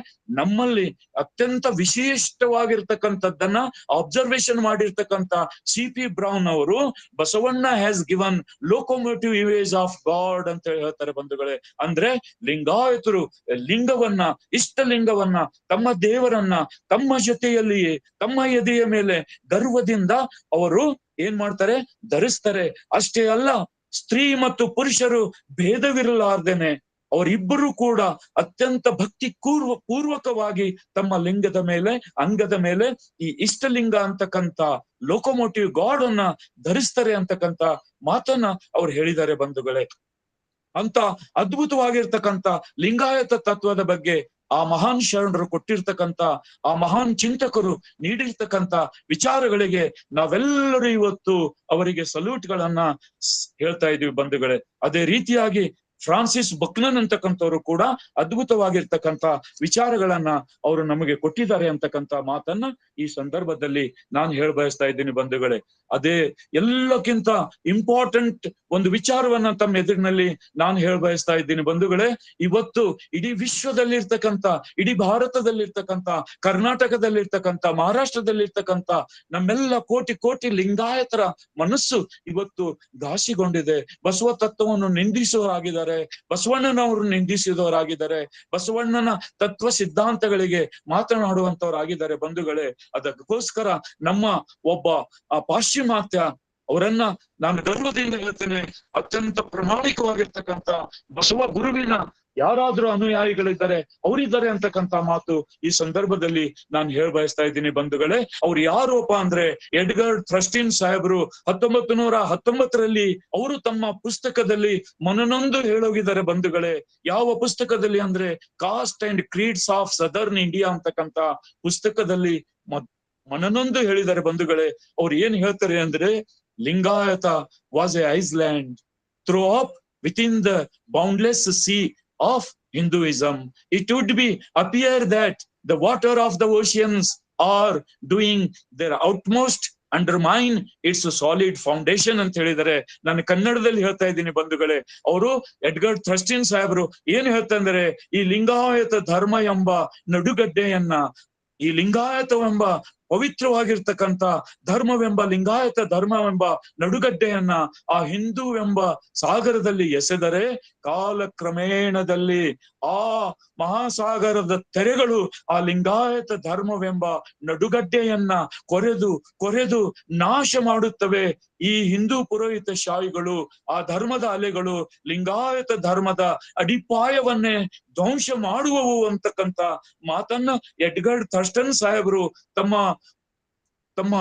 ನಮ್ಮಲ್ಲಿ ಅತ್ಯಂತ ವಿಶಿಷ್ಟವಾಗಿರ್ತಕ್ಕಂಥದ್ದನ್ನ ಅಬ್ಸರ್ವೇಷನ್ ಮಾಡಿರ್ತಕ್ಕಂಥ CP ಬ್ರೌನ್ ಅವರು Basavanna has given locomotive image of god ಅಂತ ಹೇಳ್ತಾರೆ ಬಂಧುಗಳೇ. ಅಂದ್ರೆ ಲಿಂಗಾಯತರು ಲಿಂಗವನ್ನ, ಇಷ್ಟಲಿಂಗವನ್ನ, ತಮ್ಮ ದೇವರನ್ನ ತಮ್ಮ ಜೊತೆಯಲ್ಲಿಯೇ ತಮ್ಮ ಎದೆಯ ಮೇಲೆ ಗರ್ವದಿಂದ ಅವರು ಏನ್ ಮಾಡ್ತಾರೆ, ಧರಿಸ್ತಾರೆ. ಅಷ್ಟೇ ಅಲ್ಲ, ಸ್ತ್ರೀ ಮತ್ತು ಪುರುಷರು ಭೇದವಿರಲಾರ್ದೇನೆ ಅವರಿಬ್ಬರು ಕೂಡ ಅತ್ಯಂತ ಭಕ್ತಿ ಪೂರ್ವಕವಾಗಿ ತಮ್ಮ ಲಿಂಗದ ಮೇಲೆ, ಅಂಗದ ಮೇಲೆ ಈ ಇಷ್ಟಲಿಂಗ ಅಂತಕ್ಕಂಥ ಲೋಕೋಮೋಟಿವ್ ಗಾಡ್ ಅನ್ನ ಧರಿಸ್ತಾರೆ ಅಂತಕ್ಕಂಥ ಮಾತನ್ನ ಅವ್ರು ಹೇಳಿದ್ದಾರೆ ಬಂಧುಗಳೇ. ಅಂತ ಅದ್ಭುತವಾಗಿರ್ತಕ್ಕಂಥ ಲಿಂಗಾಯತ ತತ್ವದ ಬಗ್ಗೆ ಆ ಮಹಾನ್ ಶರಣರು ಕೊಟ್ಟಿರ್ತಕ್ಕಂಥ, ಆ ಮಹಾನ್ ಚಿಂತಕರು ನೀಡಿರ್ತಕ್ಕಂಥ ವಿಚಾರಗಳಿಗೆ ನಾವೆಲ್ಲರೂ ಇವತ್ತು ಅವರಿಗೆ ಸಲ್ಯೂಟ್ಗಳನ್ನ ಹೇಳ್ತಾ ಇದೀವಿ ಬಂಧುಗಳೇ. ಅದೇ ರೀತಿಯಾಗಿ ಫ್ರಾನ್ಸಿಸ್ ಬಕ್ನನ್ ಅಂತಕ್ಕಂಥವ್ರು ಕೂಡ ಅದ್ಭುತವಾಗಿರ್ತಕ್ಕಂಥ ವಿಚಾರಗಳನ್ನ ಅವರು ನಮಗೆ ಕೊಟ್ಟಿದ್ದಾರೆ ಅಂತಕ್ಕಂಥ ಮಾತನ್ನ ಈ ಸಂದರ್ಭದಲ್ಲಿ ನಾನು ಬಯಸ್ತಾ ಇದ್ದೀನಿ ಬಂಧುಗಳೇ. ಅದೇ ಎಲ್ಲಕ್ಕಿಂತ ಇಂಪಾರ್ಟೆಂಟ್ ಒಂದು ವಿಚಾರವನ್ನ ತಮ್ಮ ಎದುರಿನಲ್ಲಿ ನಾನು ಬಯಸ್ತಾ ಇದ್ದೀನಿ ಬಂಧುಗಳೇ. ಇವತ್ತು ಇಡೀ ವಿಶ್ವದಲ್ಲಿರ್ತಕ್ಕಂಥ, ಇಡೀ ಭಾರತದಲ್ಲಿರ್ತಕ್ಕಂಥ, ಕರ್ನಾಟಕದಲ್ಲಿರ್ತಕ್ಕಂಥ, ಮಹಾರಾಷ್ಟ್ರದಲ್ಲಿರ್ತಕ್ಕಂಥ ನಮ್ಮೆಲ್ಲ ಕೋಟಿ ಕೋಟಿ ಲಿಂಗಾಯತರ ಮನಸ್ಸು ಇವತ್ತು ಘಾಸಿಗೊಂಡಿದೆ. ಬಸವ ತತ್ವವನ್ನು ನಿಂದಿಸುವವರಾಗಿದ್ದಾರೆ, ಬಸವಣ್ಣನವರು ನಿಂದಿಸಿದವರಾಗಿದ್ದಾರೆ, ಬಸವಣ್ಣನ ತತ್ವ ಸಿದ್ಧಾಂತಗಳಿಗೆ ಮಾತನಾಡುವಂತವರಾಗಿದ್ದಾರೆ ಬಂಧುಗಳೇ. ಅದಕ್ಕೋಸ್ಕರ ನಮ್ಮ ಒಬ್ಬ ಪಾಶ್ಚಿಮಾತ್ಯ ಅವರನ್ನ ನಾನು ಗರ್ವದಿಂದ ಹೇಳ್ತೇನೆ, ಅತ್ಯಂತ ಪ್ರಾಮಾಣಿಕವಾಗಿರ್ತಕ್ಕಂಥ ಬಸವ ಗುರುವಿನ ಯಾರಾದ್ರೂ ಅನುಯಾಯಿಗಳಿದ್ದಾರೆ, ಅವರಿದ್ದಾರೆ ಅಂತಕ್ಕಂಥ ಮಾತು ಈ ಸಂದರ್ಭದಲ್ಲಿ ನಾನು ಬಯಸ್ತಾ ಇದ್ದೀನಿ ಬಂಧುಗಳೇ. ಅವ್ರು ಯಾರಪ್ಪ ಅಂದ್ರೆ ಎಡ್ಗರ್ ಥ್ರಸ್ಟಿನ್ ಸಾಹೇಬರು 1919ರಲ್ಲಿ ಅವರು ತಮ್ಮ ಪುಸ್ತಕದಲ್ಲಿ ಮನನೊಂದು ಹೇಳೋಗಿದ್ದಾರೆ ಬಂಧುಗಳೇ. ಯಾವ ಪುಸ್ತಕದಲ್ಲಿ ಅಂದ್ರೆ caste and creeds of southern India ಅಂತಕ್ಕಂಥ ಪುಸ್ತಕದಲ್ಲಿ ಮನನೊಂದು ಹೇಳಿದ್ದಾರೆ ಬಂಧುಗಳೇ. ಅವ್ರು ಏನ್ ಹೇಳ್ತಾರೆ ಅಂದ್ರೆ, Lingayata was a island throw up within the boundless sea of Hinduism. It would appear that the water of the oceans are doing their utmost undermine its solid foundation ಅಂತ ಹೇಳಿದರೆ. ನಾನು ಕನ್ನಡದಲ್ಲಿ ಹೇಳ್ತಾ ಇದ್ದೀನಿ ಬಂಧುಗಳೇ. ಅವರು ಎಡ್ಗರ್ ಥ್ರಸ್ಟಿನ್ ಸಾಹೇಬರು ಏನ್ ಹೇಳ್ತಾ ಅಂದ್ರೆ, ಈ ಲಿಂಗಾಯತ ಧರ್ಮ ಎಂಬ ನಡುಗಡ್ಡೆಯನ್ನ, ಈ ಲಿಂಗಾಯತವೆಂಬ ಪವಿತ್ರವಾಗಿರ್ತಕ್ಕಂಥ ಧರ್ಮವೆಂಬ ಲಿಂಗಾಯತ ಧರ್ಮವೆಂಬ ನಡುಗಡ್ಡೆಯನ್ನ ಆ ಹಿಂದೂವೆಂಬ ಸಾಗರದಲ್ಲಿ ಎಸೆದರೆ ಕಾಲಕ್ರಮೇಣದಲ್ಲಿ ಆ ಮಹಾಸಾಗರದ ತೆರೆಗಳು ಆ ಲಿಂಗಾಯತ ಧರ್ಮವೆಂಬ ನಡುಗಡ್ಡೆಯನ್ನ ಕೊರೆದು ನಾಶ ಮಾಡುತ್ತವೆ. ಈ ಹಿಂದೂ ಪುರೋಹಿತ ಶಾಹಿಗಳು, ಆ ಧರ್ಮದ ಅಲೆಗಳು ಲಿಂಗಾಯತ ಧರ್ಮದ ಅಡಿಪಾಯವನ್ನೇ ಧ್ವಂಸ ಮಾಡುವವು ಅಂತಕ್ಕಂಥ ಮಾತನ್ನ ಎಡ್ಗರ್ಡ್ ಥರ್ಸ್ಟನ್ ಸಾಹೇಬರು ತಮ್ಮ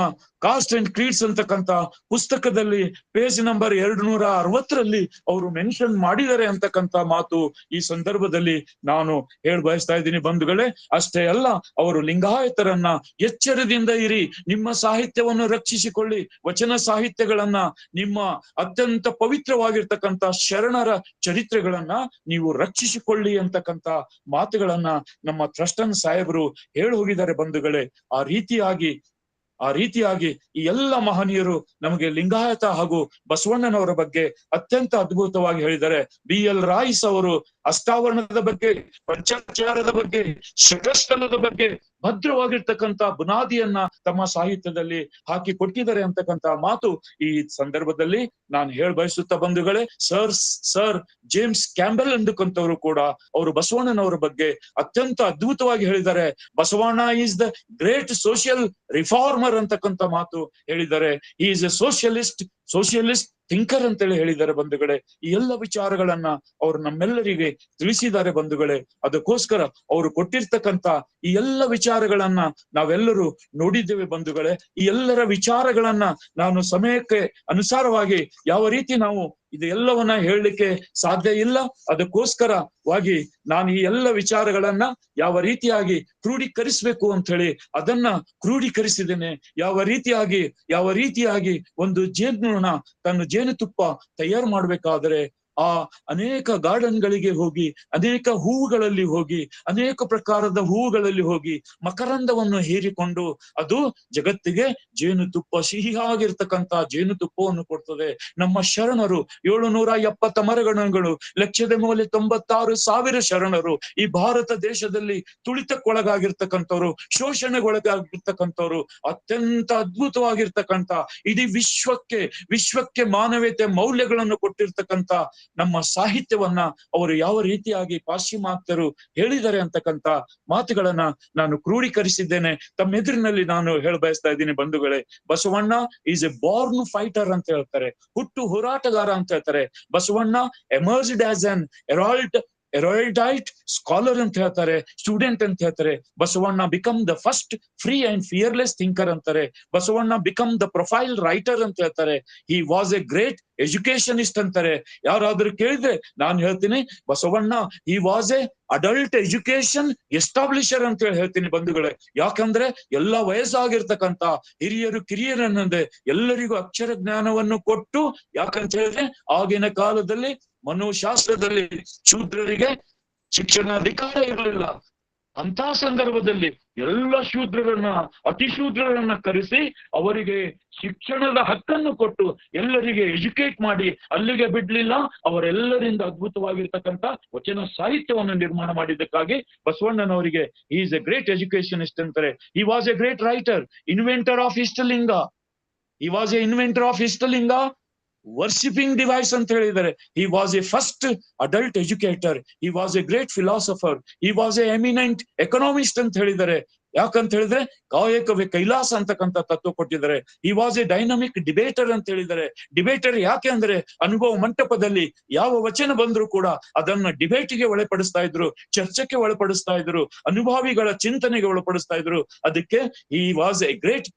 ಕಾಸ್ಟ್ ಅಂಡ್ ಕ್ರೀಡ್ಸ್ ಅಂತಕ್ಕಂಥ ಪುಸ್ತಕದಲ್ಲಿ ಪೇಜ್ ನಂಬರ್ 260 ಅವರು ಮೆನ್ಷನ್ ಮಾಡಿದ್ದಾರೆ ಅಂತಕ್ಕಂಥ ಮಾತು ಈ ಸಂದರ್ಭದಲ್ಲಿ ನಾನು ಬಯಸ್ತಾ ಇದ್ದೀನಿ ಬಂಧುಗಳೇ. ಅಷ್ಟೇ ಅಲ್ಲ, ಅವರು ಲಿಂಗಾಯತರನ್ನ ಎಚ್ಚರದಿಂದ ಇರಿ, ನಿಮ್ಮ ಸಾಹಿತ್ಯವನ್ನು ರಕ್ಷಿಸಿಕೊಳ್ಳಿ, ವಚನ ಸಾಹಿತ್ಯಗಳನ್ನ, ನಿಮ್ಮ ಅತ್ಯಂತ ಪವಿತ್ರವಾಗಿರ್ತಕ್ಕಂಥ ಶರಣರ ಚರಿತ್ರೆಗಳನ್ನ ನೀವು ರಕ್ಷಿಸಿಕೊಳ್ಳಿ ಅಂತಕ್ಕಂಥ ಮಾತುಗಳನ್ನ ನಮ್ಮ ಥರ್ಸ್ಟನ್ ಸಾಹೇಬರು ಹೋಗಿದ್ದಾರೆ ಬಂಧುಗಳೇ. ಆ ರೀತಿಯಾಗಿ ಈ ಎಲ್ಲ ಮಹನೀಯರು ನಮಗೆ ಲಿಂಗಾಯತ ಹಾಗೂ ಬಸವಣ್ಣನವರ ಬಗ್ಗೆ ಅತ್ಯಂತ ಅದ್ಭುತವಾಗಿ ಹೇಳಿದ್ದಾರೆ. BL ರಾಯ್ಸ್ ಅವರು ಅಷ್ಟಾವರಣದ ಬಗ್ಗೆ, ಪಂಚಾಚಾರದ ಬಗ್ಗೆ, ಷಟಸ್ಥಲದ ಬಗ್ಗೆ ಭದ್ರವಾಗಿರ್ತಕ್ಕಂಥ ಬುನಾದಿಯನ್ನ ತಮ್ಮ ಸಾಹಿತ್ಯದಲ್ಲಿ ಹಾಕಿ ಕೊಟ್ಟಿದ್ದಾರೆ ಅಂತಕ್ಕಂಥ ಮಾತು ಈ ಸಂದರ್ಭದಲ್ಲಿ ನಾನು ಬಯಸುತ್ತಾ ಬಂಧುಗಳೇ. ಸರ್ ಜೇಮ್ಸ್ ಕ್ಯಾಂಬೆಲ್ ಅಂತಕ್ಕಂಥವ್ರು ಕೂಡ ಅವರು ಬಸವಣ್ಣನವರ ಬಗ್ಗೆ ಅತ್ಯಂತ ಅದ್ಭುತವಾಗಿ ಹೇಳಿದ್ದಾರೆ. Basavanna is the great social reformer ಅಂತಕ್ಕಂಥ ಮಾತು ಹೇಳಿದ್ದಾರೆ. ಹಿ ಈಸ್ ಎ ಸೋಷಿಯಲಿಸ್ಟ್ ಥಿಂಕರ್ ಅಂತೇಳಿ ಹೇಳಿದ್ದಾರೆ ಬಂಧುಗಳೇ. ಈ ಎಲ್ಲ ವಿಚಾರಗಳನ್ನ ಅವರು ನಮ್ಮೆಲ್ಲರಿಗೆ ತಿಳಿಸಿದ್ದಾರೆ ಬಂಧುಗಳೇ. ಅದಕ್ಕೋಸ್ಕರ ಅವರು ಕೊಟ್ಟಿರ್ತಕ್ಕಂಥ ಈ ಎಲ್ಲ ವಿಚಾರಗಳನ್ನ ನಾವೆಲ್ಲರೂ ನೋಡಿದ್ದೇವೆ ಬಂಧುಗಳೇ. ಈ ಎಲ್ಲರ ವಿಚಾರಗಳನ್ನ ನಾನು ಸಮಯಕ್ಕೆ ಅನುಸಾರವಾಗಿ ಯಾವ ರೀತಿ ನಾವು ಇದೆಲ್ಲವನ್ನ ಹೇಳಲಿಕ್ಕೆ ಸಾಧ್ಯ ಇಲ್ಲ. ಅದಕ್ಕೋಸ್ಕರವಾಗಿ ನಾನು ಈ ಎಲ್ಲ ವಿಚಾರಗಳನ್ನ ಯಾವ ರೀತಿಯಾಗಿ ಕ್ರೋಢೀಕರಿಸಬೇಕು ಅಂತ ಹೇಳಿ ಅದನ್ನ ಕ್ರೋಢೀಕರಿಸಿದ್ದೇನೆ. ಯಾವ ರೀತಿಯಾಗಿ ಒಂದು ಜೇನುನೊಣ ತನ್ನ ಜೇನುತುಪ್ಪ ತಯಾರು ಮಾಡ್ಬೇಕಾದ್ರೆ ಆ ಅನೇಕ ಗಾರ್ಡನ್ಗಳಿಗೆ ಹೋಗಿ, ಅನೇಕ ಹೂವುಗಳಲ್ಲಿ ಹೋಗಿ, ಅನೇಕ ಪ್ರಕಾರದ ಹೂವುಗಳಲ್ಲಿ ಹೋಗಿ ಮಕರಂದವನ್ನು ಹೀರಿಕೊಂಡು ಅದು ಜಗತ್ತಿಗೆ ಜೇನುತುಪ್ಪ, ಸಿಹಿಯಾಗಿರ್ತಕ್ಕಂಥ ಜೇನುತುಪ್ಪವನ್ನು ಕೊಡ್ತದೆ. ನಮ್ಮ ಶರಣರು 770 ಮರಗಣಗಳು, 196,000 ಶರಣರು ಈ ಭಾರತ ದೇಶದಲ್ಲಿ ತುಳಿತಕ್ಕೊಳಗಾಗಿರ್ತಕ್ಕಂಥವ್ರು, ಶೋಷಣೆಗೊಳಗಾಗಿರ್ತಕ್ಕಂಥವ್ರು, ಅತ್ಯಂತ ಅದ್ಭುತವಾಗಿರ್ತಕ್ಕಂಥ ಇಡೀ ವಿಶ್ವಕ್ಕೆ ಮಾನವೀಯತೆ ಮೌಲ್ಯಗಳನ್ನು ಕೊಟ್ಟಿರ್ತಕ್ಕಂಥ ನಮ್ಮ ಸಾಹಿತ್ಯವನ್ನ ಅವರು ಯಾವ ರೀತಿಯಾಗಿ ಪಾಶ್ಚಿಮಾತ್ಯರು ಹೇಳಿದ್ದಾರೆ ಅಂತಕ್ಕಂಥ ಮಾತುಗಳನ್ನ ನಾನು ಕ್ರೋಢೀಕರಿಸಿದ್ದೇನೆ. ತಮ್ಮೆದುರಿನಲ್ಲಿ ನಾನು ಬಯಸ್ತಾ ಇದ್ದೀನಿ ಬಂಧುಗಳೇ. Basavanna is a born fighter ಅಂತ ಹೇಳ್ತಾರೆ, ಹುಟ್ಟು ಹೋರಾಟಗಾರ ಅಂತ ಹೇಳ್ತಾರೆ. Basavanna emerged as an erudite scholar ಅಂತ ಹೇಳ್ತಾರೆ, ಸ್ಟೂಡೆಂಟ್ ಅಂತ ಹೇಳ್ತಾರೆ. Basavanna become the first free and fearless thinker ಅಂತಾರೆ. Basavanna become the profile writer ಅಂತ ಹೇಳ್ತಾರೆ. He was a great educationist ಅಂತಾರೆ. ಯಾರಾದ್ರೂ ಕೇಳಿದ್ರೆ ನಾನು ಹೇಳ್ತೀನಿ, Basavanna he was a adult education establisher ಅಂತ ಹೇಳ್ತೀನಿ ಬಂಧುಗಳೇ. ಯಾಕಂದ್ರೆ ಎಲ್ಲ ವಯಸ್ಸಾಗಿರ್ತಕ್ಕಂಥ ಹಿರಿಯರು ಕಿರಿಯರನ್ನಂದೆ ಎಲ್ಲರಿಗೂ ಅಕ್ಷರ ಜ್ಞಾನವನ್ನು ಕೊಟ್ಟು, ಯಾಕಂತ ಹೇಳಿದ್ರೆ ಆಗಿನ ಕಾಲದಲ್ಲಿ ಮನೋಶಾಸ್ತ್ರದಲ್ಲಿ ಶೂದ್ರರಿಗೆ ಶಿಕ್ಷಣ ಅಧಿಕಾರ ಇರಲಿಲ್ಲ. ಅಂತ ಸಂದರ್ಭದಲ್ಲಿ ಎಲ್ಲ ಅತಿಶೂದ್ರರನ್ನ ಕರೆಸಿ ಅವರಿಗೆ ಶಿಕ್ಷಣದ ಹಕ್ಕನ್ನು ಕೊಟ್ಟು ಎಲ್ಲರಿಗೆ ಎಜುಕೇಟ್ ಮಾಡಿ ಅಲ್ಲಿಗೆ ಬಿಡ್ಲಿಲ್ಲ. ಅವರೆಲ್ಲರಿಂದ ಅದ್ಭುತವಾಗಿರ್ತಕ್ಕಂಥ ವಚನ ಸಾಹಿತ್ಯವನ್ನು ನಿರ್ಮಾಣ ಮಾಡಿದ್ದಕ್ಕಾಗಿ ಬಸವಣ್ಣನವರಿಗೆ he is a great educationist ಅಂತಾರೆ. He was a great writer, inventor of Ishtalinga, worshipping device ಅಂತ ಹೇಳಿದ್ದಾರೆ. He was a first adult educator, he was a great philosopher, he was a eminent economist ಅಂತ ಹೇಳಿದ್ದಾರೆ. ಯಾಕಂತ ಹೇಳಿದ್ರೆ ಕಾಯಕವೇ ಕೈಲಾಸ ಅಂತಕ್ಕಂಥ ತತ್ವ ಕೊಟ್ಟಿದ್ದಾರೆ. He was a dynamic debater ಅಂತ ಹೇಳಿದ್ದಾರೆ. ಡಿಬೇಟರ್ ಯಾಕೆ ಅಂದ್ರೆ ಅನುಭವ ಮಂಟಪದಲ್ಲಿ ಯಾವ ವಚನ ಬಂದ್ರು ಕೂಡ ಅದನ್ನ ಡಿಬೇಟಿಗೆ ಒಳಪಡಿಸ್ತಾ ಇದ್ರು, ಚರ್ಚೆಗೆ ಒಳಪಡಿಸ್ತಾ ಇದ್ರು, ಅನುಭಾವಿಗಳ ಚಿಂತನೆಗೆ ಒಳಪಡಿಸ್ತಾ ಇದ್ರು. ಅದಕ್ಕೆ he was a great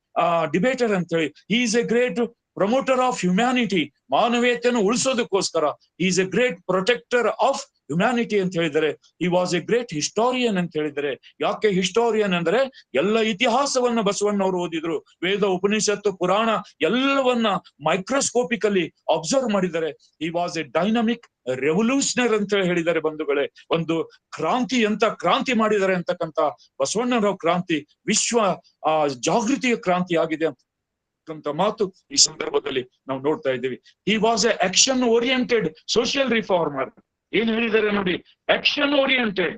debater ಅಂತ ಹೇಳಿ. He is a great promoter of humanity, ಮಾನವೀಯತೆಯನ್ನು ಉಳಿಸೋದಕ್ಕೋಸ್ಕರ. Is a great protector of humanity ಅಂತ ಹೇಳಿದರೆ. ಈ ವಾಸ್ ಎ ಗ್ರೇಟ್ ಹಿಸ್ಟೋರಿಯನ್ ಅಂತ ಹೇಳಿದರೆ. ಯಾಕೆ ಹಿಸ್ಟೋರಿಯನ್ ಅಂದ್ರೆ ಎಲ್ಲ ಇತಿಹಾಸವನ್ನ ಬಸವಣ್ಣವರು ಓದಿದ್ರು, ವೇದ ಉಪನಿಷತ್ತು ಪುರಾಣ ಎಲ್ಲವನ್ನ ಮೈಕ್ರೋಸ್ಕೋಪಿಕಲಿ ಅಬ್ಸರ್ವ್ ಮಾಡಿದ್ದಾರೆ. ಈ ವಾಸ್ ಎ ಡೈನಮಿಕ್ ರೆವಲ್ಯೂಷನರ್ ಅಂತ ಹೇಳಿದ್ದಾರೆ ಬಂಧುಗಳೇ. ಒಂದು ಕ್ರಾಂತಿ ಮಾಡಿದ್ದಾರೆ ಅಂತಕ್ಕಂಥ ಬಸವಣ್ಣನವರ ಕ್ರಾಂತಿ ವಿಶ್ವ ಜಾಗೃತಿಯ ಕ್ರಾಂತಿ ಆಗಿದೆ ಅಂತ ಮಾತು ಈ ಸಂದರ್ಭದಲ್ಲಿ ನಾವು ನೋಡ್ತಾ ಇದ್ದೀವಿ. ಹಿ was A action oriented social reformer. ಏನ್ ಹೇಳಿದ್ದಾರೆ ನೋಡಿ, ಆಕ್ಷನ್ ಓರಿಯೆಂಟೆಡ್.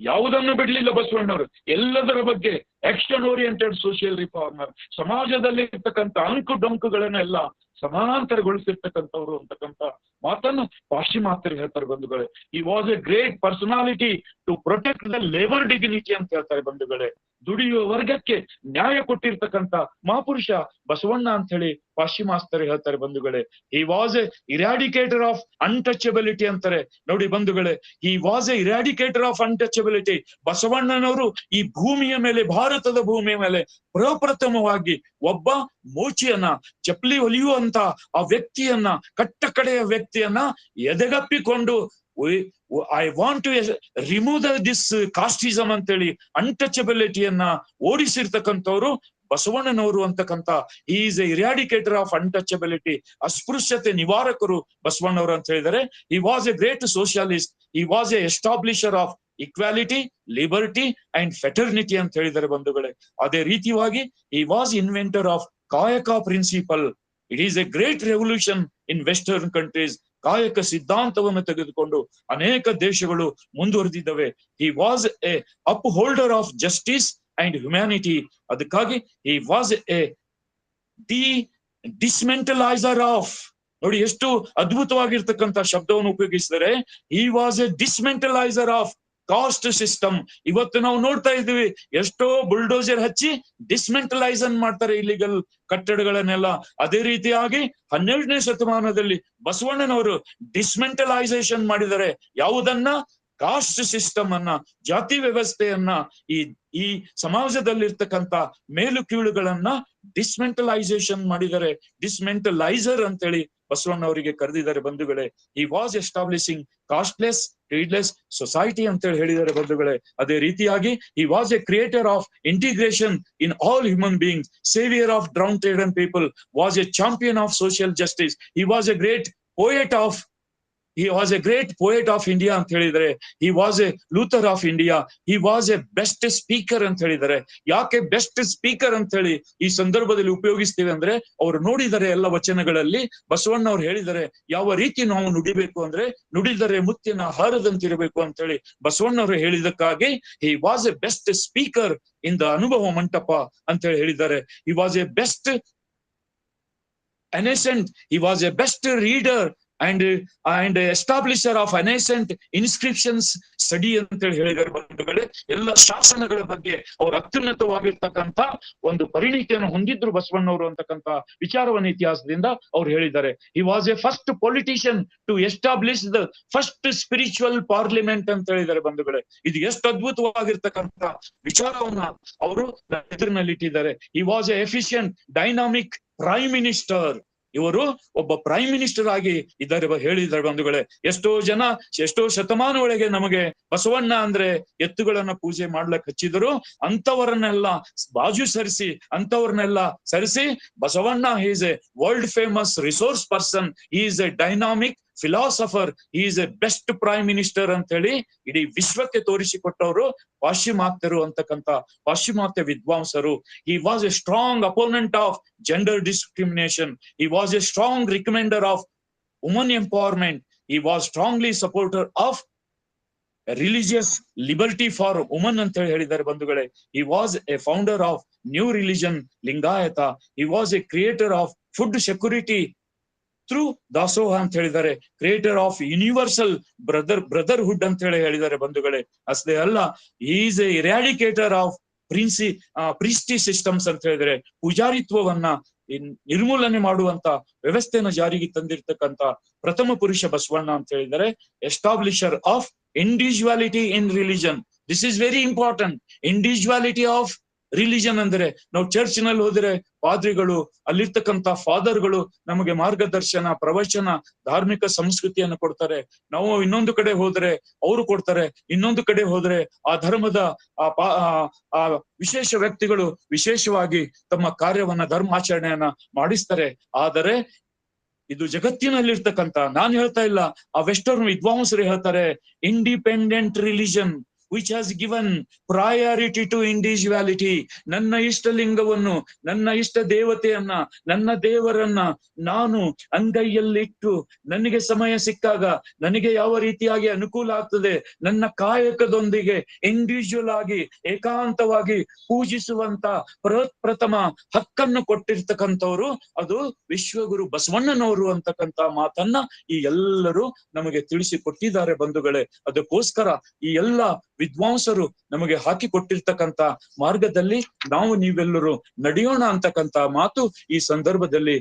ಯಾವುದನ್ನು ಬಿಡ್ಲಿಲ್ಲ ಬಸವಣ್ಣವರು. ಎಲ್ಲದರ ಬಗ್ಗೆ ಆಕ್ಷನ್ ಓರಿಯೆಂಟೆಡ್ ಸೋಷಿಯಲ್ ರಿಫಾರ್ಮರ್, ಸಮಾಜದಲ್ಲಿ ಇರ್ತಕ್ಕಂಥ ಅಂಕು ಡೊಂಕುಗಳನ್ನೆಲ್ಲ ಸಮಾನಾಂತರಗೊಳಿಸಿರ್ತಕ್ಕಂಥವ್ರು ಅಂತಕ್ಕಂಥ ಮಾತನ್ನು ಪಾಶ್ಚಿಮಾತ್ಯರು ಹೇಳ್ತಾರೆ ಬಂಧುಗಳೇ. ಈ was a great personality to protect the labour dignity ಅಂತ ಹೇಳ್ತಾರೆ ಬಂಧುಗಳೇ. ದುಡಿಯುವ ವರ್ಗಕ್ಕೆ ನ್ಯಾಯ ಕೊಟ್ಟಿರ್ತಕ್ಕಂಥ ಮಹಾಪುರುಷ ಬಸವಣ್ಣ ಅಂತ ಹೇಳಿ ಪಾಶ್ಚಿಮಾತ್ಯರು ಹೇಳ್ತಾರೆ ಬಂಧುಗಳೇ. He was a eradicator of untouchability ಅಂತಾರೆ ನೋಡಿ ಬಂಧುಗಳೇ. He was a eradicator of untouchability. ಬಸವಣ್ಣನವರು ಈ ಭೂಮಿಯ ಮೇಲೆ, ಭಾರತದ ಭೂಮಿಯ ಮೇಲೆ ಪ್ರಪ್ರಥಮವಾಗಿ ಒಬ್ಬ ಮೋಚಿಯನ್ನ, ಚಪ್ಪಲಿ ಹೊಲಿಯುವಂತ ಆ ವ್ಯಕ್ತಿಯನ್ನ, ಕಟ್ಟ ಕಡೆಯ ವ್ಯಕ್ತಿಯನ್ನ ಎದೆಗಪ್ಪಿಕೊಂಡು I want to remove this casteism ಅಂತೇಳಿ ಅನ್ಟಚಬಿಲಿಟಿಯನ್ನ ಓಡಿಸಿರ್ತಕ್ಕಂಥವ್ರು ಬಸವಣ್ಣನವರು ಅಂತಕ್ಕಂಥ. He is a eradicator of untouchability. ಅಸ್ಪೃಶ್ಯತೆ ನಿವಾರಕರು ಬಸವಣ್ಣವರು ಅಂತ ಹೇಳಿದರೆ. He was a great socialist. He was a establisher of equality, liberty and fraternity ಅಂತ ಹೇಳಿದ್ದಾರೆ ಬಂಧುಗಳೇ. ಅದೇ ರೀತಿಯಾಗಿ he was inventor of Kayaka principle. It is a great revolution in western countries. ಕಾಯಕ ಸಿದ್ಧಾಂತವನ್ನು ತೆಗೆದುಕೊಂಡು ಅನೇಕ ದೇಶಗಳು ಮುಂದುವರೆದಿದ್ದಾವೆ. He was a up holder of justice and humanity. ಅದಕ್ಕಾಗಿ he was a the dismantaliser of, ನೋಡಿ ಎಷ್ಟು ಅದ್ಭುತವಾಗಿರ್ತಕ್ಕಂಥ ಶಬ್ದವನ್ನು ಉಪಯೋಗಿಸಿದರೆ. He was a dismantaliser of caste system. ಇವತ್ತು ನಾವು ನೋಡ್ತಾ ಇದ್ದೀವಿ, ಎಷ್ಟೋ ಬುಲ್ಡೋಸರ್ ಹಚ್ಚಿ ಡಿಸ್ಮೆಂಟಲೈಸನ್ ಮಾಡ್ತಾರೆ ಇಲ್ಲಿಗಲ್ ಕಟ್ಟಡಗಳನ್ನೆಲ್ಲ. ಅದೇ ರೀತಿಯಾಗಿ 12ನೇ ಶತಮಾನದಲ್ಲಿ ಬಸವಣ್ಣನವರು ಡಿಸ್ಮೆಂಟಲೈಸೇಷನ್ ಮಾಡಿದರೆ. ಯಾವುದನ್ನ? ಕಾಸ್ಟ್ ಸಿಸ್ಟಮ್ ಅನ್ನ, ಜಾತಿ ವ್ಯವಸ್ಥೆಯನ್ನ, ಈ ಸಮಾಜದಲ್ಲಿರ್ತಕ್ಕಂಥ ಮೇಲು ಕೀಳುಗಳನ್ನ ಡಿಸ್ಮೆಂಟಲೈಸೇಷನ್ ಮಾಡಿದರೆ. ಡಿಸ್ಮೆಂಟಲೈಸರ್ ಅಂತೇಳಿ ಬಸವಣ್ಣವರಿಗೆ ಕರೆದಿದ್ದಾರೆ ಬಂಧುಗಳೇ. He was establishing casteless, creedless society ಅಂತೇಳಿ ಹೇಳಿದ್ದಾರೆ ಬಂಧುಗಳೇ. ಅದೇ ರೀತಿಯಾಗಿ he was a creator of integration in all human beings, saviour of downtrodden people, was a champion of social justice. He was a great poet of India ಅಂತ ಹೇಳಿದರೆ. He was a Luther of India. He was a best speaker ಅಂತ ಹೇಳಿದ್ದಾರೆ. ಯಾಕೆ ಬೆಸ್ಟ್ ಸ್ಪೀಕರ್ ಅಂತ ಹೇಳಿ ಈ ಸಂದರ್ಭದಲ್ಲಿ ಉಪಯೋಗಿಸ್ತೀವಿ ಅಂದ್ರೆ, ಅವರು ನೋಡಿದರೆ ಎಲ್ಲ ವಚನಗಳಲ್ಲಿ ಬಸವಣ್ಣ ಅವ್ರು ಹೇಳಿದ್ದಾರೆ ಯಾವ ರೀತಿ ನಾವು ನುಡಿಬೇಕು ಅಂದ್ರೆ, ನುಡಿದರೆ ಮುತ್ತಿನ ಹಾರದಂತಿರಬೇಕು ಅಂತ ಹೇಳಿ ಬಸವಣ್ಣವರು ಹೇಳಿದಕ್ಕಾಗಿ he was a best speaker in the Anubhava Mantapa ಅಂತ ಹೇಳಿ ಹೇಳಿದ್ದಾರೆ. He was a best ancient. He was a best reader and establisher of nascent inscriptions study ಅಂತ ಹೇಳಿ ಹೇಳಿದ್ದಾರೆ ಬಂಧುಗಳೇ. ಎಲ್ಲ ಶಾಸನಗಳ ಬಗ್ಗೆ ಅವರು ಅತ್ಯುನ್ನತವಾಗಿರ್ತಕ್ಕಂಥ ಒಂದು ಪರಿಣಿತಿಯನ್ನು ಹೊಂದಿದ್ರು ಬಸವಣ್ಣವರು ಅಂತಕ್ಕಂಥ ವಿಚಾರವನ್ನು ಇತಿಹಾಸದಿಂದ ಅವ್ರು ಹೇಳಿದ್ದಾರೆ. He was a first politician to establish the first spiritual parliament ಅಂತ ಹೇಳಿದ್ದಾರೆ ಬಂಧುಗಳೇ. ಇದು ಎಷ್ಟು ಅದ್ಭುತವಾಗಿರ್ತಕ್ಕಂಥ ವಿಚಾರವನ್ನ ಅವರು ಎದುರಿನಲ್ಲಿ ಇಟ್ಟಿದ್ದಾರೆ. ಹಿ was A efficient dynamic prime minister. ಇವರು ಒಬ್ಬ ಪ್ರೈಮ್ ಮಿನಿಸ್ಟರ್ ಆಗಿ ಇದ್ದಾರೆ ಹೇಳಿದ್ದಾರೆ ಬಂಧುಗಳೇ. ಎಷ್ಟೋ ಶತಮಾನಗಳಿಗೆ ನಮಗೆ ಬಸವಣ್ಣ ಅಂದ್ರೆ ಎತ್ತುಗಳನ್ನ ಪೂಜೆ ಮಾಡ್ಲಕ್ ಹಚ್ಚಿದ್ರು. ಅಂತವರನ್ನೆಲ್ಲ ಬಾಜು ಸರಿಸಿ Basavanna is A world famous resource person. Is A dynamic philosopher. Is A best prime minister ಅಂತ ಹೇಳಿ ಇಡೀ ವಿಶ್ವಕ್ಕೆ ತೋರಿಸಿಕೊಟ್ಟವರು ಪಾಶ್ಚಿಮಾತ್ಯರು ಅಂತಕ್ಕಂಥ ಪಾಶ್ಚಿಮಾತ್ಯ ವಿದ್ವಾಂಸರು. ಹಿ was A strong opponent of gender discrimination. He was A strong recommender of woman empowerment. He was strongly supporter of religious liberty for women ಅಂತ ಹೇಳಿ ಹೇಳಿದ್ದಾರೆ ಬಂಧುಗಳೇ. He was A founder of new religion Lingayat. He was a creator of food security through ದಾಸೋಹ ಅಂತ ಹೇಳಿದ್ದಾರೆ. ಕ್ರಿಯೇಟರ್ ಆಫ್ ಯೂನಿವರ್ಸಲ್ ಬ್ರದರ್ಹುಡ್ ಅಂತ ಹೇಳಿ ಹೇಳಿದ್ದಾರೆ ಬಂಧುಗಳೇ. ಅಷ್ಟೇ ಅಲ್ಲ, is a eradicator of ಪ್ರೀಸ್ಟಿ systems ಅಂತ ಹೇಳಿದರೆ ಪೂಜಾರಿತ್ವವನ್ನ ನಿರ್ಮೂಲನೆ ಮಾಡುವಂತ ವ್ಯವಸ್ಥೆಯನ್ನು ಜಾರಿಗೆ ತಂದಿರ್ತಕ್ಕಂಥ ಪ್ರಥಮ ಪುರುಷ ಬಸವಣ್ಣ ಅಂತ ಹೇಳಿದರೆ. Establisher of individuality in religion. This is very important. Individuality of religion ಅಂದ್ರೆ, ನಾವು ಚರ್ಚ್ ನಲ್ಲಿ ಹೋದ್ರೆ ಪಾದ್ರಿಗಳು, ಅಲ್ಲಿರ್ತಕ್ಕಂಥ ಫಾದರ್ಗಳು ನಮಗೆ ಮಾರ್ಗದರ್ಶನ, ಪ್ರವಚನ, ಧಾರ್ಮಿಕ ಸಂಸ್ಕೃತಿಯನ್ನು ಕೊಡ್ತಾರೆ. ನಾವು ಇನ್ನೊಂದು ಕಡೆ ಹೋದ್ರೆ ಅವರು ಕೊಡ್ತಾರೆ. ಇನ್ನೊಂದು ಕಡೆ ಹೋದ್ರೆ ಆ ಧರ್ಮದ ಆ ವಿಶೇಷ ವ್ಯಕ್ತಿಗಳು ವಿಶೇಷವಾಗಿ ತಮ್ಮ ಕಾರ್ಯವನ್ನ, ಧರ್ಮಾಚರಣೆಯನ್ನ ಮಾಡಿಸ್ತಾರೆ. ಆದರೆ ಇದು ಜಗತ್ತಿನಲ್ಲಿರ್ತಕ್ಕಂಥ, ನಾನು ಹೇಳ್ತಾ ಇಲ್ಲ, ಆ ವೆಸ್ಟರ್ನ್ ವಿದ್ವಾಂಸರು ಹೇಳ್ತಾರೆ independent religion. which has given priority to individuality. ನನ್ನ ಇಷ್ಟಲಿಂಗವನ್ನು, ನನ್ನ ಇಷ್ಟ ದೇವತೆಯನ್ನ, ನನ್ನ ದೇವರನ್ನ ನಾನು ಅಂಗೈಯಲ್ಲಿಟ್ಟು ನನಗೆ ಸಮಯ ಸಿಕ್ಕಾಗ, ನನಗೆ ಯಾವ ರೀತಿಯಾಗಿ ಅನುಕೂಲ ಆಗ್ತದೆ, ನನ್ನ ಕಾಯಕದೊಂದಿಗೆ ಇಂಡಿವಿಜುವಲ್ ಆಗಿ ಏಕಾಂತವಾಗಿ ಪೂಜಿಸುವಂತ ಪ್ರಥಮ ಹಕ್ಕನ್ನು ಕೊಟ್ಟಿರ್ತಕ್ಕಂಥವ್ರು ಅದು ವಿಶ್ವಗುರು ಬಸವಣ್ಣನವರು ಅಂತಕ್ಕಂಥ ಮಾತನ್ನ ಈ ಎಲ್ಲರೂ ನಮಗೆ ತಿಳಿಸಿಕೊಟ್ಟಿದ್ದಾರೆ ಬಂಧುಗಳೇ. ಅದಕ್ಕೋಸ್ಕರ ಈ ಎಲ್ಲ ವಿದ್ವಾಂಸರು ನಮಗೆ ಹಾಕಿ ಕೊಟ್ಟಿರ್ತಕ್ಕಂಥ ಮಾರ್ಗದಲ್ಲಿ ನಾವು ನೀವೆಲ್ಲರೂ ನಡೆಯೋಣ ಅಂತಕ್ಕಂಥ ಮಾತು ಈ ಸಂದರ್ಭದಲ್ಲಿ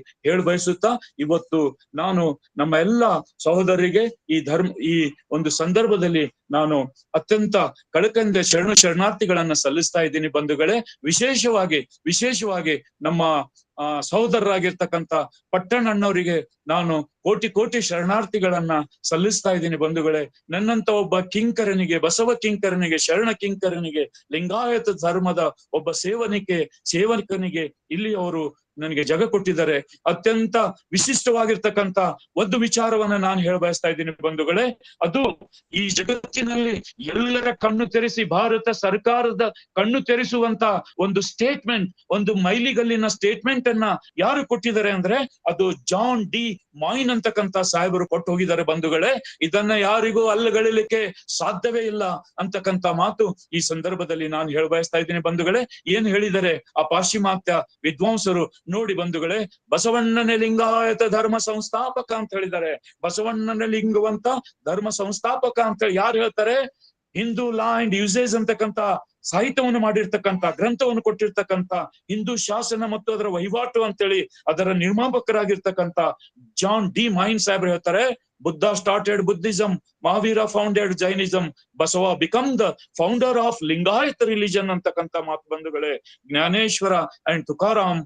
ಬಯಸುತ್ತಾ, ಇವತ್ತು ನಾನು ನಮ್ಮ ಎಲ್ಲ ಸಹೋದರರಿಗೆ ಈ ಒಂದು ಸಂದರ್ಭದಲ್ಲಿ ನಾನು ಅತ್ಯಂತ ಕಳಕಳಿಯಿಂದ ಶರಣಾರ್ಥಿಗಳನ್ನ ಸಲ್ಲಿಸ್ತಾ ಇದ್ದೀನಿ ಬಂಧುಗಳೇ. ವಿಶೇಷವಾಗಿ ನಮ್ಮ ಸಹೋದರರಾಗಿರ್ತಕ್ಕಂಥ ಪಟ್ಟಣ್ಣನವರಿಗೆ ನಾನು ಕೋಟಿ ಶರಣಾರ್ಥಿಗಳನ್ನ ಸಲ್ಲಿಸ್ತಾ ಇದ್ದೀನಿ ಬಂಧುಗಳೇ. ನನ್ನಂತ ಒಬ್ಬ ಕಿಂಕರನಿಗೆ, ಬಸವ ಕಿಂಕರನಿಗೆ, ಶರಣ ಕಿಂಕರನಿಗೆ, ಲಿಂಗಾಯತ ಧರ್ಮದ ಒಬ್ಬ ಸೇವಕನಿಗೆ ಇಲ್ಲಿ ಅವರು ನನಗೆ ಜಾಗ ಕೊಟ್ಟಿದ್ದಾರೆ. ಅತ್ಯಂತ ವಿಶಿಷ್ಟವಾಗಿರ್ತಕ್ಕಂಥ ಒಂದು ವಿಚಾರವನ್ನ ನಾನು ಬಯಸ್ತಾ ಇದ್ದೀನಿ ಬಂಧುಗಳೇ. ಅದು ಈ ಜಗತ್ತಿನಲ್ಲಿ ಎಲ್ಲರ ಕಣ್ಣು ತೆರೆಸಿ, ಭಾರತ ಸರ್ಕಾರದ ಕಣ್ಣು ತೆರೆಸುವಂತ ಒಂದು ಸ್ಟೇಟ್ಮೆಂಟ್, ಒಂದು ಮೈಲಿಗಲ್ಲಿನ ಸ್ಟೇಟ್ಮೆಂಟ್ ಅನ್ನ ಯಾರು ಕೊಟ್ಟಿದ್ದಾರೆ ಅಂದ್ರೆ ಅದು ಜಾನ್ ಡಿ ಮಾಯಿನ್ ಅಂತಕ್ಕಂಥ ಸಾಹೇಬರು ಕೊಟ್ಟು ಹೋಗಿದ್ದಾರೆ ಬಂಧುಗಳೇ. ಇದನ್ನ ಯಾರಿಗೂ ಅಲ್ಲಗಳಿಲಿಕ್ಕೆ ಸಾಧ್ಯವೇ ಇಲ್ಲ ಅಂತಕ್ಕಂಥ ಮಾತು ಈ ಸಂದರ್ಭದಲ್ಲಿ ನಾನು ಬಯಸ್ತಾ ಇದ್ದೀನಿ ಬಂಧುಗಳೇ. ಏನ್ ಹೇಳಿದ್ದಾರೆ ಆ ಪಾಶ್ಚಿಮಾತ್ಯ ವಿದ್ವಾಂಸರು ನೋಡಿ ಬಂಧುಗಳೇ. ಬಸವಣ್ಣನೇ ಲಿಂಗಾಯತ ಧರ್ಮ ಸಂಸ್ಥಾಪಕ ಅಂತ ಹೇಳಿದ್ದಾರೆ. ಬಸವಣ್ಣನ ಲಿಂಗವಂತ ಧರ್ಮ ಸಂಸ್ಥಾಪಕ ಅಂತ ಯಾರು ಹೇಳ್ತಾರೆ? ಹಿಂದೂ ಲಾ ಅಂಡ್ ಯೂಸೇಜ್ ಅಂತಕ್ಕಂಥ ಸಾಹಿತ್ಯವನ್ನು ಮಾಡಿರ್ತಕ್ಕಂಥ, ಗ್ರಂಥವನ್ನು ಕೊಟ್ಟಿರ್ತಕ್ಕಂಥ, ಹಿಂದೂ ಶಾಸನ ಮತ್ತು ಅದರ ವಹಿವಾಟು ಅಂತೇಳಿ ಅದರ ನಿರ್ಮಾಪಕರಾಗಿರ್ತಕ್ಕಂಥ ಜಾನ್ ಡಿ ಮಾಯಿನ್ ಸಾಹೇಬ್ರು ಹೇಳ್ತಾರೆ, Buddha started Buddhism, Mahavir founded Jainism, Basava become the founder of Lingayat religion ಅಂತಕ್ಕಂಥ ಮಾತು ಬಂಧುಗಳೇ. Dnyaneshwar and Tukaram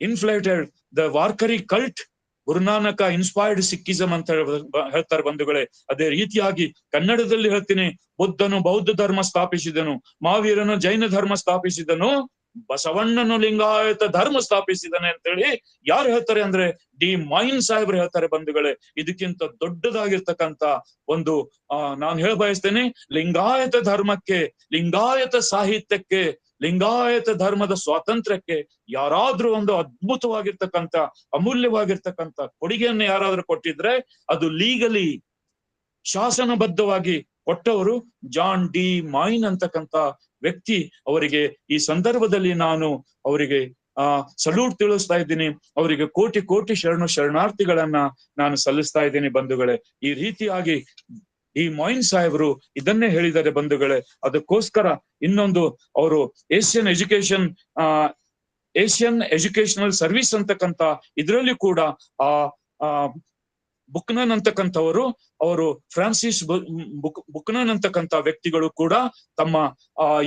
inflated the Warkari cult, Guru Nanak inspired ಸಿಕ್ಕಿಸಂ ಅಂತ ಹೇಳ್ತಾರೆ ಬಂಧುಗಳೇ. ಅದೇ ರೀತಿಯಾಗಿ ಕನ್ನಡದಲ್ಲಿ ಹೇಳ್ತೀನಿ, ಬುದ್ಧನು ಬೌದ್ಧ ಧರ್ಮ ಸ್ಥಾಪಿಸಿದನು, ಮಹಾವೀರನು ಜೈನ ಧರ್ಮ ಸ್ಥಾಪಿಸಿದನು, ಬಸವಣ್ಣನು ಲಿಂಗಾಯತ ಧರ್ಮ ಸ್ಥಾಪಿಸಿದನೆ ಅಂತೇಳಿ ಯಾರು ಹೇಳ್ತಾರೆ ಅಂದ್ರೆ ಡಿ ಮಾಯಿನ್ ಸಾಹೇಬ್ರು ಹೇಳ್ತಾರೆ ಬಂಧುಗಳೇ. ಇದಕ್ಕಿಂತ ದೊಡ್ಡದಾಗಿರ್ತಕ್ಕಂಥ ಒಂದು ನಾನು ಬಯಸ್ತೇನೆ, ಲಿಂಗಾಯತ ಧರ್ಮಕ್ಕೆ, ಲಿಂಗಾಯತ ಸಾಹಿತ್ಯಕ್ಕೆ, ಲಿಂಗಾಯತ ಧರ್ಮದ ಸ್ವಾತಂತ್ರ್ಯಕ್ಕೆ ಯಾರಾದ್ರೂ ಒಂದು ಅದ್ಭುತವಾಗಿರ್ತಕ್ಕಂಥ, ಅಮೂಲ್ಯವಾಗಿರ್ತಕ್ಕಂಥ ಕೊಡುಗೆಯನ್ನು ಯಾರಾದ್ರೂ ಕೊಟ್ಟಿದ್ರೆ ಅದು ಲೀಗಲಿ ಶಾಸನಬದ್ಧವಾಗಿ ಕೊಟ್ಟವರು ಜಾನ್ ಡಿ ಮಾಯಿನ್ ಅಂತಕ್ಕಂಥ ವ್ಯಕ್ತಿ. ಅವರಿಗೆ ಈ ಸಂದರ್ಭದಲ್ಲಿ ನಾನು ಅವರಿಗೆ ಸಲ್ಯೂಟ್ ತಿಳಿಸ್ತಾ ಇದ್ದೀನಿ. ಅವರಿಗೆ ಕೋಟಿ ಶರಣಾರ್ಥಿಗಳನ್ನ ನಾನು ಸಲ್ಲಿಸ್ತಾ ಇದ್ದೀನಿ ಬಂಧುಗಳೇ. ಈ ರೀತಿಯಾಗಿ ಈ ಮಾಯಿನ್ ಸಾಹೇಬರು ಇದನ್ನೇ ಹೇಳಿದ್ದಾರೆ ಬಂಧುಗಳೇ. ಅದಕ್ಕೋಸ್ಕರ ಇನ್ನೊಂದು ಅವರು ಏಷ್ಯನ್ ಎಜುಕೇಶನಲ್ ಸರ್ವಿಸ್ ಅಂತಕ್ಕಂಥ ಇದರಲ್ಲಿ ಕೂಡ ಬುಕ್ನನ್ ಅಂತಕ್ಕಂಥವರು, ಅವರು ಫ್ರಾನ್ಸಿಸ್ ಬುಕ್ನನ್ ಅಂತಕ್ಕಂಥ ವ್ಯಕ್ತಿಗಳು ಕೂಡ ತಮ್ಮ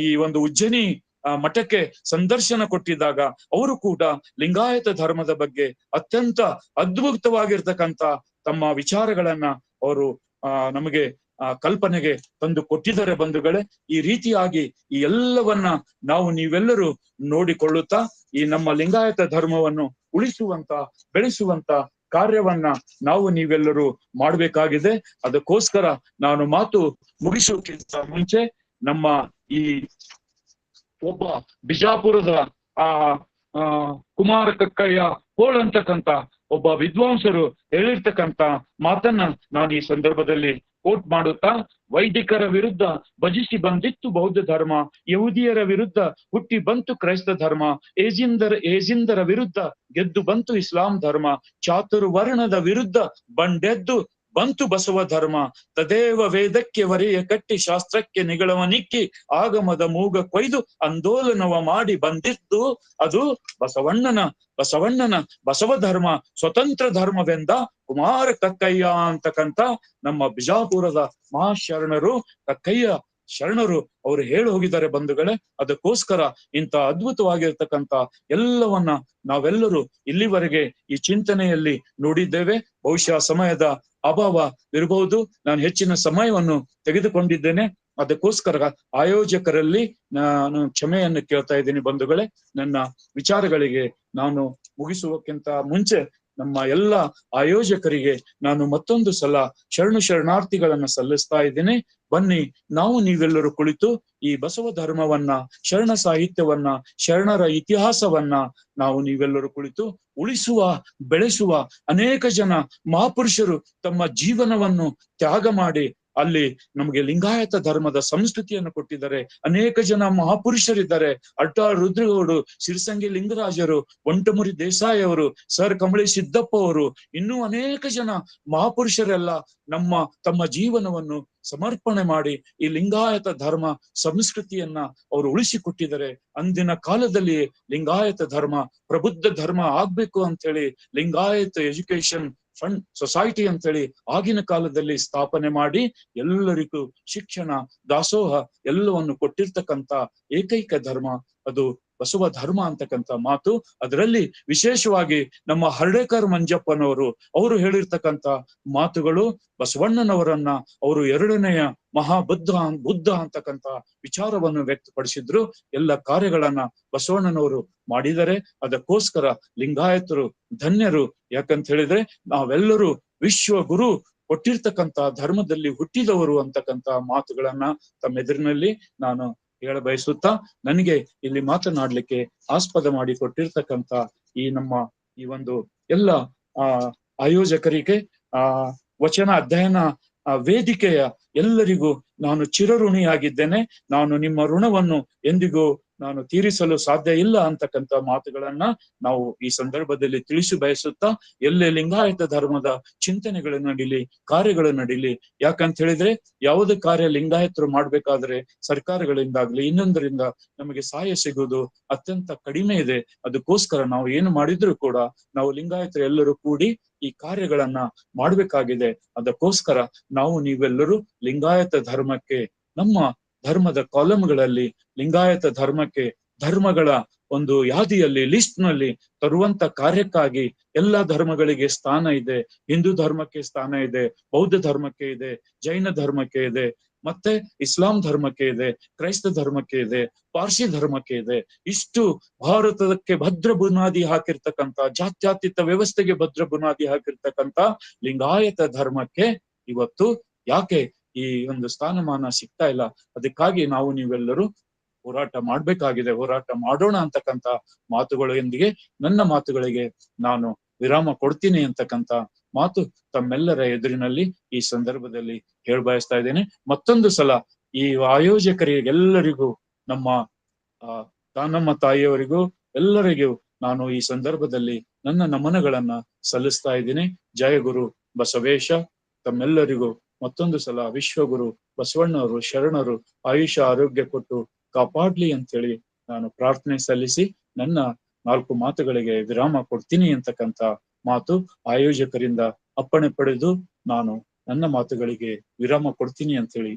ಈ ಒಂದು ಉಜ್ಜಯಿನಿ ಮಠಕ್ಕೆ ಸಂದರ್ಶನ ಕೊಟ್ಟಿದ್ದಾಗ ಅವರು ಕೂಡ ಲಿಂಗಾಯತ ಧರ್ಮದ ಬಗ್ಗೆ ಅತ್ಯಂತ ಅದ್ಭುತವಾಗಿರ್ತಕ್ಕಂಥ ತಮ್ಮ ವಿಚಾರಗಳನ್ನ ಅವರು ನಮಗೆ ಕಲ್ಪನೆಗೆ ತಂದು ಕೊಟ್ಟಿದ್ದಾರೆ ಬಂಧುಗಳೇ. ಈ ರೀತಿಯಾಗಿ ಈ ಎಲ್ಲವನ್ನ ನಾವು ನೀವೆಲ್ಲರೂ ನೋಡಿಕೊಳ್ಳುತ್ತಾ ಈ ನಮ್ಮ ಲಿಂಗಾಯತ ಧರ್ಮವನ್ನು ಉಳಿಸುವಂತ, ಬೆಳೆಸುವಂತ ಕಾರ್ಯವನ್ನ ನಾವು ನೀವೆಲ್ಲರೂ ಮಾಡ್ಬೇಕಾಗಿದೆ. ಅದಕ್ಕೋಸ್ಕರ ನಾನು ಮಾತು ಮುಗಿಸೋಕ್ಕಿಂತ ಮುಂಚೆ ನಮ್ಮ ಈ ಒಬ್ಬ ಬಿಜಾಪುರದ ಕುಮಾರ ಕಕ್ಕಯ್ಯ ಹೋಳ್ ಅಂತಕ್ಕಂಥ ಒಬ್ಬ ವಿದ್ವಾಂಸರು ಹೇಳಿರ್ತಕ್ಕಂಥ ಮಾತನ್ನ ನಾನು ಈ ಸಂದರ್ಭದಲ್ಲಿ ಕೋಟ್ ಮಾಡುತ್ತಾ, ವೈದಿಕರ ವಿರುದ್ಧ ಭಜಿಸಿ ಬಂದಿತ್ತು ಬೌದ್ಧ ಧರ್ಮ, ಯಹೂದಿಯರ ವಿರುದ್ಧ ಹುಟ್ಟಿ ಬಂತು ಕ್ರೈಸ್ತ ಧರ್ಮ, ಏಜಿಂದರ ವಿರುದ್ಧ ಗೆದ್ದು ಬಂತು ಇಸ್ಲಾಂ ಧರ್ಮ, ಚಾತುರ್ವರ್ಣದ ವಿರುದ್ಧ ಬಂಡೆದ್ದು ಬಂತು ಬಸವ ಧರ್ಮ, ತದೇವ ವೇದಕ್ಕೆ ವರೆಯ ಕಟ್ಟಿ ಶಾಸ್ತ್ರಕ್ಕೆ ನಿಗಳವನಿಕ್ಕಿ ಆಗಮದ ಮೂಗ ಕೊಯ್ದು ಆಂದೋಲನವ ಮಾಡಿ ಬಂದಿತ್ತು ಅದು ಬಸವಣ್ಣನ ಬಸವ ಧರ್ಮ ಸ್ವತಂತ್ರ ಧರ್ಮವೆಂದ ಕುಮಾರ ಕಕ್ಕಯ್ಯ ಅಂತಕ್ಕಂಥ ನಮ್ಮ ಬಿಜಾಪುರದ ಮಹಾಶರಣರು, ಕಕ್ಕಯ್ಯ ಶರಣರು ಅವರು ಹೇಳಿ ಹೋಗಿದ್ದಾರೆ ಬಂಧುಗಳೇ. ಅದಕ್ಕೋಸ್ಕರ ಇಂಥ ಅದ್ಭುತವಾಗಿರ್ತಕ್ಕಂಥ ಎಲ್ಲವನ್ನ ನಾವೆಲ್ಲರೂ ಇಲ್ಲಿವರೆಗೆ ಈ ಚಿಂತನೆಯಲ್ಲಿ ನೋಡಿದ್ದೇವೆ. ಬಹುಶಃ ಸಮಯದ ಅಭಾವ ಇರಬಹುದು, ನಾನು ಹೆಚ್ಚಿನ ಸಮಯವನ್ನು ತೆಗೆದುಕೊಂಡಿದ್ದೇನೆ. ಅದಕ್ಕೋಸ್ಕರ ಆಯೋಜಕರಲ್ಲಿ ನಾನು ಕ್ಷಮೆಯನ್ನು ಕೇಳ್ತಾ ಇದ್ದೀನಿ ಬಂಧುಗಳೇ. ನನ್ನ ವಿಚಾರಗಳಿಗೆ ನಾನು ಮುಗಿಸುವಕ್ಕಿಂತ ಮುಂಚೆ ನಮ್ಮ ಎಲ್ಲ ಆಯೋಜಕರಿಗೆ ನಾನು ಮತ್ತೊಂದು ಸಲ ಶರಣಾರ್ಥಿಗಳನ್ನ ಸಲ್ಲಿಸ್ತಾ ಇದ್ದೇನೆ. ಬನ್ನಿ, ನಾವು ನೀವೆಲ್ಲರೂ ಕುಳಿತು ಈ ಬಸವ ಧರ್ಮವನ್ನ, ಶರಣ ಸಾಹಿತ್ಯವನ್ನ, ಶರಣರ ಇತಿಹಾಸವನ್ನ ನಾವು ನೀವೆಲ್ಲರೂ ಕುಳಿತು ಉಳಿಸುವ, ಬೆಳೆಸುವ. ಅನೇಕ ಜನ ಮಹಾಪುರುಷರು ತಮ್ಮ ಜೀವನವನ್ನು ತ್ಯಾಗ ಮಾಡಿ ಅಲ್ಲಿ ನಮಗೆ ಲಿಂಗಾಯತ ಧರ್ಮದ ಸಂಸ್ಕೃತಿಯನ್ನು ಕೊಟ್ಟಿದ್ದಾರೆ. ಅನೇಕ ಜನ ಮಹಾಪುರುಷರಿದ್ದಾರೆ. ಅಡ್ಡ ರುದ್ರಗೌಡು, ಸಿರಿಸಂಗಿ ಲಿಂಗರಾಜರು, ಒಂಟಮುರಿ ದೇಸಾಯಿ ಅವರು, ಸರ್ ಕಂಬಳಿ ಸಿದ್ದಪ್ಪ ಅವರು, ಇನ್ನೂ ಅನೇಕ ಜನ ಮಹಾಪುರುಷರೆಲ್ಲ ತಮ್ಮ ಜೀವನವನ್ನು ಸಮರ್ಪಣೆ ಮಾಡಿ ಈ ಲಿಂಗಾಯತ ಧರ್ಮ ಸಂಸ್ಕೃತಿಯನ್ನ ಅವರು ಉಳಿಸಿಕೊಟ್ಟಿದ್ದಾರೆ. ಅಂದಿನ ಕಾಲದಲ್ಲಿ ಲಿಂಗಾಯತ ಧರ್ಮ ಪ್ರಬುದ್ಧ ಧರ್ಮ ಆಗ್ಬೇಕು ಅಂತ ಹೇಳಿ ಲಿಂಗಾಯತ ಎಜುಕೇಶನ್ ಫಂಡ್ ಸೊಸೈಟಿ ಅಂತೇಳಿ ಆಗಿನ ಕಾಲದಲ್ಲಿ ಸ್ಥಾಪನೆ ಮಾಡಿ ಎಲ್ಲರಿಗೂ ಶಿಕ್ಷಣ, ದಾಸೋಹ ಎಲ್ಲವನ್ನು ಕೊಟ್ಟಿರ್ತಕ್ಕಂಥ ಏಕೈಕ ಧರ್ಮ ಅದು ಬಸವ ಧರ್ಮ ಅಂತಕ್ಕಂಥ ಮಾತು. ಅದರಲ್ಲಿ ವಿಶೇಷವಾಗಿ ನಮ್ಮ ಹರ್ಡೇಕರ್ ಮಂಜಪ್ಪನವರು ಅವರು ಹೇಳಿರ್ತಕ್ಕಂಥ ಮಾತುಗಳು ಬಸವಣ್ಣನವರನ್ನ ಅವರು ಎರಡನೆಯ ಬುದ್ಧ ಅಂತಕ್ಕಂಥ ವಿಚಾರವನ್ನು ವ್ಯಕ್ತಪಡಿಸಿದ್ರು. ಎಲ್ಲ ಕಾರ್ಯಗಳನ್ನ ಬಸವಣ್ಣನವರು ಮಾಡಿದರೆ. ಅದಕ್ಕೋಸ್ಕರ ಲಿಂಗಾಯತರು ಧನ್ಯರು. ಯಾಕಂತ ಹೇಳಿದ್ರೆ ನಾವೆಲ್ಲರೂ ವಿಶ್ವ ಗುರು ಕೊಟ್ಟಿರ್ತಕ್ಕಂಥ ಧರ್ಮದಲ್ಲಿ ಹುಟ್ಟಿದವರು ಅಂತಕ್ಕಂಥ ಮಾತುಗಳನ್ನ ತಮ್ಮೆದುರಿನಲ್ಲಿ ನಾನು ಹೇಳ ಬಯಸುತ್ತಾ, ನನಗೆ ಇಲ್ಲಿ ಮಾತನಾಡ್ಲಿಕ್ಕೆ ಆಸ್ಪದ ಮಾಡಿ ಕೊಟ್ಟಿರ್ತಕ್ಕಂಥ ಈ ಒಂದು ಎಲ್ಲ ಆಯೋಜಕರಿಗೆ, ವಚನ ಅಧ್ಯಯನ ವೇದಿಕೆಯ ಎಲ್ಲರಿಗೂ ನಾನು ಚಿರಋಣಿಯಾಗಿದ್ದೇನೆ. ನಾನು ನಿಮ್ಮ ಋಣವನ್ನು ಎಂದಿಗೂ ನಾನು ತೀರಿಸಲು ಸಾಧ್ಯ ಇಲ್ಲ ಅಂತಕ್ಕಂಥ ಮಾತುಗಳನ್ನ ನಾವು ಈ ಸಂದರ್ಭದಲ್ಲಿ ತಿಳಿಸಿ ಬಯಸುತ್ತಾ, ಎಲ್ಲೇ ಲಿಂಗಾಯತ ಧರ್ಮದ ಚಿಂತನೆಗಳು ನಡೀಲಿ, ಕಾರ್ಯಗಳು ನಡೀಲಿ. ಯಾಕಂತ ಹೇಳಿದ್ರೆ ಯಾವುದೇ ಕಾರ್ಯ ಲಿಂಗಾಯತರು ಮಾಡ್ಬೇಕಾದ್ರೆ ಸರ್ಕಾರಗಳಿಂದಾಗ್ಲಿ ಇನ್ನೊಂದರಿಂದ ನಮಗೆ ಸಹಾಯ ಸಿಗುವುದು ಅತ್ಯಂತ ಕಡಿಮೆ ಇದೆ. ಅದಕ್ಕೋಸ್ಕರ ನಾವು ಏನು ಮಾಡಿದ್ರು ಕೂಡ ನಾವು ಲಿಂಗಾಯತರು ಎಲ್ಲರೂ ಕೂಡಿ ಈ ಕಾರ್ಯಗಳನ್ನ ಮಾಡ್ಬೇಕಾಗಿದೆ. ಅದಕ್ಕೋಸ್ಕರ ನಾವು ನೀವೆಲ್ಲರೂ ಲಿಂಗಾಯತ ಧರ್ಮಕ್ಕೆ, ನಮ್ಮ ಧರ್ಮದ ಕಾಲಂಗಳಲ್ಲಿ ಲಿಂಗಾಯತ ಧರ್ಮಕ್ಕೆ ಧರ್ಮಗಳ ಒಂದು ಯಾದಿಯಲ್ಲಿ, ಲಿಸ್ಟ್ ನಲ್ಲಿ ತರುವಂತ ಕಾರ್ಯಕ್ಕಾಗಿ ಎಲ್ಲಾ ಧರ್ಮಗಳಿಗೆ ಸ್ಥಾನ ಇದೆ. ಹಿಂದೂ ಧರ್ಮಕ್ಕೆ ಸ್ಥಾನ ಇದೆ, ಬೌದ್ಧ ಧರ್ಮಕ್ಕೆ ಇದೆ, ಜೈನ ಧರ್ಮಕ್ಕೆ ಇದೆ, ಮತ್ತೆ ಇಸ್ಲಾಂ ಧರ್ಮಕ್ಕೆ ಇದೆ, ಕ್ರೈಸ್ತ ಧರ್ಮಕ್ಕೆ ಇದೆ, ಪಾರ್ಸಿ ಧರ್ಮಕ್ಕೆ ಇದೆ. ಇಷ್ಟು ಭಾರತಕ್ಕೆ ಭದ್ರ ಬುನಾದಿ ಹಾಕಿರ್ತಕ್ಕಂಥ, ಜಾತ್ಯತೀತ ವ್ಯವಸ್ಥೆಗೆ ಭದ್ರ ಬುನಾದಿ ಹಾಕಿರ್ತಕ್ಕಂಥ ಲಿಂಗಾಯತ ಧರ್ಮಕ್ಕೆ ಇವತ್ತು ಯಾಕೆ ಈ ಒಂದು ಸ್ಥಾನಮಾನ ಸಿಗ್ತಾ ಇಲ್ಲ? ಅದಕ್ಕಾಗಿ ನಾವು ನೀವೆಲ್ಲರೂ ಹೋರಾಟ ಮಾಡ್ಬೇಕಾಗಿದೆ. ಹೋರಾಟ ಮಾಡೋಣ ಅಂತಕ್ಕಂಥ ಮಾತುಗಳೊಂದಿಗೆ ನನ್ನ ಮಾತುಗಳಿಗೆ ನಾನು ವಿರಾಮ ಕೊಡ್ತೀನಿ ಅಂತಕ್ಕಂಥ ಮಾತು ತಮ್ಮೆಲ್ಲರ ಎದುರಿನಲ್ಲಿ ಈ ಸಂದರ್ಭದಲ್ಲಿ ಬಯಸ್ತಾ ಇದ್ದೇನೆ. ಮತ್ತೊಂದು ಸಲ ಈ ಆಯೋಜಕರಿಗೆಲ್ಲರಿಗೂ, ನಮ್ಮ ತಾಯಿಯವರಿಗೂ ಎಲ್ಲರಿಗೂ ನಾನು ಈ ಸಂದರ್ಭದಲ್ಲಿ ನನ್ನ ನಮನಗಳನ್ನ ಸಲ್ಲಿಸ್ತಾ ಇದ್ದೀನಿ. ಜಯ ಗುರು ಬಸವೇಶ. ತಮ್ಮೆಲ್ಲರಿಗೂ ಮತ್ತೊಂದು ಸಲ ವಿಶ್ವಗುರು ಬಸವಣ್ಣವರು ಶರಣರು ಆಯುಷ್ಯ ಆರೋಗ್ಯ ಕೊಟ್ಟು ಕಾಪಾಡ್ಲಿ ಅಂತೇಳಿ ನಾನು ಪ್ರಾರ್ಥನೆ ಸಲ್ಲಿಸಿ ನನ್ನ 4 ಮಾತುಗಳಿಗೆ ವಿರಾಮ ಕೊಡ್ತೀನಿ ಅಂತಕ್ಕಂಥ ಮಾತು ಆಯೋಜಕರಿಂದ ಅಪ್ಪಣೆ ಪಡೆದು ನಾನು ನನ್ನ ಮಾತುಗಳಿಗೆ ವಿರಾಮ ಕೊಡ್ತೀನಿ ಅಂತೇಳಿ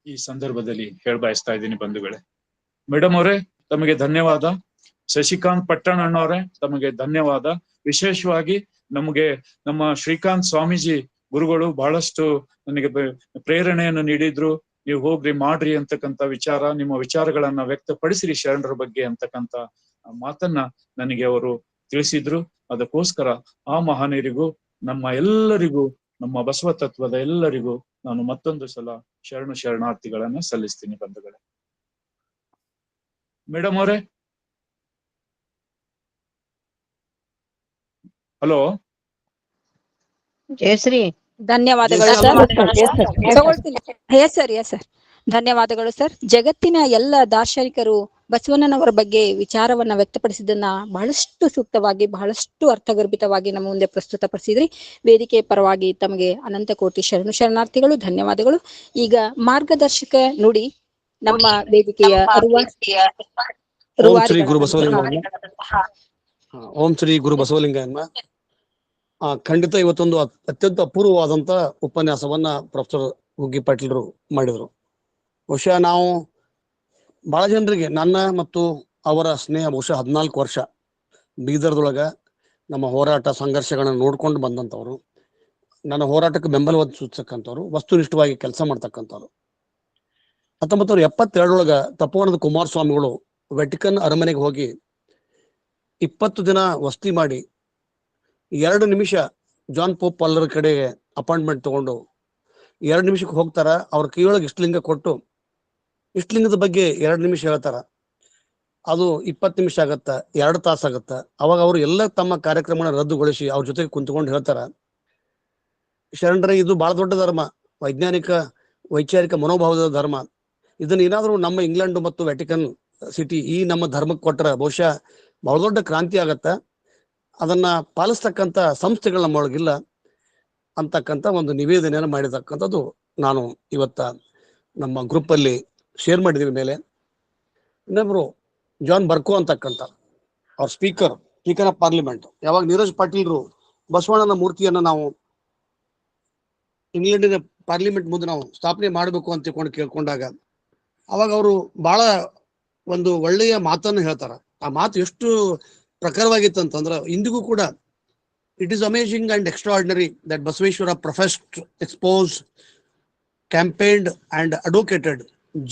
ಈ ಸಂದರ್ಭದಲ್ಲಿ ಬಯಸ್ತಾ ಇದ್ದೀನಿ. ಬಂಧುಗಳೇ, ಮೇಡಮ್ ಅವರೇ ತಮಗೆ ಧನ್ಯವಾದ. ಶಶಿಕಾಂತ್ ಪಟ್ಟಣ ಅಣ್ಣವರೇ ತಮಗೆ ಧನ್ಯವಾದ. ವಿಶೇಷವಾಗಿ ನಮ್ಮ ಶ್ರೀಕಾಂತ್ ಸ್ವಾಮೀಜಿ ಗುರುಗಳು ಬಹಳಷ್ಟು ನನಗೆ ಪ್ರೇರಣೆಯನ್ನು ನೀಡಿದ್ರು. ನೀವು ಹೋಗ್ರಿ ಮಾಡ್ರಿ ಅಂತಕ್ಕಂಥ ವಿಚಾರ, ನಿಮ್ಮ ವಿಚಾರಗಳನ್ನ ವ್ಯಕ್ತಪಡಿಸಿರಿ ಶರಣರ ಬಗ್ಗೆ ಅಂತಕ್ಕಂಥ ಮಾತನ್ನ ನನಗೆ ಅವರು ತಿಳಿಸಿದ್ರು. ಅದಕ್ಕೋಸ್ಕರ ಆ ಮಹಾನೀಯರಿಗೂ ನಮ್ಮ ಎಲ್ಲರಿಗೂ, ನಮ್ಮ ಬಸವ ತತ್ವದ ಎಲ್ಲರಿಗೂ ನಾನು ಮತ್ತೊಂದು ಸಲ ಶರಣಾರ್ಥಿಗಳನ್ನ ಸಲ್ಲಿಸ್ತೀನಿ. ಬಂಧುಗಳೇ, ಮೇಡಮ್ ಅವರೇ, ಹಲೋ. ಜಯಶ್ರೀ, ಧನ್ಯವಾದಗಳು ಸರ್. ಎಸ್ ಸರ್, ಧನ್ಯವಾದಗಳು ಸರ್. ಜಗತ್ತಿನ ಎಲ್ಲ ದಾರ್ಶನಿಕರು ಬಸವಣ್ಣನವರ ಬಗ್ಗೆ ವಿಚಾರವನ್ನ ವ್ಯಕ್ತಪಡಿಸಿದ್ದನ್ನ ಬಹಳಷ್ಟು ಸೂಕ್ತವಾಗಿ, ಬಹಳಷ್ಟು ಅರ್ಥಗರ್ಭಿತವಾಗಿ ನಮ್ಮ ಮುಂದೆ ಪ್ರಸ್ತುತಪಡಿಸಿದ್ರಿ. ವೇದಿಕೆ ಪರವಾಗಿ ತಮಗೆ ಅನಂತ ಕೋಟಿ ಶರಣಾರ್ಥಿಗಳು, ಧನ್ಯವಾದಗಳು. ಈಗ ಮಾರ್ಗದರ್ಶಕ ನುಡಿ ನಮ್ಮ ವೇದಿಕೆಯ ಓಂ ಶ್ರೀ ಗುರು ಬಸವಲಿಂಗಯ್ಯನ ಖಂಡಿತ ಇವತ್ತೊಂದು ಅತ್ಯಂತ ಅಪೂರ್ವವಾದಂತ ಉಪನ್ಯಾಸವನ್ನ ಪ್ರೊಫೆಸರ್ ಹುಗ್ಗಿ ಪಾಟೀಲ್ರು ಮಾಡಿದ್ರು. ಬಹುಶಃ ನಾವು ಬಹಳ ಜನರಿಗೆ, ನನ್ನ ಮತ್ತು ಅವರ ಸ್ನೇಹ ಬಹುಶಃ 14 ವರ್ಷ ಬೀದರ್ದೊಳಗ ನಮ್ಮ ಹೋರಾಟ ಸಂಘರ್ಷಗಳನ್ನ ನೋಡ್ಕೊಂಡು ಬಂದಂಥವ್ರು, ನನ್ನ ಹೋರಾಟಕ್ಕೆ ಬೆಂಬಲವನ್ನು ಸೂಚಿಸಕ್ಕಂಥವ್ರು, ವಸ್ತುನಿಷ್ಠವಾಗಿ ಕೆಲಸ ಮಾಡ್ತಕ್ಕಂಥವ್ರು. 1972 ತಪೋವನದ ಕುಮಾರಸ್ವಾಮಿಗಳು ವೆಟಿಕನ್ ಅರಮನೆಗೆ ಹೋಗಿ 20 ದಿನ ವಸ್ತಿ ಮಾಡಿ 2 ನಿಮಿಷ ಜಾನ್ ಪೋಪ್ ಅಲ್ಲರ ಕಡೆಗೆ ಅಪಾಯಿಂಟ್ಮೆಂಟ್ ತಗೊಂಡು 2 ನಿಮಿಷಕ್ಕೆ ಹೋಗ್ತಾರ. ಅವ್ರ ಕೈಯೊಳಗೆ ಇಷ್ಟಲಿಂಗ ಕೊಟ್ಟು ಇಷ್ಟಲಿಂಗದ ಬಗ್ಗೆ 2 ನಿಮಿಷ ಹೇಳ್ತಾರ. ಅದು 20 ನಿಮಿಷ ಆಗತ್ತ, 2 ತಾಸು ಆಗತ್ತ. ಅವಾಗ ಅವರು ಎಲ್ಲ ತಮ್ಮ ಕಾರ್ಯಕ್ರಮನ ರದ್ದುಗೊಳಿಸಿ ಅವ್ರ ಜೊತೆಗೆ ಕುಂತ್ಕೊಂಡು ಹೇಳ್ತಾರ, ಶರಣರೇ, ಇದು ಬಹಳ ದೊಡ್ಡ ಧರ್ಮ, ವೈಚಾರಿಕ ಮನೋಭಾವದ ಧರ್ಮ. ಇದನ್ನ ಏನಾದ್ರೂ ನಮ್ಮ ಇಂಗ್ಲೆಂಡ್ ಮತ್ತು ವ್ಯಾಟಿಕನ್ ಸಿಟಿ ಈ ನಮ್ಮ ಧರ್ಮಕ್ಕೆ ಕೊಟ್ಟರೆ ಬಹುಶಃ ಬಹಳ ದೊಡ್ಡ ಕ್ರಾಂತಿ ಆಗತ್ತ. ಅದನ್ನ ಪಾಲಿಸ್ತಕ್ಕಂಥ ಸಂಸ್ಥೆಗಳು ನಮ್ಮೊಳಗಿಲ್ಲ ಅಂತಕ್ಕಂಥ ಒಂದು ನಿವೇದನೆಯನ್ನು ಮಾಡಿರ್ತಕ್ಕಂಥದ್ದು ನಾನು ಇವತ್ತ ನಮ್ಮ ಗ್ರೂಪ್ ಅಲ್ಲಿ ಶೇರ್ ಮಾಡಿದೀವಿ. ಮೇಲೆ ಇನ್ನೊಬ್ರು ಜಾನ್ ಬರ್ಕೋ ಅಂತಕ್ಕಂಥ ಅವ್ರ ಸ್ಪೀಕರ್ ಆಫ್ ಪಾರ್ಲಿಮೆಂಟ್, ಯಾವಾಗ ನೀರಜ್ ಪಾಟೀಲ್ರು ಬಸವಣ್ಣನ ಮೂರ್ತಿಯನ್ನ ನಾವು ಇಂಗ್ಲೆಂಡಿನ ಪಾರ್ಲಿಮೆಂಟ್ ಮುಂದೆ ನಾವು ಸ್ಥಾಪನೆ ಮಾಡಬೇಕು ಅಂತ ಕೇಳ್ಕೊಂಡಾಗ ಅವಾಗ ಅವರು ಬಹಳ ಒಂದು ಒಳ್ಳೆಯ ಮಾತನ್ನು ಹೇಳ್ತಾರ. ಆ ಮಾತು ಎಷ್ಟು ಪ್ರಖರವಾಗಿತ್ತು ಅಂತಂದ್ರೆ ಇಂದಿಗೂ ಕೂಡ it is amazing and extraordinary that Basaveshwara professed, exposed, campaigned and advocated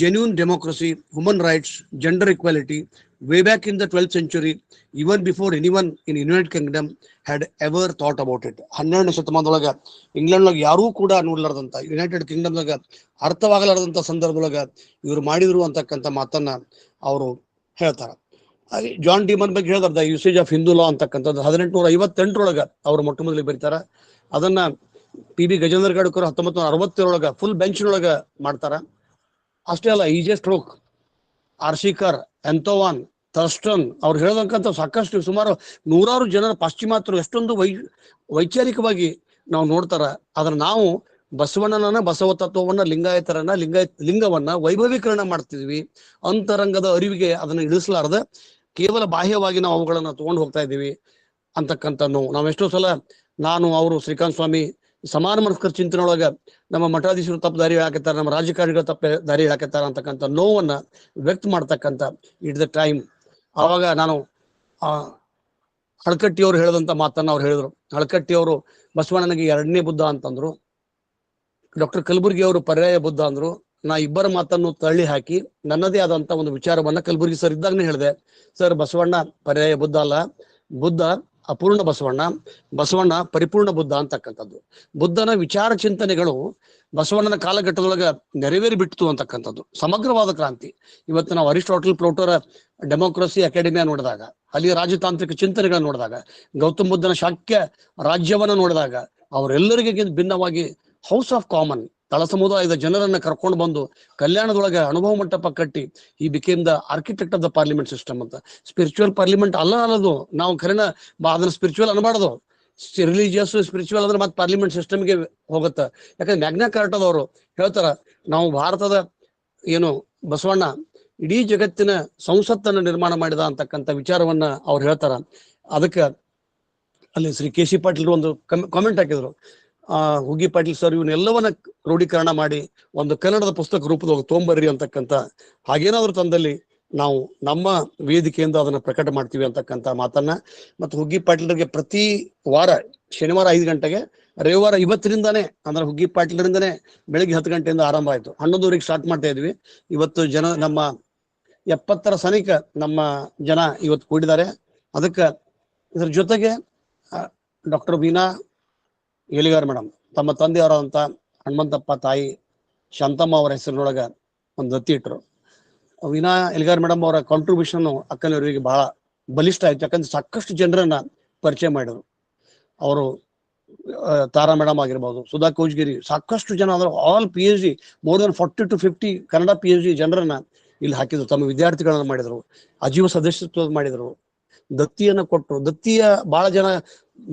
genuine democracy, human rights, gender equality way back in the 12th century, even before anyone in United Kingdom had ever thought about it. 12ನೇ ಶತಮಾನದೊಳಗ ಇಂಗ್ಲೆಂಡ್ ಒಳಗೆ ಯಾರೂ ಕೂಡ ನೋಡ್ಲಾರ್ದಂತ, ಯುನೈಟೆಡ್ ಕಿಂಗ್ಡಮ್ದಾಗ ಅರ್ಥವಾಗಲಾರದಂತ ಸಂದರ್ಭದೊಳಗ ಇವರು ಮಾಡಿದ್ರು ಅಂತಕ್ಕಂಥ ಮಾತನ್ನ ಅವರು ಹೇಳ್ತಾರ. ಹಾಗೆ ಜಾನ್ ಡಿಮನ್ ಬಗ್ಗೆ ಹೇಳಿದಾರ, ದ ಯೂಸೇಜ್ ಆಫ್ ಹಿಂದೂ ಲಾ ಅಂತಕ್ಕಂಥದ್ದು 1858ರೊಳಗ ಅವ್ರು ಮೊಟ್ಟ ಮೊದಲಿಗೆ ಬರೀತಾರ. ಅದನ್ನ PB ಗಜೇಂದ್ರಗಡ್ಕರ್ 1967 ಫುಲ್ ಬೆಂಚ್ನೊಳಗ ಮಾಡ್ತಾರ. ಅಷ್ಟೇ ಅಲ್ಲ, EJ ಸ್ಟ್ರೋಕ್, ಆರ್ಶಿಕರ್, ಎಂತೋವಾನ್, ಥರ್ಸ್ಟನ್ ಅವ್ರು ಹೇಳದಂತ ಸಾಕಷ್ಟು ಸುಮಾರು 100 ಜನರ ಪಾಶ್ಚಿಮಾತ್ಯರು ಎಷ್ಟೊಂದು ವೈಚಾರಿಕವಾಗಿ ನಾವು ನೋಡ್ತಾರ. ಆದ್ರೆ ನಾವು ಬಸವಣ್ಣನ ಬಸವ ತತ್ವವನ್ನ ಲಿಂಗವನ್ನ ವೈಭವೀಕರಣ ಮಾಡ್ತಿದ್ವಿ. ಅಂತರಂಗದ ಅರಿವಿಗೆ ಅದನ್ನ ಇಳಿಸಲಾರ್ದ ಕೇವಲ ಬಾಹ್ಯವಾಗಿ ನಾವು ಅವುಗಳನ್ನ ತಗೊಂಡು ಹೋಗ್ತಾ ಇದ್ದೀವಿ ಅಂತಕ್ಕಂಥ ನಾವು ಎಷ್ಟೋ ಸಲ ನಾನು ಅವರು ಶ್ರೀಕಾಂತ್ ಸ್ವಾಮಿ ಸಮಾನ ಮನಸ್ಕರ ಚಿಂತನೆ ಒಳಗ ನಮ್ಮ ಮಠಾಧೀಶರು ತಪ್ಪು ದಾರಿ ಹಾಕತ್ತಾರ, ನಮ್ಮ ರಾಜಕಾರಣಿಗಳು ತಪ್ಪು ದಾರಿ ಹಾಕತ್ತಾರ ಅಂತಕ್ಕಂಥ ನೋವನ್ನ ವ್ಯಕ್ತ ಮಾಡ್ತಕ್ಕಂಥ ಇಟ್ ದ ಟೈಮ್. ಆವಾಗ ನಾನು ಹಳಕಟ್ಟಿಯವರು ಹೇಳದಂತ ಮಾತನ್ನ ಅವ್ರು ಹೇಳಿದ್ರು. ಹಳಕಟ್ಟಿಯವರು ಬಸವಣ್ಣನಿಗೆ 2ನೇ ಬುದ್ಧ ಅಂತಂದ್ರು, ಡಾಕ್ಟರ್ ಕಲಬುರ್ಗಿ ಅವರು ಪರ್ಯಾಯ ಬುದ್ಧ ಅಂದ್ರು. ನಾ ಇಬ್ಬರ ಮಾತನ್ನು ತಳ್ಳಿ ಹಾಕಿ ನನ್ನದೇ ಆದಂತ ಒಂದು ವಿಚಾರವನ್ನ ಕಲಬುರ್ಗಿ ಸರ್ ಇದ್ದಾಗನೇ ಹೇಳಿದೆ, ಸರ್ ಬಸವಣ್ಣ ಪರ್ಯಾಯ ಬುದ್ಧ ಅಲ್ಲ, ಬುದ್ಧ ಅಪೂರ್ಣ ಬಸವಣ್ಣ ಪರಿಪೂರ್ಣ ಬುದ್ಧ ಅಂತಕ್ಕಂಥದ್ದು. ಬುದ್ಧನ ವಿಚಾರ ಚಿಂತನೆಗಳು ಬಸವಣ್ಣನ ಕಾಲಘಟ್ಟದೊಳಗ ನೆರವೇರಿ ಬಿಟ್ಟು ಅಂತಕ್ಕಂಥದ್ದು ಸಮಗ್ರವಾದ ಕ್ರಾಂತಿ. ಇವತ್ತು ನಾವು ಅರಿಸ್ಟಾಟಲ್, ಪ್ಲೋಟೋರ ಡೆಮೋಕ್ರಸಿ ಅಕಾಡೆಮಿಯ ನೋಡಿದಾಗ, ಅಲ್ಲಿ ರಾಜತಾಂತ್ರಿಕ ಚಿಂತನೆಗಳನ್ನ ನೋಡಿದಾಗ, ಗೌತಮ್ ಬುದ್ಧನ ಶಾಕ್ಯ ರಾಜ್ಯವನ್ನ ನೋಡಿದಾಗ, ಅವರೆಲ್ಲರಿಗೆ ಭಿನ್ನವಾಗಿ ಹೌಸ್ ಆಫ್ ಕಾಮನ್, ತಳ ಸಮುದಾಯದ ಜನರನ್ನ ಕರ್ಕೊಂಡು ಬಂದು ಕಲ್ಯಾಣದೊಳಗೆ ಅನುಭವ ಮಂಟಪ ಕಟ್ಟಿ ಈ became the architect of the parliament system ಅಂತ. ಸ್ಪಿರಿಚುವಲ್ ಪಾರ್ಲಿಮೆಂಟ್ ಅನ್ನೋದು ನಾವು ಖರೇನ ಅದನ್ನ ಸ್ಪಿರಿಚುವಲ್ ಅನ್ಬಾರ್ದು. ರಿಲಿಜಿಯಸ್ ಸ್ಪಿರಿಚುವಲ್ ಅಂದ್ರೆ ಮತ್ತೆ ಪಾರ್ಲಿಮೆಂಟ್ ಸಿಸ್ಟಮ್ಗೆ ಹೋಗುತ್ತೆ. ಯಾಕಂದ್ರೆ ಮ್ಯಾಗ್ನಾ ಕಾರ್ಟಾದವರು ಹೇಳ್ತಾರ, ನಾವು ಭಾರತದ ಬಸವಣ್ಣ ಇಡೀ ಜಗತ್ತಿನ ಸಂಸತ್ತನ್ನು ನಿರ್ಮಾಣ ಮಾಡಿದ ಅಂತಕ್ಕಂಥ ವಿಚಾರವನ್ನ ಅವ್ರು ಹೇಳ್ತಾರ. ಅದಕ್ಕೆ ಅಲ್ಲಿ ಶ್ರೀ KC ಪಾಟೀಲ್ ಒಂದು ಕಾಮೆಂಟ್ ಹಾಕಿದ್ರು, ಹುಗ್ಗಿ ಪಾಟೀಲ್ ಸರ್ ಇವನ್ನೆಲ್ಲವನ್ನ ಕ್ರೋಢೀಕರಣ ಮಾಡಿ ಒಂದು ಕನ್ನಡದ ಪುಸ್ತಕ ರೂಪದೊಳಗೆ ತೊಗೊಂಬರ್ರಿ ಅಂತಕ್ಕಂಥ, ಹಾಗೇನಾದ್ರೂ ತಂದಲ್ಲಿ ನಾವು ನಮ್ಮ ವೇದಿಕೆಯಿಂದ ಅದನ್ನ ಪ್ರಕಟ ಮಾಡ್ತೀವಿ ಅಂತಕ್ಕಂಥ ಮಾತನ್ನ. ಮತ್ತು ಹುಗ್ಗಿ ಪಾಟೀಲರಿಗೆ ಪ್ರತಿ ವಾರ ಶನಿವಾರ 5 ಗಂಟೆಗೆ, ರವಿವಾರ ಇವತ್ತಿನಿಂದಾನೇ ಅಂದ್ರೆ ಹುಗ್ಗಿ ಪಾಟೀಲರಿಂದನೇ ಬೆಳಿಗ್ಗೆ 10 ಗಂಟೆಯಿಂದ ಆರಂಭ ಆಯ್ತು. 11 ಸ್ಟಾರ್ಟ್ ಮಾಡ್ತಾ ಇದ್ವಿ. ಇವತ್ತು ನಮ್ಮ 70ರ ಸನಿಕ ನಮ್ಮ ಜನ ಇವತ್ತು ಕೂಡಿದ್ದಾರೆ. ಅದಕ್ಕೆ ಇದ್ರ ಜೊತೆಗೆ ಡಾಕ್ಟರ್ ವೀಣಾ ಎಲಿಗಾರ್ ಮೇಡಮ್ ತಮ್ಮ ತಂದೆಯವರಾದಂತ ಹನುಮಂತಪ್ಪ ತಾಯಿ ಶಾಂತಮ್ಮ ಅವರ ಹೆಸರಿನೊಳಗ ಒಂದು ದತ್ತಿ ಇಟ್ರು. ವೀಣಾ ಎಲಿಗಾರ್ ಮೇಡಮ್ ಅವರ ಕಾಂಟ್ರಿಬ್ಯೂಷನ್ ಅಕ್ಕನವರಿಗೆ ಬಹಳ ಬಲಿಷ್ಠ ಆಯ್ತು. ಯಾಕಂದ್ರೆ ಸಾಕಷ್ಟು ಜನರನ್ನ ಪರಿಚಯ ಮಾಡಿದ್ರು. ಅವರು ತಾರಾ ಮೇಡಮ್ ಆಗಿರ್ಬೋದು, ಸುಧಾ ಕೋಜ್ಗಿರಿ, ಸಾಕಷ್ಟು ಜನ ಅಂದ್ರೆ all PhD more than 40 to 50 Kannada PhD ಜನರನ್ನ ಇಲ್ಲಿ ಹಾಕಿದ್ರು. ತಮ್ಮ ವಿದ್ಯಾರ್ಥಿಗಳನ್ನ ಮಾಡಿದ್ರು, ಅಜೀವ ಸದಸ್ಯತ್ವ ಮಾಡಿದ್ರು, ದತ್ತಿಯನ್ನ ಕೊಟ್ಟರು. ದತ್ತಿಯ ಬಹಳ ಜನ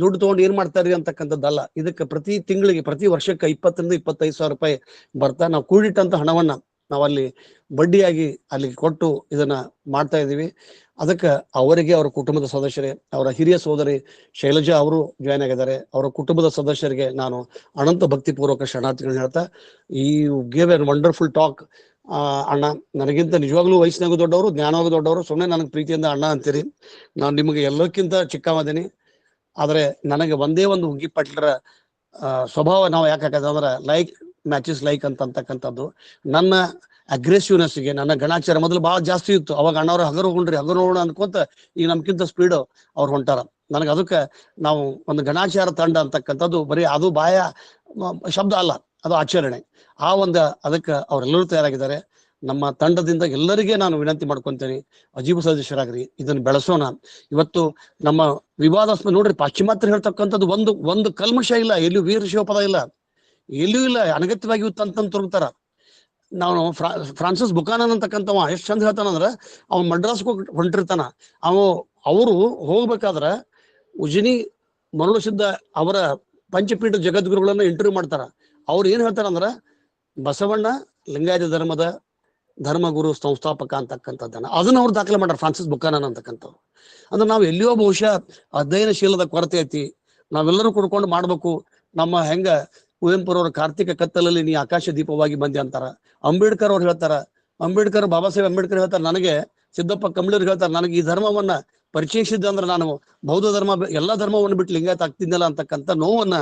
ದುಡ್ಡು ತಗೊಂಡು ಏನ್ ಮಾಡ್ತಾರ್ರಿ ಅಂತಕ್ಕಂಥದ್ದಲ್ಲ. ಇದಕ್ಕೆ ಪ್ರತಿ ತಿಂಗಳಿಗೆ, ಪ್ರತಿ ವರ್ಷಕ್ಕೆ 20,000 to 25,000 ರೂಪಾಯಿ ಬರ್ತಾ ನಾವು ಕೂಡಿಟ್ಟಂತ ಹಣವನ್ನ ನಾವಲ್ಲಿ ಬಡ್ಡಿಯಾಗಿ ಅಲ್ಲಿಗೆ ಕೊಟ್ಟು ಇದನ್ನ ಮಾಡ್ತಾ ಇದೀವಿ. ಅದಕ್ಕೆ ಅವರಿಗೆ, ಅವರ ಕುಟುಂಬದ ಸದಸ್ಯರೇ, ಅವರ ಹಿರಿಯ ಸೋದರಿ ಶೈಲಜಾ ಅವರು ಜಾಯ್ನ್ ಆಗಿದ್ದಾರೆ. ಅವರ ಕುಟುಂಬದ ಸದಸ್ಯರಿಗೆ ನಾನು ಅನಂತ ಭಕ್ತಿಪೂರ್ವಕ ಶರಣಾರ್ಥಿಗಳನ್ನ ಹೇಳ್ತಾ, ಈ ಗೇವ್ ಎನ್ ವಂಡರ್ಫುಲ್ ಟಾಕ್. ಅಣ್ಣ, ನನಗಿಂತ ನಿಜವಾಗ್ಲೂ ವಯಸ್ಸಿನಾಗೂ ದೊಡ್ಡವರು, ಜ್ಞಾನವಾಗೂ ದೊಡ್ಡವರು, ಸುಮ್ಮನೆ ನನಗೆ ಪ್ರೀತಿಯಿಂದ ಅಣ್ಣ ಅಂತೀರಿ. ನಾನು ನಿಮಗೆ ಎಲ್ಲಕ್ಕಿಂತ ಚಿಕ್ಕವದೇನಿ. ಆದ್ರೆ ನನಗೆ ಒಂದೇ ಒಂದು ಹುಗ್ಗಿ ಪಾಟೀಲರ ಸ್ವಭಾವ ನಾವು ಯಾಕೆ ಅಂದ್ರೆ ಲೈಕ್ ಮ್ಯಾಚಸ್ ಲೈಕ್ ಅಂತಕ್ಕಂಥದ್ದು. ನನ್ನ ಅಗ್ರೆಸಿವ್ನೆಸ್ಗೆ, ನನ್ನ ಗಣಾಚಾರ ಮೊದಲು ಬಹಳ ಜಾಸ್ತಿ ಇತ್ತು. ಅವಾಗ ಅಣ್ಣವ್ರ ಹಗರು ಹೋಗ್ರಿ ಅನ್ಕೊಂತ ಈಗ ನಮ್ಗಿಂತ ಸ್ಪೀಡ್ ಅವ್ರು ಹೊಂಟಾರ. ನನಗೆ ಅದಕ್ಕೆ ನಾವು ಒಂದು ಗಣಾಚಾರ ತಂಡ ಅಂತಕ್ಕಂಥದ್ದು ಬರೀ ಅದು ಬಾಯ ಶಬ್ದ ಅಲ್ಲ, ಅದು ಆಚರಣೆ. ಆ ಒಂದು ಅದಕ್ಕೆ ಅವರೆಲ್ಲರೂ ತಯಾರಾಗಿದ್ದಾರೆ. ನಮ್ಮ ತಂಡದಿಂದ ಎಲ್ಲರಿಗೆ ನಾನು ವಿನಂತಿ ಮಾಡ್ಕೊಂತೇನೆ, ಅಜೀಬ್ ಸದಸ್ಯರಾಗ್ರಿ, ಇದನ್ನ ಬೆಳೆಸೋಣ. ಇವತ್ತು ನಮ್ಮ ವಿವಾದಾಸ್ಪದ ನೋಡ್ರಿ, ಪಾಶ್ಚಿಮಾತ್ಯರು ಹೇಳ್ತಕ್ಕಂಥದ್ದು ಒಂದು ಕಲ್ಮಶ ಇಲ್ಲ, ಎಲ್ಲಿಯೂ ವೀರಶೈವ ಪದ ಇಲ್ಲ, ಎಲ್ಲಿಯೂ ಇಲ್ಲ. ಅನಗತ್ಯವಾಗಿ ತಂತಂತ ತುರುಗ್ತಾರ. ನಾವು ಫ್ರಾನ್ಸಿಸ್ ಬುಕಾನನ್ ಅಂತಕ್ಕಂಥವ ಎಷ್ಟು ಚಂದ ಹೇಳ್ತಾನಂದ್ರ, ಅವ್ನು ಮಡ್ರಾಸ್ಗೆ ಹೊಂಟಿರ್ತಾನ. ಅವರು ಹೋಗ್ಬೇಕಾದ್ರ ಉಜಿನಿ ಮರಳು ಸಿದ್ಧ ಅವರ ಪಂಚಪೀಠ ಜಗದ್ಗುರುಗಳನ್ನ ಇಂಟರ್ವ್ಯೂ ಮಾಡ್ತಾರ. ಅವ್ರು ಏನ್ ಹೇಳ್ತಾರಂದ್ರ, ಬಸವಣ್ಣ ಲಿಂಗಾಯತ ಧರ್ಮದ ಧರ್ಮಗುರು ಸಂಸ್ಥಾಪಕ ಅಂತಕ್ಕಂಥದ್ದನ್ನ ಅದನ್ನ ಅವ್ರು ದಾಖಲೆ ಮಾಡ್ಯಾರ, ಫ್ರಾನ್ಸಿಸ್ ಬುಕಾನನ್ ಅಂತಕ್ಕಂಥವ್ರು. ಅಂದ್ರೆ ನಾವು ಎಲ್ಲಿಯೋ ಬಹುಶಃ ಅಧ್ಯಯನಶೀಲದ ಕೊರತೆ ಐತಿ, ನಾವೆಲ್ಲರೂ ಕುಡ್ಕೊಂಡು ಮಾಡ್ಬೇಕು. ನಮ್ಮ ಹೆಂಗ ಕುವೆಂಪುರವ್ರ ಕಾರ್ತಿಕ ಕತ್ತಲಲ್ಲಿ ನೀ ಆಕಾಶ ದೀಪವಾಗಿ ಬಂದೆ ಅಂತಾರ. ಅಂಬೇಡ್ಕರ್ ಅವ್ರು ಹೇಳ್ತಾರ, ಬಾಬಾ ಸಾಹೇಬ್ ಅಂಬೇಡ್ಕರ್ ಹೇಳ್ತಾರೆ, ನನಗೆ ಸಿದ್ದಪ್ಪ ಕಂಬಳಿಯವ್ರು ಹೇಳ್ತಾರೆ, ನನಗೆ ಈ ಧರ್ಮವನ್ನ ಪರಿಚಯಿಸಿದ್ದ ಅಂದ್ರೆ ನಾನು ಬೌದ್ಧ ಧರ್ಮ ಎಲ್ಲಾ ಧರ್ಮವನ್ನು ಬಿಟ್ಟು ಲಿಂಗಾಯತ ಆಗ್ತಿದ್ನಲ್ಲ ಅಂತಕ್ಕಂಥ ನೋವನ್ನ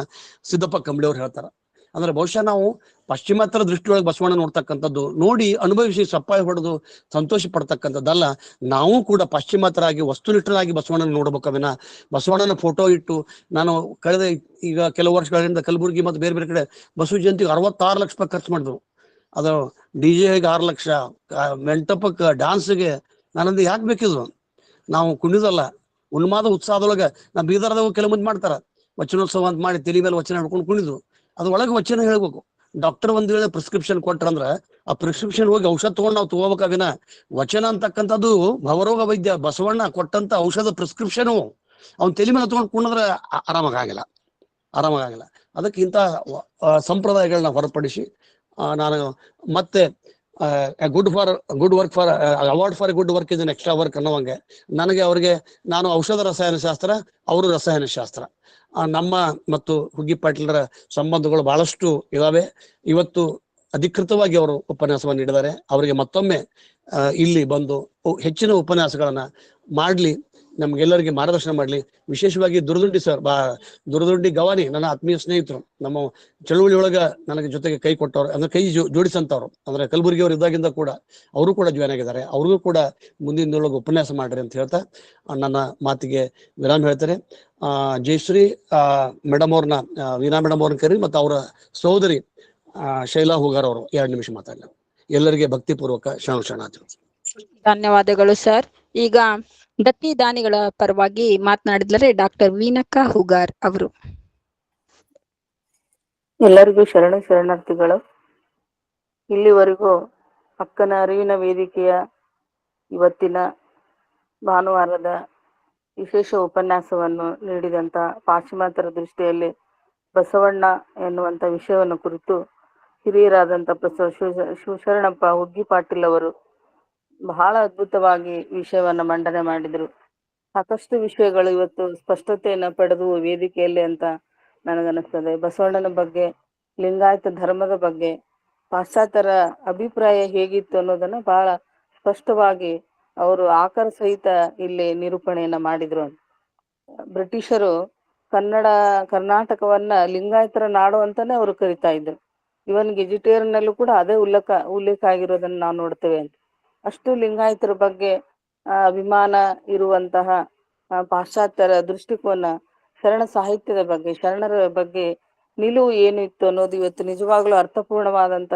ಸಿದ್ದಪ್ಪ ಕಂಬಳಿಯವ್ರು ಹೇಳ್ತಾರ. ಅಂದ್ರೆ ಬಹುಶಃ ನಾವು ಪಾಶ್ಚಿಮಾತ್ಯರ ದೃಷ್ಟಿಯೊಳಗೆ ಬಸವಣ್ಣ ನೋಡ್ತಕ್ಕಂಥದ್ದು ನೋಡಿ ಅನುಭವಿಸಿ ಸಪ್ಪಾಯಿ ಹೊಡೆದು ಸಂತೋಷ ಪಡ್ತಕ್ಕಂಥದ್ದಲ್ಲ. ನಾವು ಕೂಡ ಪಾಶ್ಚಿಮಾತ್ಯರಾಗಿ ವಸ್ತುನಿಷ್ಠರಾಗಿ ಬಸವಣ್ಣನ ನೋಡ್ಬೇಕವಿನ ಬಸವಣ್ಣನ ಫೋಟೋ ಇಟ್ಟು ನಾನು ಕಳೆದ ಈಗ ಕೆಲವು ವರ್ಷಗಳಿಂದ ಕಲಬುರಗಿ ಮತ್ತು ಬೇರೆ ಬೇರೆ ಕಡೆ ಬಸವ ಜಯಂತಿಗೆ 66 ಲಕ್ಷ ರೂಪಾಯಿ ಖರ್ಚು ಮಾಡಿದ್ರು. ಅದು DJ-ಗೆ 6 ಲಕ್ಷ, ಮೆಂಟಪಕ್ಕೆ, ಡ್ಯಾನ್ಸ್ಗೆ. ನಾನಂದು ಯಾಕೆ ಬೇಕಿದ್ರು, ನಾವು ಕುಣಿದಲ್ಲ, ಉನ್ಮಾದ ಉತ್ಸಾಹದೊಳಗೆ. ನಾ ಬೀದರ್ದಾಗ ಕೆಲವು ಮಂದಿ ಮಾಡ್ತಾರ, ವಚನೋತ್ಸವ ಅಂತ ಮಾಡಿ ತಲೆ ಮೇಲೆ ವಚನ ಹಿಡ್ಕೊಂಡು ಕುಣಿದು, ಅದ್ರ ಒಳಗೆ ವಚನ ಹೇಳ್ಬೇಕು. ಡಾಕ್ಟರ್ ಒಂದ್ ವೇಳೆ ಪ್ರಿಸ್ಕ್ರಿಪ್ಷನ್ ಕೊಟ್ರಂದ್ರ ಆ ಪ್ರಿಸ್ಕ್ರಿಪ್ಷನ್ ಹೋಗಿ ಔಷಧ ತಗೊಂಡು ನಾವು ತಗೋಬೇಕಾಗಿನ. ವಚನ ಅಂತಕ್ಕಂಥದ್ದು ಭವರೋಗ ವೈದ್ಯ, ಬಸವಣ್ಣ ಕೊಟ್ಟಂತ ಔಷಧ ಪ್ರಿಸ್ಕ್ರಿಪ್ಷನು ಅವ್ನ ತಲೆ ಮೇಲೆ ತಗೊಂಡು ಕುಣಿದ್ರೆ ಆರಾಮಾಗಿಲ್ಲ. ಅದಕ್ಕೆ ಇಂಥ ಸಂಪ್ರದಾಯಗಳನ್ನ ಹೊರಪಡಿಸಿ ನಾನು ಮತ್ತೆ good work for award for good work is extra work ಅನ್ನೋವಂಗೆ ನನಗೆ ಅವ್ರಿಗೆ ನಾನು ಔಷಧ ರಸಾಯನಶಾಸ್ತ್ರ, ಅವರು ರಸಾಯನಶಾಸ್ತ್ರ. ನಮ್ಮ ಮತ್ತು ಹುಗ್ಗಿ ಪಾಟೀಲರ ಸಂಬಂಧಗಳು ಬಹಳಷ್ಟು ಇದಾವೆ. ಇವತ್ತು ಅಧಿಕೃತವಾಗಿ ಅವರು ಉಪನ್ಯಾಸವನ್ನು ನೀಡಿದ್ದಾರೆ. ಅವರಿಗೆ ಮತ್ತೊಮ್ಮೆ ಇಲ್ಲಿ ಬಂದು ಹೆಚ್ಚಿನ ಉಪನ್ಯಾಸಗಳನ್ನ ಮಾಡ್ಲಿ, ನಮ್ಗೆಲ್ಲರಿಗೆ ಮಾರ್ಗದರ್ಶನ ಮಾಡ್ಲಿ. ವಿಶೇಷವಾಗಿ ದುರದುಂಡಿ ಗವಾನಿ ನನ್ನ ಆತ್ಮೀಯ ಸ್ನೇಹಿತರು, ನಮ್ಮ ಚಳುವಳಿ ಒಳಗ ನನಗೆ ಜೊತೆಗೆ ಕೈ ಕೊಟ್ಟವ್ರು, ಅಂದ್ರೆ ಕೈ ಜೋಡಿಸಂತವ್ರು, ಅಂದ್ರೆ ಕಲಬುರಗಿ ಅವರು ಇದ್ದಾಗಿಂದ ಕೂಡ ಅವರು ಕೂಡ ಜಾಯ್ನ್ ಆಗಿದ್ದಾರೆ. ಅವ್ರಿಗೂ ಕೂಡ ಮುಂದಿನ ದಿನದೊಳಗೆ ಉಪನ್ಯಾಸ ಮಾಡ್ರಿ ಅಂತ ಹೇಳ್ತಾ ನನ್ನ ಮಾತಿಗೆ ವಿರಾಮ ಹೇಳ್ತಾರೆ. ಜಯಶ್ರೀ ಮೇಡಮ್ ಅವ್ರನ್ನ, ವೀಣಾ ಮೇಡಮ್ ಅವ್ರನ್ನ ಕರಿ ಮತ್ತು ಅವರ ಸಹೋದರಿ ಶೈಲಾ ಹೂಗಾರ್ ಅವರು 2 ನಿಮಿಷ ಮಾತಾಡಲಿ. ಎಲ್ಲರಿಗೆ ಭಕ್ತಿಪೂರ್ವಕ ಶರಣಾರ್ಥಿಗಳು. ಧನ್ಯವಾದಗಳು ಸರ್. ಈಗ ದತ್ತಿ ದಾನಿಗಳ ಪರವಾಗಿ ಮಾತನಾಡಿದರೆ ಡಾಕ್ಟರ್ ವೀಣಕ್ಕ ಹೂಗಾರ್ ಅವರು. ಎಲ್ಲರಿಗೂ ಶರಣಾರ್ಥಿಗಳು. ಇಲ್ಲಿವರೆಗೂ ಅಕ್ಕನ ಅರಿವಿನ ವೇದಿಕೆಯ ಇವತ್ತಿನ ಭಾನುವಾರದ ವಿಶೇಷ ಉಪನ್ಯಾಸವನ್ನು ನೀಡಿದಂತ ಪಾಶ್ಚಿಮಾತ್ಯರ ದೃಷ್ಟಿಯಲ್ಲಿ ಬಸವಣ್ಣ ಎನ್ನುವಂತ ವಿಷಯವನ್ನು ಕುರಿತು ಹಿರಿಯರಾದಂತ ಶಿವಶರಣಪ್ಪ ಹುಗ್ಗಿ ಪಾಟೀಲ್ ಅವರು ಬಹಳ ಅದ್ಭುತವಾಗಿ ವಿಷಯವನ್ನ ಮಂಡನೆ ಮಾಡಿದ್ರು. ಸಾಕಷ್ಟು ವಿಷಯಗಳು ಇವತ್ತು ಸ್ಪಷ್ಟತೆಯನ್ನ ಪಡೆದು ವೇದಿಕೆಯಲ್ಲಿ ಅಂತ ನನಗನ್ನಿಸ್ತದೆ. ಬಸವಣ್ಣನ ಬಗ್ಗೆ, ಲಿಂಗಾಯತ ಧರ್ಮದ ಬಗ್ಗೆ ಪಾಶ್ಚಾತ್ಯರ ಅಭಿಪ್ರಾಯ ಹೇಗಿತ್ತು ಅನ್ನೋದನ್ನ ಬಹಳ ಸ್ಪಷ್ಟವಾಗಿ ಅವರು ಆಕಾರ ಸಹಿತ ಇಲ್ಲಿ ನಿರೂಪಣೆಯನ್ನ ಮಾಡಿದ್ರು. ಬ್ರಿಟಿಷರು ಕರ್ನಾಟಕವನ್ನ ಲಿಂಗಾಯತರ ನಾಡು ಅಂತಾನೆ ಅವರು ಕರಿತಾ ಇದ್ರು. ಇವನ್ ಗೆಜಿಟೇರಿಯನ್ನಲ್ಲೂ ಕೂಡ ಅದೇ ಉಲ್ಲೇಖ ಆಗಿರೋದನ್ನ ನಾವು ನೋಡ್ತೇವೆ ಅಂತ. ಅಷ್ಟು ಲಿಂಗಾಯತರ ಬಗ್ಗೆ ಅಭಿಮಾನ ಇರುವಂತಹ ಪಾಶ್ಚಾತ್ಯರ ದೃಷ್ಟಿಕೋನ, ಶರಣ ಸಾಹಿತ್ಯದ ಬಗ್ಗೆ, ಶರಣರ ಬಗ್ಗೆ ನಿಲುವು ಏನು ಇತ್ತು ಅನ್ನೋದು ಇವತ್ತು ನಿಜವಾಗ್ಲೂ ಅರ್ಥಪೂರ್ಣವಾದಂತ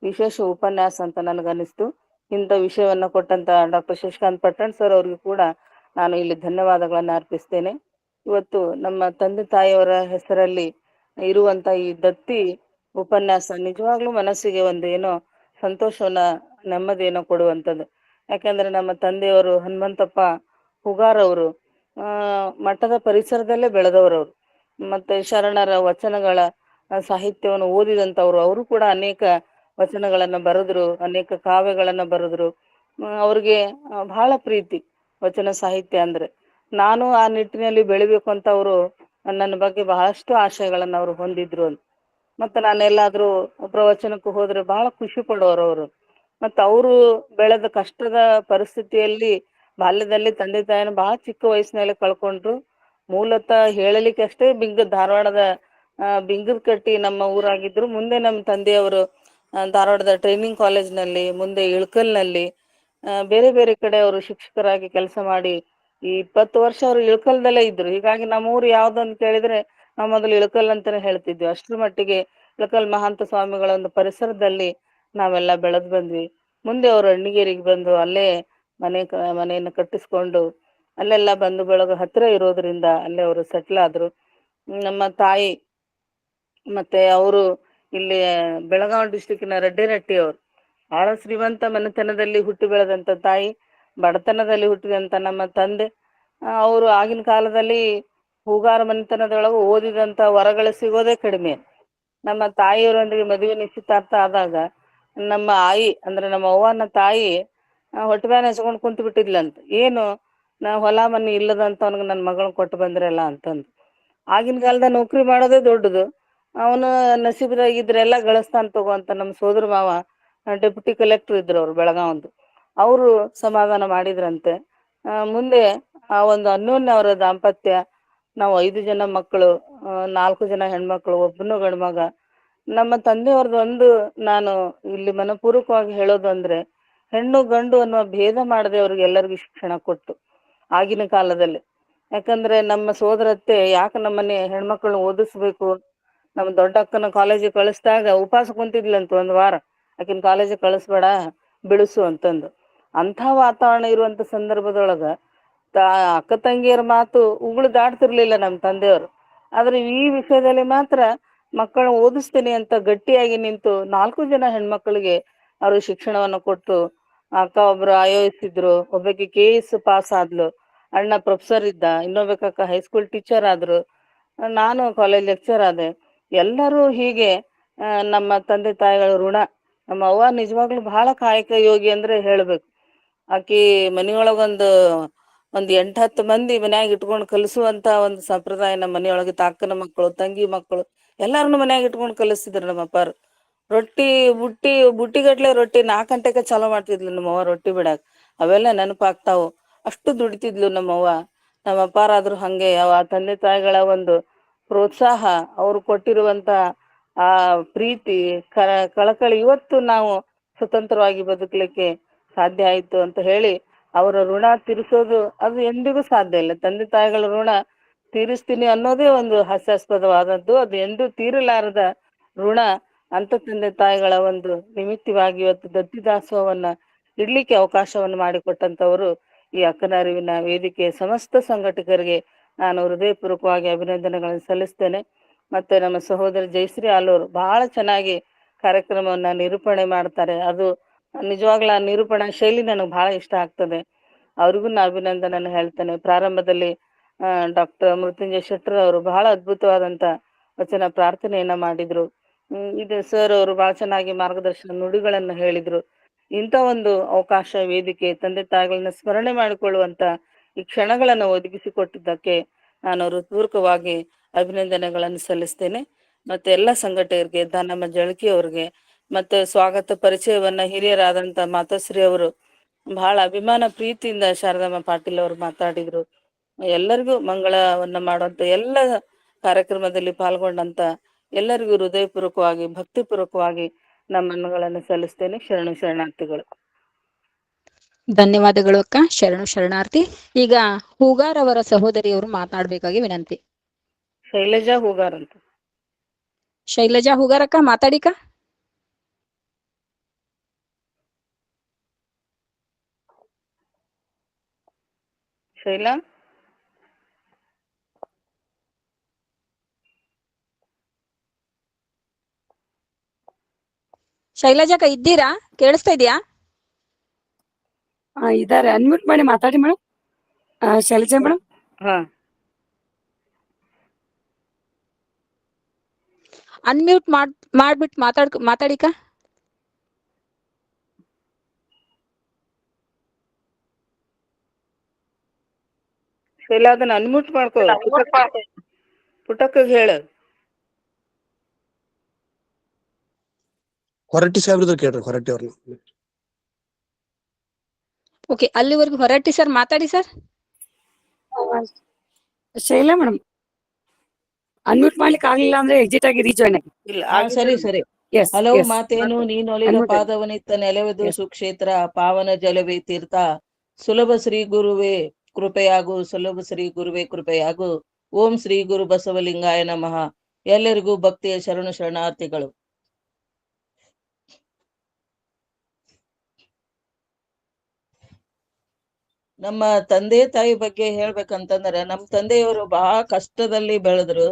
ವಿಶೇಷ ಉಪನ್ಯಾಸ ಅಂತ ನನಗನ್ನಿಸ್ತು. ಇಂಥ ವಿಷಯವನ್ನ ಕೊಟ್ಟಂತ ಡಾಕ್ಟರ್ ಶಶಿಕಾಂತ್ ಪಟ್ಟಣ್ ಸರ್ ಅವ್ರಿಗೂ ಕೂಡ ನಾನು ಇಲ್ಲಿ ಧನ್ಯವಾದಗಳನ್ನ ಅರ್ಪಿಸ್ತೇನೆ. ಇವತ್ತು ನಮ್ಮ ತಂದೆ ತಾಯಿಯವರ ಹೆಸರಲ್ಲಿ ಇರುವಂತ ಈ ದತ್ತಿ ಉಪನ್ಯಾಸ ನಿಜವಾಗ್ಲೂ ಮನಸ್ಸಿಗೆ ಒಂದು ಏನೋ ಸಂತೋಷವನ್ನ, ನೆಮ್ಮದಿಯನ್ನು ಕೊಡುವಂಥದ್ದು. ಯಾಕಂದ್ರೆ ನಮ್ಮ ತಂದೆಯವರು ಹನುಮಂತಪ್ಪ ಹುಗಾರ್ ಅವರು ಮಠದ ಪರಿಸರದಲ್ಲೇ ಬೆಳೆದವರವರು, ಮತ್ತೆ ಶರಣರ ವಚನಗಳ ಸಾಹಿತ್ಯವನ್ನು ಓದಿದಂಥವ್ರು. ಅವರು ಕೂಡ ಅನೇಕ ವಚನಗಳನ್ನ ಬರೆದ್ರು, ಅನೇಕ ಕಾವ್ಯಗಳನ್ನ ಬರೆದ್ರು. ಅವ್ರಿಗೆ ಬಹಳ ಪ್ರೀತಿ ವಚನ ಸಾಹಿತ್ಯ ಅಂದ್ರೆ. ನಾನು ಆ ನಿಟ್ಟಿನಲ್ಲಿ ಬೆಳಿಬೇಕು ಅಂತ ಅವರು ನನ್ನ ಬಗ್ಗೆ ಬಹಳಷ್ಟು ಆಶಯಗಳನ್ನ ಅವರು ಹೊಂದಿದ್ರು ಅಂತ. ಮತ್ತೆ ನಾನೆಲ್ಲಾದ್ರೂ ಪ್ರವಚನಕ್ಕೂ ಹೋದ್ರೆ ಬಹಳ ಖುಷಿ ಪಡೋರು ಅವರು. ಮತ್ತ ಅವರು ಬೆಳೆದ ಕಷ್ಟದ ಪರಿಸ್ಥಿತಿಯಲ್ಲಿ ಬಾಲ್ಯದಲ್ಲಿ ತಂದೆ ತಾಯಿನ ಬಹಳ ಚಿಕ್ಕ ವಯಸ್ಸಿನಲ್ಲಿ ಕಳ್ಕೊಂಡ್ರು. ಮೂಲತಃ ಹೇಳಲಿಕ್ಕೆ ಅಷ್ಟೇ ಧಾರವಾಡದ ಬಿಂಗದ ಕಟ್ಟಿ ನಮ್ಮ ಊರಾಗಿದ್ರು. ಮುಂದೆ ನಮ್ಮ ತಂದೆಯವರು ಧಾರವಾಡದ ಟ್ರೈನಿಂಗ್ ಕಾಲೇಜ್ನಲ್ಲಿ, ಮುಂದೆ ಇಳ್ಕಲ್ನಲ್ಲಿ ಬೇರೆ ಬೇರೆ ಕಡೆ ಅವರು ಶಿಕ್ಷಕರಾಗಿ ಕೆಲಸ ಮಾಡಿ ಈ 20 ವರ್ಷ ಅವ್ರು ಇಳಕಲ್ದಲ್ಲೇ ಇದ್ರು. ಹೀಗಾಗಿ ನಮ್ಮೂರು ಯಾವ್ದಂತ ಕೇಳಿದ್ರೆ ನಾವು ಮೊದಲು ಇಳಕಲ್ ಅಂತಾನೆ ಹೇಳ್ತಿದ್ವಿ. ಅಷ್ಟ್ರ ಮಟ್ಟಿಗೆ ಇಳಕಲ್ ಮಹಾಂತ ಸ್ವಾಮಿಗಳ ಒಂದು ಪರಿಸರದಲ್ಲಿ ನಾವೆಲ್ಲ ಬೆಳೆದ್ ಬಂದ್ವಿ. ಮುಂದೆ ಅವರು ಅಣ್ಣಿಗೇರಿಗೆ ಬಂದು ಅಲ್ಲೇ ಮನೆಯನ್ನು ಕಟ್ಟಿಸ್ಕೊಂಡು ಅಲ್ಲೆಲ್ಲ ಬಂಧು ಬಳಗ ಹತ್ರ ಇರೋದ್ರಿಂದ ಅಲ್ಲೇ ಅವರು ಸೆಟ್ಲ್ ಆದ್ರು. ನಮ್ಮ ತಾಯಿ ಮತ್ತೆ ಅವರು ಇಲ್ಲಿ ಬೆಳಗಾವಿ ಡಿಸ್ಟಿಕ್ನ ರೆಡ್ಡಿರಟ್ಟಿ ಅವರು ಬಹಳ ಶ್ರೀಮಂತ ಮನೆತನದಲ್ಲಿ ಹುಟ್ಟಿ ಬೆಳೆದಂತ ತಾಯಿ, ಬಡತನದಲ್ಲಿ ಹುಟ್ಟಿದಂತ ನಮ್ಮ ತಂದೆ. ಅವರು ಆಗಿನ ಕಾಲದಲ್ಲಿ ಹೂಗಾರ ಮನೆತನದೊಳಗೆ ಓದಿದಂತ ವರಗಳು ಸಿಗೋದೇ ಕಡಿಮೆ. ನಮ್ಮ ತಾಯಿಯವರೊಂದಿಗೆ ಮದುವೆ ನಿಶ್ಚಿತಾರ್ಥ ಆದಾಗ ನಮ್ಮ ಆಯಿ ಅಂದ್ರೆ ನಮ್ಮ ಅವ್ವನ ತಾಯಿ ಹೊಟ್ಟೆ ಬ್ಯಾನ್ ಹಚ್ಕೊಂಡು ಕುಂತು ಬಿಟ್ಟಿದ್ಲಂತ. ಏನು ಹೊಲ ಮನೆ ಇಲ್ಲದಂತ ಅವ್ನಿಗೆ ನನ್ನ ಮಗಳನ್ನ ಕೊಟ್ಟು ಬಂದ್ರಲ್ಲ ಅಂತಂದು. ಆಗಿನ ಕಾಲದ ನೌಕರಿ ಮಾಡೋದೇ ದೊಡ್ಡದು. ಅವನು ನಸೀಬದಾಗಿದ್ರೆಲ್ಲ ಗಳಿಸ್ತಾನ ತಗೋ ಅಂತ ನಮ್ಮ ಸೋದರ ಮಾವ ಡೆಪ್ಯೂಟಿ ಕಲೆಕ್ಟರ್ ಇದ್ರು ಅವ್ರು ಬೆಳಗಾವಂದು. ಅವರು ಸಮಾಧಾನ ಮಾಡಿದ್ರಂತೆ. ಮುಂದೆ ಆ ಒಂದು ಅನ್ಯೋನ್ಯ ಅವರ ದಾಂಪತ್ಯ, ನಾವು 5 ಜನ ಮಕ್ಕಳು, 4 ಜನ ಹೆಣ್ಮಕ್ಳು, ಒಬ್ಬನು ಗಂಡು ಮಗ. ನಮ್ಮ ತಂದೆಯವ್ರದ್ದು ಒಂದು ನಾನು ಇಲ್ಲಿ ಮನಪೂರ್ವಕವಾಗಿ ಹೇಳೋದು ಅಂದ್ರೆ, ಹೆಣ್ಣು ಗಂಡು ಅನ್ನೋ ಭೇದ ಮಾಡದೆ ಅವ್ರಿಗೆ ಎಲ್ಲರಿಗೂ ಶಿಕ್ಷಣ ಕೊಟ್ಟು ಆಗಿನ ಕಾಲದಲ್ಲಿ. ಯಾಕಂದ್ರೆ ನಮ್ಮ ಸೋದರತ್ತೆ ಯಾಕೆ ನಮ್ಮನೆ ಹೆಣ್ಮಕ್ಳನ್ನ ಓದಿಸ್ಬೇಕು, ನಮ್ಮ ದೊಡ್ಡ ಅಕ್ಕನ ಕಾಲೇಜಿಗೆ ಕಳಿಸಿದಾಗ ಉಪವಾಸ ಕುಂತಿದ್ಲಂತ 1 ವಾರ, ಆಕಿನ ಕಾಲೇಜಿಗೆ ಕಳಿಸ್ಬೇಡ ಬಿಡಿಸು ಅಂತಂದು. ಅಂಥ ವಾತಾವರಣ ಇರುವಂತ ಸಂದರ್ಭದೊಳಗ ಅಕ್ಕ ತಂಗಿಯರ ಮಾತು ಉಗುಳು ದಾಟ್ತಿರ್ಲಿಲ್ಲ ನಮ್ಮ ತಂದೆಯವರು. ಆದ್ರೆ ಈ ವಿಷಯದಲ್ಲಿ ಮಾತ್ರ ಮಕ್ಕಳನ್ನ ಓದಿಸ್ತೀನಿ ಅಂತ ಗಟ್ಟಿಯಾಗಿ ನಿಂತು 4 ಜನ ಹೆಣ್ಮಕ್ಳಿಗೆ ಅವರು ಶಿಕ್ಷಣವನ್ನು ಕೊಟ್ಟು, ಅಕ್ಕ ಒಬ್ರು IAS ಇದ್ರು, ಒಬ್ಬಾಕಿ KS ಪಾಸ್ ಆದ್ಲು, ಅಣ್ಣ ಪ್ರೊಫೆಸರ್ ಇದ್ದ, ಇನ್ನೊಬ್ಬಕ್ಕ ಹೈಸ್ಕೂಲ್ ಟೀಚರ್ ಆದ್ರು, ನಾನು ಕಾಲೇಜ್ ಲೆಕ್ಚರ್ ಆದೆ. ಎಲ್ಲರೂ ಹೀಗೆ ನಮ್ಮ ತಂದೆ ತಾಯಿಗಳ ಋಣ. ನಮ್ಮ ಅವ್ವ ನಿಜವಾಗ್ಲೂ ಬಹಳ ಕಾಯಕ ಯೋಗಿ ಅಂದ್ರೆ ಹೇಳ್ಬೇಕು. ಆಕಿ ಮನಿಯೊಳಗೊಂದು 8-10 ಮಂದಿ ಮನ್ಯಾಗ ಇಟ್ಕೊಂಡು ಕಲಿಸುವಂತ ಒಂದು ಸಂಪ್ರದಾಯ ನಮ್ಮ ಮನೆಯೊಳಗೆ. ಅಕ್ಕನ ಮಕ್ಕಳು, ತಂಗಿ ಮಕ್ಕಳು ಎಲ್ಲಾರನ್ನು ಮನ್ಯಾಗ ಇಟ್ಕೊಂಡು ಕಲಿಸ್ತಿದ್ರು ನಮ್ಮ ಅಪ್ಪಾರು. ರೊಟ್ಟಿ ಬುಟ್ಟಿಗಟ್ಲೆ ರೊಟ್ಟಿ 4 ಗಂಟೆಗೆ ಚಾಲೂ ಮಾಡ್ತಿದ್ಲು ನಮ್ಮವ್ವ ರೊಟ್ಟಿ ಬಿಡಾಕ. ಅವೆಲ್ಲ ನೆನಪಾಗ್ತಾವು. ಅಷ್ಟು ದುಡಿತಿದ್ಲು ನಮ್ಮವ್ವ. ನಮ್ಮ ಅಪ್ಪಾರಾದ್ರು ಹಂಗೆ. ಆ ತಂದೆ ತಾಯಿಗಳ ಒಂದು ಪ್ರೋತ್ಸಾಹ, ಅವ್ರು ಕೊಟ್ಟಿರುವಂತ ಆ ಪ್ರೀತಿ, ಕಳಕಳಿ ಇವತ್ತು ನಾವು ಸ್ವತಂತ್ರವಾಗಿ ಬದುಕಲಿಕ್ಕೆ ಸಾಧ್ಯ ಆಯ್ತು ಅಂತ ಹೇಳಿ ಅವರ ಋಣ ತೀರಿಸೋದು ಅದು ಎಂದಿಗೂ ಸಾಧ್ಯ ಇಲ್ಲ. ತಂದೆ ತಾಯಿಗಳ ಋಣ ತೀರಿಸ್ತೀನಿ ಅನ್ನೋದೇ ಒಂದು ಹಾಸ್ಯಾಸ್ಪದವಾದದ್ದು. ಅದು ಎಂದೂ ತೀರಲಾರದ ಋಣ. ಅಂತ ತಂದೆ ತಾಯಿಗಳ ಒಂದು ನಿಮಿತ್ತವಾಗಿ ಇವತ್ತು ದತ್ತಿ ದಾಸೋಹವನ್ನ ಇಡ್ಲಿಕ್ಕೆ ಅವಕಾಶವನ್ನು ಮಾಡಿಕೊಟ್ಟಂತವರು ಈ ಅಕ್ಕನ ಅರಿವಿನ ವೇದಿಕೆಯ ಸಮಸ್ತ ಸಂಘಟಕರಿಗೆ ನಾನು ಹೃದಯಪೂರ್ವಕವಾಗಿ ಅಭಿನಂದನೆಗಳನ್ನು ಸಲ್ಲಿಸ್ತೇನೆ. ಮತ್ತೆ ನಮ್ಮ ಸಹೋದರಿ ಜಯಶ್ರೀ ಆಲೂರು ಬಹಳ ಚೆನ್ನಾಗಿ ಕಾರ್ಯಕ್ರಮವನ್ನ ನಿರೂಪಣೆ ಮಾಡ್ತಾರೆ. ಅದು ನಿಜವಾಗ್ಲೂ ಆ ನಿರೂಪಣಾ ಶೈಲಿ ನನಗೆ ಬಹಳ ಇಷ್ಟ ಆಗ್ತದೆ. ಅವ್ರಿಗೂ ನಾ ಅಭಿನಂದನೆಯನ್ನು ಹೇಳ್ತೇನೆ. ಪ್ರಾರಂಭದಲ್ಲಿ ಡಾಕ್ಟರ್ ಮೃತ್ಯುಂಜಯ ಶೆಟ್ಟರ್ ಅವರು ಬಹಳ ಅದ್ಭುತವಾದಂತ ವಚನ ಪ್ರಾರ್ಥನೆಯನ್ನ ಮಾಡಿದ್ರು. ಇದು ಸರ್ ಅವರು ಬಹಳ ಚೆನ್ನಾಗಿ ಮಾರ್ಗದರ್ಶನ ನುಡಿಗಳನ್ನು ಹೇಳಿದ್ರು. ಇಂಥ ಒಂದು ಅವಕಾಶ, ವೇದಿಕೆ, ತಂದೆ ತಾಯಿಗಳನ್ನ ಸ್ಮರಣೆ ಮಾಡಿಕೊಳ್ಳುವಂತ ಈ ಕ್ಷಣಗಳನ್ನು ಒದಗಿಸಿಕೊಟ್ಟಿದ್ದಕ್ಕೆ ನಾನು ಹೃತ್ಪೂರ್ವಕವಾಗಿ ಅಭಿನಂದನೆಗಳನ್ನು ಸಲ್ಲಿಸ್ತೇನೆ. ಮತ್ತೆ ಎಲ್ಲ ಸಂಘಟಕರಿಗೆ, ದಾನಮ್ಮ ಜಳಕಿ ಅವ್ರಿಗೆ, ಮತ್ತೆ ಸ್ವಾಗತ ಪರಿಚಯವನ್ನ ಹಿರಿಯರಾದಂತ ಮಾತೋಶ್ರೀ ಅವರು ಬಹಳ ಅಭಿಮಾನ ಪ್ರೀತಿಯಿಂದ ಶಾರದಮ್ಮ ಪಾಟೀಲ್ ಅವರು ಮಾತಾಡಿದ್ರು. ಎಲ್ಲರಿಗೂ ಮಂಗಳವನ್ನ ಮಾಡುವಂತ ಎಲ್ಲ ಕಾರ್ಯಕ್ರಮದಲ್ಲಿ ಪಾಲ್ಗೊಂಡಂತ ಎಲ್ಲರಿಗೂ ಹೃದಯಪೂರ್ವಕವಾಗಿ ಭಕ್ತಿಪೂರ್ವಕವಾಗಿ ನಮನಗಳನ್ನು ಸಲ್ಲಿಸ್ತೇನೆ. ಶರಣು ಶರಣಾರ್ಥಿಗಳು. ಧನ್ಯವಾದಗಳು ಅಕ್ಕ. ಶರಣು ಶರಣಾರ್ಥಿ. ಈಗ ಹೂಗಾರ್ ಅವರ ಸಹೋದರಿಯವರು ಮಾತಾಡ್ಬೇಕಾಗಿ ವಿನಂತಿ. ಶೈಲಜಾ ಹೂಗಾರ್ ಅಂತ. ಶೈಲಜಾ ಹೂಗಾರ್ ಅಕ್ಕ ಮಾತಾಡಿಕ. ಶೈಲಾ, ಶೈಲಜಾಕ ಇದ್ದೀರಾ? ಕೇಳಿಸ್ತಾ ಇದೆಯಾ? ಇದಾರೆ, ಅನ್ಮ್ಯೂಟ್ ಮಾಡಿ ಮಾತಾಡಿ ಮೇಡಮ್. ಶೈಲಜಾ ಮೇಡಮ್. ಹಾ, ಅನ್ಮ್ಯೂಟ್ ಮಾಡ್ಬಿಟ್ಟು ಮಾತಾಡಿಕ. ಶೈಲಾ ಅದನ್ನ ಅನ್ಮ್ಯೂಟ್ ಮಾಡ್ಕೋ. ಪುಟಕ್ಕ ಹೇಳ. ಹೊರಟ್ಟಿ ಸಾಹೇಬ್ರದ್ದು ಕೇಳ್ರಿ, ಹೊರಟ್ಟಿ ಅವ್ರನ್ನ. ಓಕೆ, ಅಲ್ಲಿವರೆಗೂ ಹೊರಟ್ಟಿ ಸರ್ ಮಾತಾಡಿ ಸರ್. ಶೈಲಾ ಮೇಡಮ್ ಅನ್ಮ್ಯೂಟ್ ಮಾಡ್ಲಿಕ್ಕೆ ಆಗ್ಲಿಲ್ಲ ಅಂದ್ರೆ ಎಕ್ಸಿಟ್ ಆಗಿ ರೀಜಾಯ್ನ್ ಆಗಿ. ಇಲ್ಲ ಸರಿ. ಎಸ್ ಹಲವು ಎಸ್ ಮಾತೇನು ನೀನೊಲಿದ Unmuted. ಪಾದವನಿತ್ತ ನೆಲೆವದು Yes. ಸುಕ್ಷೇತ್ರ ಪಾವನ ಜಲವೇ ತೀರ್ಥ ಸುಲಭ ಶ್ರೀ ಗುರುವೇ ಕೃಪೆಯಾಗು, ಸುಲಭ ಶ್ರೀ ಗುರುವೇ ಕೃಪೆಯಾಗು. ಓಂ ಶ್ರೀ ಗುರು ಬಸವಲಿಂಗಾಯ ನಮಃ. ಎಲ್ಲರಿಗೂ ಭಕ್ತಿಯ ಶರಣು ಶರಣಾರ್ಥಿಗಳು. ನಮ್ಮ ತಂದೆ ತಾಯಿ ಬಗ್ಗೆ ಹೇಳ್ಬೇಕಂತಂದ್ರೆ, ನಮ್ಮ ತಂದೆಯವರು ಬಹಳ ಕಷ್ಟದಲ್ಲಿ ಬೆಳೆದ್ರು.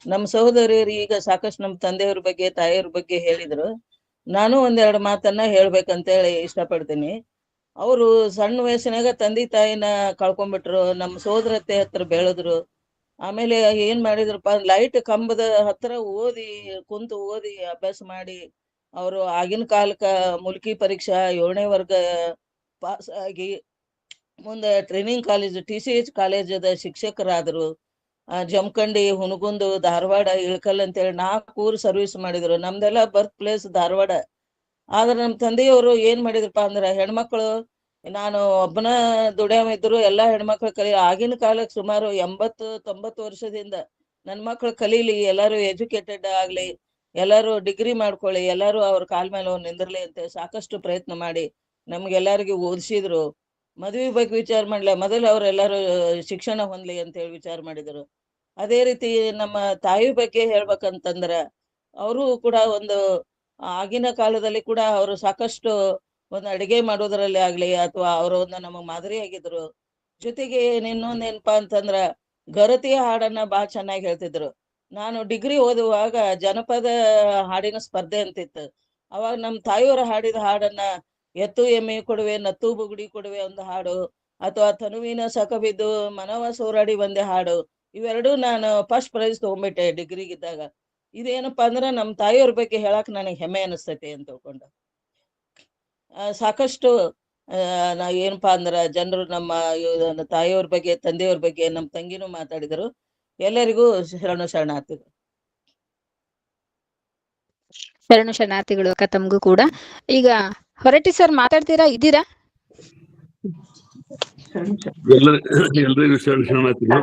ನಮ್ಮ ಸಹೋದರಿಯರು ಈಗ ಸಾಕಷ್ಟು ನಮ್ಮ ತಂದೆಯವ್ರ ಬಗ್ಗೆ ತಾಯಿಯವ್ರ ಬಗ್ಗೆ ಹೇಳಿದ್ರು. ನಾನು ಒಂದೆರಡು ಮಾತನ್ನ ಹೇಳ್ಬೇಕಂತೇಳಿ ಇಷ್ಟಪಡ್ತೀನಿ. ಅವರು ಸಣ್ಣ ವಯಸ್ಸಿನಾಗ ತಂದೆ ತಾಯಿನ ಕಳ್ಕೊಂಡ್ಬಿಟ್ರು. ನಮ್ಮ ಸೋದರತೆ ಹತ್ರ ಬೆಳೆದ್ರು. ಆಮೇಲೆ ಏನ್ ಮಾಡಿದ್ರಪ್ಪ, ಲೈಟ್ ಕಂಬದ ಹತ್ರ ಕುಂತು ಓದಿ ಅಭ್ಯಾಸ ಮಾಡಿ ಅವರು ಆಗಿನ ಕಾಲಕ್ಕ ಮುಲ್ಕಿ ಪರೀಕ್ಷಾ 7ನೇ ವರ್ಗ ಪಾಸ್ ಆಗಿ ಮುಂದೆ ಟ್ರೈನಿಂಗ್ ಕಾಲೇಜ್ TCH ಕಾಲೇಜದ ಶಿಕ್ಷಕರಾದ್ರು. ಜಮಖಂಡಿ, ಹುನಗುಂದು, ಧಾರವಾಡ, ಇಳಕಲ್ ಅಂತೇಳಿ 4 ಊರು ಸರ್ವಿಸ್ ಮಾಡಿದ್ರು. ನಮ್ದೆಲ್ಲ ಬರ್ತ್ ಪ್ಲೇಸ್ ಧಾರವಾಡ. ಆದ್ರೆ ನಮ್ಮ ತಂದೆಯವರು ಏನ್ ಮಾಡಿದ್ರಪ್ಪ ಅಂದ್ರ, ಹೆಣ್ಮಕ್ಳು, ನಾನು ಒಬ್ಬನ ದುಡಿಯಮ ಇದ್ರು, ಎಲ್ಲಾ ಹೆಣ್ಮಕ್ಳು ಆಗಿನ ಕಾಲಕ್ಕೆ ಸುಮಾರು 80-90 ವರ್ಷದಿಂದ ನನ್ ಮಕ್ಳು ಕಲೀಲಿ, ಎಲ್ಲಾರು ಎಜುಕೇಟೆಡ್ ಆಗ್ಲಿ, ಎಲ್ಲಾರು ಡಿಗ್ರಿ ಮಾಡ್ಕೊಳ್ಳಿ, ಎಲ್ಲಾರು ಅವ್ರ ಕಾಲ್ ಮೇಲೆ ಅವ್ರು ನಿಂದಿರ್ಲಿ ಅಂತ ಸಾಕಷ್ಟು ಪ್ರಯತ್ನ ಮಾಡಿ ನಮ್ಗೆಲ್ಲರಿಗೂ ಓದಿಸಿದ್ರು. ಮದ್ವೆ ಬಗ್ಗೆ ವಿಚಾರ ಮಾಡ್ಲ, ಮೊದಲು ಅವ್ರೆಲ್ಲಾರು ಶಿಕ್ಷಣ ಹೊಂದ್ಲಿ ಅಂತ ಹೇಳಿ ವಿಚಾರ ಮಾಡಿದ್ರು. ಅದೇ ರೀತಿ ನಮ್ಮ ತಾಯಿ ಬಗ್ಗೆ ಹೇಳ್ಬೇಕಂತಂದ್ರ, ಅವರು ಕೂಡ ಒಂದು ಆಗಿನ ಕಾಲದಲ್ಲಿ ಕೂಡ ಅವರು ಸಾಕಷ್ಟು ಒಂದು ಅಡಿಗೆ ಮಾಡೋದ್ರಲ್ಲಿ ಆಗ್ಲಿ ಅಥವಾ ಅವರು ಒಂದು ನಮಗ್ ಮಾದರಿ ಆಗಿದ್ರು. ಜೊತೆಗೆ ಇನ್ನೊಂದೇನಪ್ಪಾ ಅಂತಂದ್ರ, ಗರತಿಯ ಹಾಡನ್ನ ಬಹಳ ಚೆನ್ನಾಗಿ ಹೇಳ್ತಿದ್ರು. ನಾನು ಡಿಗ್ರಿ ಓದುವಾಗ ಜನಪದ ಹಾಡಿನ ಸ್ಪರ್ಧೆ ಅಂತಿತ್ತು. ಅವಾಗ ನಮ್ ತಾಯಿಯವರು ಹಾಡಿದ ಹಾಡನ್ನ, ಎತ್ತು ಎಮ್ಮೆ ಕೊಡುವೆ ನತ್ತು ಬುಗುಡಿ ಕೊಡುವೆ ಒಂದು ಹಾಡು, ಅಥವಾ ತನುವಿನ ಸಕಬಿದ್ದು ಮನವ ಸೋರಾಡಿ ಒಂದೇ ಹಾಡು, ಇವೆರಡು ನಾನು ಫಸ್ಟ್ ಪ್ರೈಸ್ ತಗೊಂಡ್ಬಿಟ್ಟೆ ಡಿಗ್ರಿಗಿದ್ದಾಗ. ಇದೇನಪ್ಪಾ ಅಂದ್ರ ನಮ್ ತಾಯಿಯವ್ರ ಬಗ್ಗೆ ಹೇಳಕ್ ನನಗೆ ಹೆಮ್ಮೆ ಅನಿಸ್ತೈತಿ ಅಂತ ತಿಳ್ಕೊಂಡು. ಸಾಕಷ್ಟು ನಾ ಏನಪ್ಪಾ ಅಂದ್ರ ಜನರು ನಮ್ಮ ತಾಯಿಯವ್ರ ಬಗ್ಗೆ, ತಂದೆಯವ್ರ ಬಗ್ಗೆ, ನಮ್ಮ ತಂಗಿನೂ ಮಾತಾಡಿದರು. ಎಲ್ಲರಿಗೂ ಶರಣು ಶರಣಾರ್ಥಿಗಳು. ಶರಣು ಶರಣಾರ್ಥಿಗಳು ಅಕ್ಕ ತಮಗೂ ಕೂಡ. ಈಗ ಹೊರಟ್ಟಿ ಸರ್ ಮಾತಾಡ್ತೀರಾ, ಇದ್ದೀರಾ? ಎಲ್ಲರಿಗೂ ಶರಣಾರ್ಥಿಗಳು.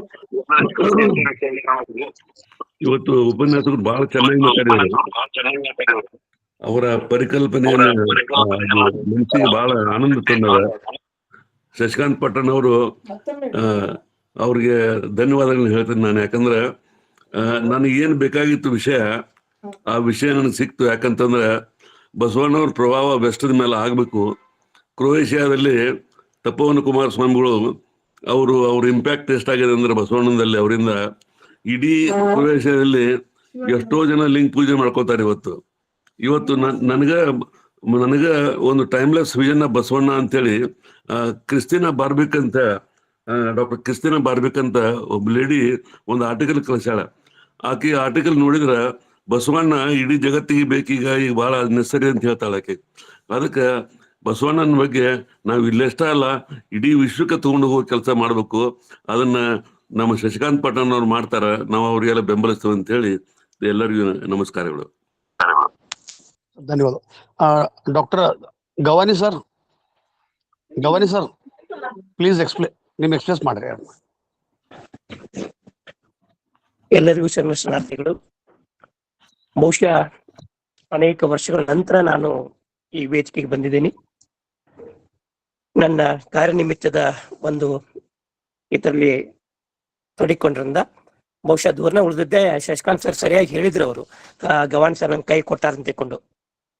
ಇವತ್ತು ಉಪನ್ಯಾಸಕರು ಬಹಳ ಚೆನ್ನಾಗಿ ಮಾತಾಡಿದ್ದಾರೆ. ಅವರ ಪರಿಕಲ್ಪನೆಯನ್ನು ಮನಸ್ಸಿಗೆ ಬಹಳ ಆನಂದ ತಂದದ. ಶಶಿಕಾಂತ್ ಪಟ್ಟಣ್ ಅವರು, ಅವ್ರಿಗೆ ಧನ್ಯವಾದಗಳನ್ನ ಹೇಳ್ತೇನೆ ನಾನು. ಯಾಕಂದ್ರೆ ನನಗೆ ಏನ್ ಬೇಕಾಗಿತ್ತು ವಿಷಯ, ಆ ವಿಷಯ ನನಗೆ ಸಿಕ್ತು. ಯಾಕಂತಂದ್ರೆ ಬಸವಣ್ಣವ್ರ ಪ್ರಭಾವ ವೆಸ್ಟದ ಮೇಲೆ ಆಗ್ಬೇಕು. ಕ್ರೊಯೇಷಿಯಾದಲ್ಲಿ ತಪೋವನ ಕುಮಾರಸ್ವಾಮಿಗಳು ಅವ್ರ ಇಂಪ್ಯಾಕ್ಟ್ ಎಷ್ಟಾಗಿದೆ ಅಂದ್ರೆ ಬಸವಣ್ಣನಲ್ಲಿ, ಅವರಿಂದ ಇಡೀ ಕ್ರೊಯೇಷಿಯಾದಲ್ಲಿ ಎಷ್ಟೋ ಜನ ಲಿಂಗ ಪೂಜೆ ಮಾಡ್ಕೋತಾರೆ. ಇವತ್ತು ನನಗ ಒಂದು ಟೈಮ್ಲೆಸ್ ವಿಷನ್ ಬಸವಣ್ಣ ಅಂತೇಳಿ ಕ್ರಿಸ್ಟಿನಾ ಬಾರ್ಬಿಕ್ ಅಂತ, ಡಾಕ್ಟರ್ ಕ್ರಿಸ್ಟಿನಾ ಬಾರ್ಬಿಕ್ ಅಂತ ಒಬ್ಬ ಲೇಡಿ ಒಂದು ಆರ್ಟಿಕಲ್ ಕಳಿಸ್ಯಾಳ. ಆಕೆ ಆರ್ಟಿಕಲ್ ನೋಡಿದ್ರ ಬಸವಣ್ಣ ಇಡೀ ಜಗತ್ತಿಗೆ ಬೇಕೀಗ, ಈಗ ಬಹಳ ನೆಸರಿ ಅಂತ ಹೇಳ್ತಾಳೆ ಆಕೆ. ಅದಕ್ಕೆ ಬಸವಣ್ಣನ ಬಗ್ಗೆ ನಾವು ಇಲ್ಲೆಷ್ಟ ಅಲ್ಲ, ಇಡೀ ವಿಶ್ವಕ್ಕೆ ತಗೊಂಡು ಹೋಗೋ ಕೆಲಸ ಮಾಡ್ಬೇಕು. ಅದನ್ನ ನಮ್ಮ ಶಶಿಕಾಂತ್ ಪಟ್ಟಣ್ ಅವ್ರು ಮಾಡ್ತಾರ, ನಾವು ಅವ್ರಿಗೆಲ್ಲ ಬೆಂಬಲಿಸ್ತೇವೆ ಅಂತ ಹೇಳಿ ಎಲ್ಲರಿಗೂ ನಮಸ್ಕಾರಗಳು. ಧನ್ಯವಾದ. Doctor Gavani sir, please express ಮಾಡ್ರಿ. ಎಲ್ಲರಿಗೂ ಶರಣಾರ್ಥಿಗಳು. ಬಹುಶಃ ಅನೇಕ ವರ್ಷಗಳ ನಂತರ ನಾನು ಈ ವೇದಿಕೆಗೆ ಬಂದಿದ್ದೀನಿ. ನನ್ನ ಕಾರ್ಯನಿಮಿತ್ತದ ಒಂದು ಇದರಲ್ಲಿ ತೊಡಿಕೊಂಡ್ರಿಂದ ಬಹುಶಃ ದೂರನ ಉಳಿದಿದ್ದೆ. ಶಶಿಕಾಂತ್ ಸರ್ ಸರಿಯಾಗಿ ಹೇಳಿದ್ರು. ಅವರು ಗವಾನ್ ಸರ್ ನನ್ ಕೈ ಕೊಟ್ಟಾರಂತ ತಿಳ್ಕೊಂಡು,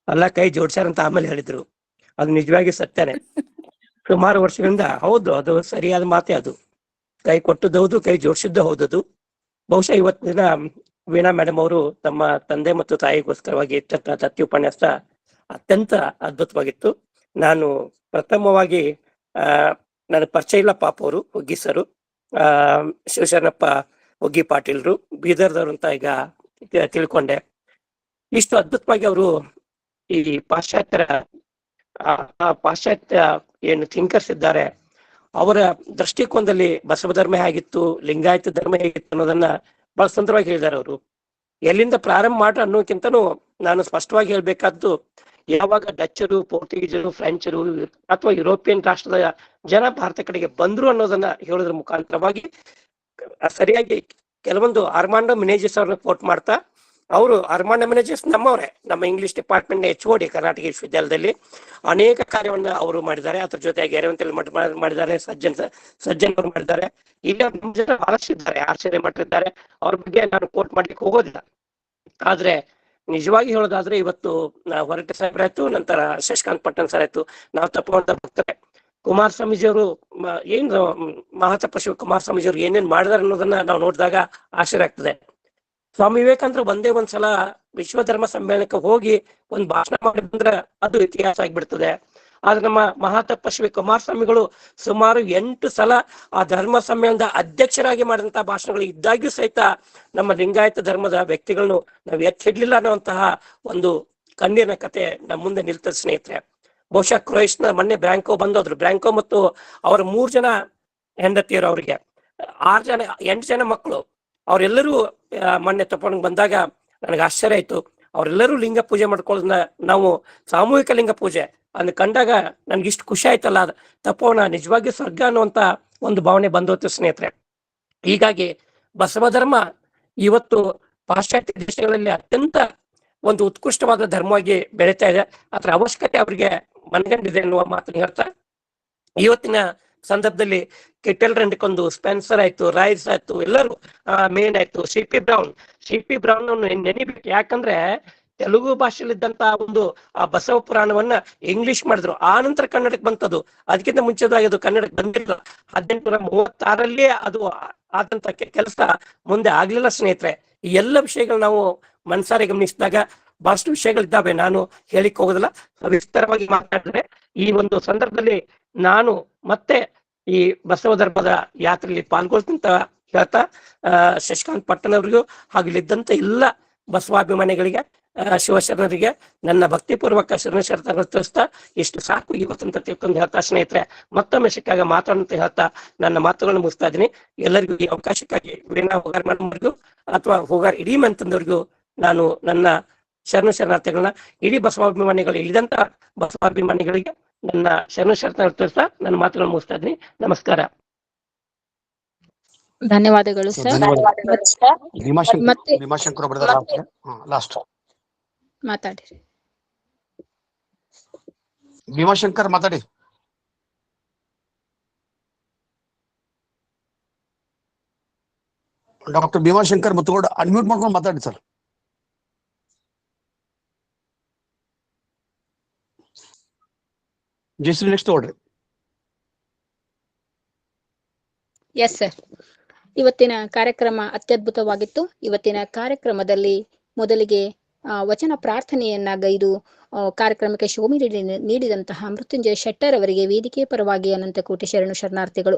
ಅಲ್ಲ ಕೈ ಜೋಡ್ಸಾರಂತ ಆಮೇಲೆ ಹೇಳಿದ್ರು. ಅದು ನಿಜವಾಗಿ ಸತ್ಯನೇ. ಸುಮಾರು ವರ್ಷಗಳಿಂದ ಹೌದು, ಅದು ಸರಿಯಾದ ಮಾತೆ. ಅದು ಕೈ ಕೊಟ್ಟದ್ದು ಹೌದು, ಕೈ ಜೋಡಿಸಿದ್ದು ಹೌದದು. ಬಹುಶಃ ಇವತ್ತಿನ ದಿನ ವೀಣಾ ಮೇಡಮ್ ಅವರು ತಮ್ಮ ತಂದೆ ಮತ್ತು ತಾಯಿಗೋಸ್ಕರವಾಗಿ ತತ್ತಿ ಉಪನ್ಯಾಸ ಅತ್ಯಂತ ಅದ್ಭುತವಾಗಿತ್ತು. ನಾನು ಪ್ರಥಮವಾಗಿ ನನ್ನ ಪರಿಚಯ ಇಲ್ಲ ಪಾಪ ಅವರು, ಹುಗ್ಗಿಸರು, ಶಿವಶರಣಪ್ಪ ಹುಗ್ಗಿ ಪಾಟೀಲ್ರು, ಬೀದರ್ದವ್ರು ಅಂತ ಈಗ ತಿಳ್ಕೊಂಡೆ. ಇಷ್ಟು ಅದ್ಭುತವಾಗಿ ಅವರು ಈ ಪಾಶ್ಚಾತ್ಯ ಏನು ಥಿಂಕರ್ಸ್ ಇದ್ದಾರೆ, ಅವರ ದೃಷ್ಟಿಕೋನದಲ್ಲಿ ಬಸವ ಧರ್ಮ ಹೇಗಿತ್ತು, ಲಿಂಗಾಯತ ಧರ್ಮ ಹೇಗಿತ್ತು ಅನ್ನೋದನ್ನ ಬಹಳ ಸುಂದರವಾಗಿ ಹೇಳಿದ್ದಾರೆ ಅವರು. ಎಲ್ಲಿಂದ ಪ್ರಾರಂಭ ಮಾಡ್ರ ಅನ್ನೋಕ್ಕಿಂತನೂ ನಾನು ಸ್ಪಷ್ಟವಾಗಿ ಹೇಳ್ಬೇಕಾದ್ದು, ಯಾವಾಗ ಡಚ್ಚರು, ಪೋರ್ಚುಗೀಸರು, ಫ್ರೆಂಚರು ಅಥವಾ ಯುರೋಪಿಯನ್ ರಾಷ್ಟ್ರದ ಜನ ಭಾರತ ಕಡೆಗೆ ಬಂದ್ರು ಅನ್ನೋದನ್ನ ಹೇಳೋದ್ರ ಮುಖಾಂತರವಾಗಿ ಸರಿಯಾಗಿ ಕೆಲವೊಂದು ಆರ್ಮಾಂಡೋ ಮಿನೇಜಿಸ್ ಅವ್ರನ್ನ ಕೋಟ್ ಮಾಡ್ತಾ ಅವರು ಅರ್ಮಾಂಡ್ ಮೆನೇಜರ್ಸ್ ನಮ್ಮವರೇ, ನಮ್ಮ ಇಂಗ್ಲಿಷ್ ಡಿಪಾರ್ಟ್ಮೆಂಟ್ HOD ಕರ್ನಾಟಕ ವಿಶ್ವವಿದ್ಯಾಲಯದಲ್ಲಿ ಅನೇಕ ಕಾರ್ಯವನ್ನು ಅವರು ಮಾಡಿದ್ದಾರೆ. ಅದ್ರ ಜೊತೆಗೆ ಎರೆವಂತಲ್ಲಿ ಮಠ ಮಾಡಿದ್ದಾರೆ, ಸಜ್ಜನ್ ಅವರು ಮಾಡಿದ್ದಾರೆ. ಈಗ ನಮ್ಮ ಜೊತೆ ಬಹಳಷ್ಟು ಇದ್ದಾರೆ, ಆಶ್ಚರ್ಯ ಮಠ ಇದ್ದಾರೆ. ಅವ್ರ ಬಗ್ಗೆ ನಾನು ಕೋಟ್ ಮಾಡ್ಲಿಕ್ಕೆ ಹೋಗೋದಿಲ್ಲ. ಆದ್ರೆ ನಿಜವಾಗಿ ಹೇಳೋದಾದ್ರೆ ಇವತ್ತು ಹೊರಟೆ ಸಾಹೇಬ್ರಾಯ್ತು, ನಂತರ ಶಶಿಕಾಂತ್ ಪಟ್ಟಣ್ ಸರ್ ಆಯ್ತು, ನಾವು ತಪ್ಪುವಂತ ಭಕ್ತರೆ. ಕುಮಾರಸ್ವಾಮೀಜಿಯವರು ಏನ್ ಮಹಾತಪ ಶಿವ ಕುಮಾರಸ್ವಾಮೀಜಿಯವರು ಏನೇನ್ ಮಾಡಿದಾರೆ ಅನ್ನೋದನ್ನ ನಾವು ನೋಡಿದಾಗ ಆಶ್ಚರ್ಯ ಆಗ್ತದೆ. ಸ್ವಾಮಿ ವಿವೇಕಾನಂದ್ರ ಒಂದೇ ಒಂದ್ಸಲ ವಿಶ್ವ ಧರ್ಮ ಸಮ್ಮೇಳನಕ್ಕೆ ಹೋಗಿ ಒಂದ್ ಭಾಷಣ ಮಾಡಿ ಬಂದ್ರೆ ಅದು ಇತಿಹಾಸ ಆಗಿಬಿಡ್ತದೆ. ಆದ್ರೆ ನಮ್ಮ ಮಹಾತಪ ಶಿವ ಕುಮಾರಸ್ವಾಮಿಗಳು ಸುಮಾರು 8 ಸಲ ಆ ಧರ್ಮ ಸಮ್ಮೇಳನದ ಅಧ್ಯಕ್ಷರಾಗಿ ಮಾಡಿದಂತಹ ಭಾಷಣಗಳು ಇದ್ದಾಗ್ಯೂ ಸಹಿತ ನಮ್ಮ ಲಿಂಗಾಯತ ಧರ್ಮದ ವ್ಯಕ್ತಿಗಳನ್ನು ನಾವು ಎತ್ತಿಡ್ಲಿಲ್ಲ ಅನ್ನುವಂತಹ ಒಂದು ಕಣ್ಣೀರಿನ ಕತೆ ನಮ್ಮ ಮುಂದೆ ನಿಲ್ತದೆ ಸ್ನೇಹಿತರೆ. ಬಹುಶಃ ಕ್ರೊಯೇಷ್ನ ಮೊನ್ನೆ ಬ್ರಾಂಕೋ ಬಂದೋದ್ರು. ಬ್ರಾಂಕೋ ಮತ್ತು ಅವರ 3 ಜನ ಹೆಂಡತಿಯರು, ಅವರಿಗೆ 8 ಜನ ಮಕ್ಕಳು, ಅವರೆಲ್ಲರೂ ಮೊನ್ನೆ ತಗೊಂಡು ಬಂದಾಗ ನನಗೆ ಆಶ್ಚರ್ಯ ಆಯ್ತು. ಅವರೆಲ್ಲರೂ ಲಿಂಗ ಪೂಜೆ ಮಾಡ್ಕೊಳ್ಳೋದನ್ನ ನಾವು ಸಾಮೂಹಿಕ ಲಿಂಗ ಪೂಜೆ ಅದ್ ಕಂಡಾಗ ನನ್ಗೆ ಇಷ್ಟು ಖುಷಿ ಆಯ್ತಲ್ಲ, ಅದು ತಪ್ಪೋಣ, ನಿಜವಾಗಿ ಸ್ವರ್ಗ ಅನ್ನುವಂತ ಒಂದು ಭಾವನೆ ಬಂದೋತು ಸ್ನೇಹಿತರೆ. ಹೀಗಾಗಿ ಬಸವ ಧರ್ಮ ಇವತ್ತು ಪಾಶ್ಚಾತ್ಯ ದೇಶಗಳಲ್ಲಿ ಅತ್ಯಂತ ಒಂದು ಉತ್ಕೃಷ್ಟವಾದ ಧರ್ಮವಾಗಿ ಬೆಳೀತಾ ಇದೆ. ಅದರ ಅವಶ್ಯಕತೆ ಅವರಿಗೆ ಮನಗಂಡಿದೆ ಎನ್ನುವ ಮಾತನ್ನು ಹೇಳ್ತಾ, ಇವತ್ತಿನ ಸಂದರ್ಭದಲ್ಲಿ ಕೆಟಲ್ ರೆಂಡ್ಕೊಂದು ಸ್ಪೆನ್ಸರ್ ಆಯ್ತು, ರೈಸ್ ಆಯ್ತು, ಎಲ್ಲರೂ ಮೇನ್ ಆಯ್ತು, ಸಿ ಪಿ ಬ್ರೌನ್ ನೆನಿಬೇಕು. ಯಾಕಂದ್ರೆ ತೆಲುಗು ಭಾಷೆಯಲ್ಲಿದ್ದಂತ ಒಂದು ಆ ಬಸವ ಪುರಾಣವನ್ನ ಇಂಗ್ಲಿಷ್ ಮಾಡಿದ್ರು, ಆ ನಂತರ ಕನ್ನಡಕ್ಕೆ ಬಂತದು. ಅದಕ್ಕಿಂತ ಮುಂಚೆದಾಗಿ ಅದು ಕನ್ನಡಕ್ಕೆ ಬಂದಿಲ್ಲ. 1836 ಅದು ಆದಂತ ಕೆಲಸ ಮುಂದೆ ಆಗ್ಲಿಲ್ಲ ಸ್ನೇಹಿತರೆ. ಈ ಎಲ್ಲ ವಿಷಯಗಳು ನಾವು ಮನಸಾರೆ ಗಮನಿಸಿದಾಗ ಬಹಳಷ್ಟು ವಿಷಯಗಳಿದ್ದಾವೆ, ನಾನು ಹೇಳಿಕ್ ಹೋಗೋದಿಲ್ಲ, ವಿಸ್ತಾರವಾಗಿ ಮಾತಾಡಿದ್ರೆ. ಈ ಒಂದು ಸಂದರ್ಭದಲ್ಲಿ ನಾನು ಮತ್ತೆ ಈ ಬಸವ ಧರ್ಮದ ಯಾತ್ರೆಯಲ್ಲಿ ಪಾಲ್ಗೊಳ್ತೀನಿ ಅಂತ ಹೇಳ್ತಾ, ಶಶಿಕಾಂತ್ ಪಟ್ಟಣ್ ಅವರಿಗೂ ಹಾಗೂ ಇಲ್ಲಿದ್ದಂತ ಎಲ್ಲ ಬಸವಾಭಿಮಾನಿಗಳಿಗೆ, ಶಿವಶರಣರಿಗೆ ನನ್ನ ಭಕ್ತಿಪೂರ್ವಕ ಶರಣಶರಣಗಳು ತಿಳಿಸ್ತಾ ಇಷ್ಟು ಸಾಕು ಇವತ್ತಂತ ತಿಳ್ಕೊಂಡು ಹೇಳ್ತಾ ಸ್ನೇಹಿತರೆ, ಮತ್ತೊಮ್ಮೆ ಸಿಕ್ಕಾಗ ಮಾತಾಡಂತ ಹೇಳ್ತಾ ನನ್ನ ಮಾತುಗಳನ್ನು ಮುಗಿಸ್ತಾ ಇದ್ದೀನಿ. ಎಲ್ಲರಿಗೂ ಈ ಅವಕಾಶಕ್ಕಾಗಿ ವೀಣಾ ಹೋಗಾರ್ ಮೇಡಮ್ವರೆಗೂ ಅಥವಾ ಹೋಗಾರ್ ಇಡೀ ಮಂತಂದವ್ರಿಗೂ ನಾನು ನನ್ನ ಶರಣಾರ್ಥಿಗಳನ್ನ, ಇಡೀ ಬಸವಾಭಿಮಾನಿಗಳು, ಇಲ್ಲಿದಂತ ಬಸವಾಭಿಮಾನಿಗಳಿಗೆ ನನ್ನ ಶರಣಾರ್ಥಿಗಳು ತಿಳಿಸ್ತಾ ನನ್ನ ಮಾತುಗಳನ್ನು ಮುಗಿಸ್ತಾ ಇದ್ದೀನಿ. ನಮಸ್ಕಾರ. ಧನ್ಯವಾದಗಳು ಸರ್. ಮತ್ತೆ ಲಾಸ್ಟ್ ಮಾತಾಡಿರಿ. ಭೀಮಾಶಂಕರ್ ಮಾತಾಡಿ. ಡಾಕ್ಟರ್ ಭೀಮಾಶಂಕರ್ ಮುತ್ತುಗೌಡ ಅನ್ಮ್ಯೂಟ್ ಮಾಡ್ಕೊಂಡು ಮಾತಾಡಿ ಸರ್. ಜಯಶ್ರೀ ನೆಕ್ಸ್ಟ್ ನೋಡ್ರಿ. ಎಸ್ ಸರ್, ಇವತ್ತಿನ ಕಾರ್ಯಕ್ರಮ ಅತ್ಯದ್ಭುತವಾಗಿತ್ತು. ಇವತ್ತಿನ ಕಾರ್ಯಕ್ರಮದಲ್ಲಿ ಮೊದಲಿಗೆ ವಚನ ಪ್ರಾರ್ಥನೆಯನ್ನ ಗೈದು ಕಾರ್ಯಕ್ರಮಕ್ಕೆ ಶೋಭೆ ನೀಡಿದಂತಹ ಮೃತ್ಯುಂಜಯ ಶೆಟ್ಟರ್ ಅವರಿಗೆ ವೇದಿಕೆ ಪರವಾಗಿ ಅನಂತ ಕೋಟಿ ಶರಣಾರ್ಥಿಗಳು.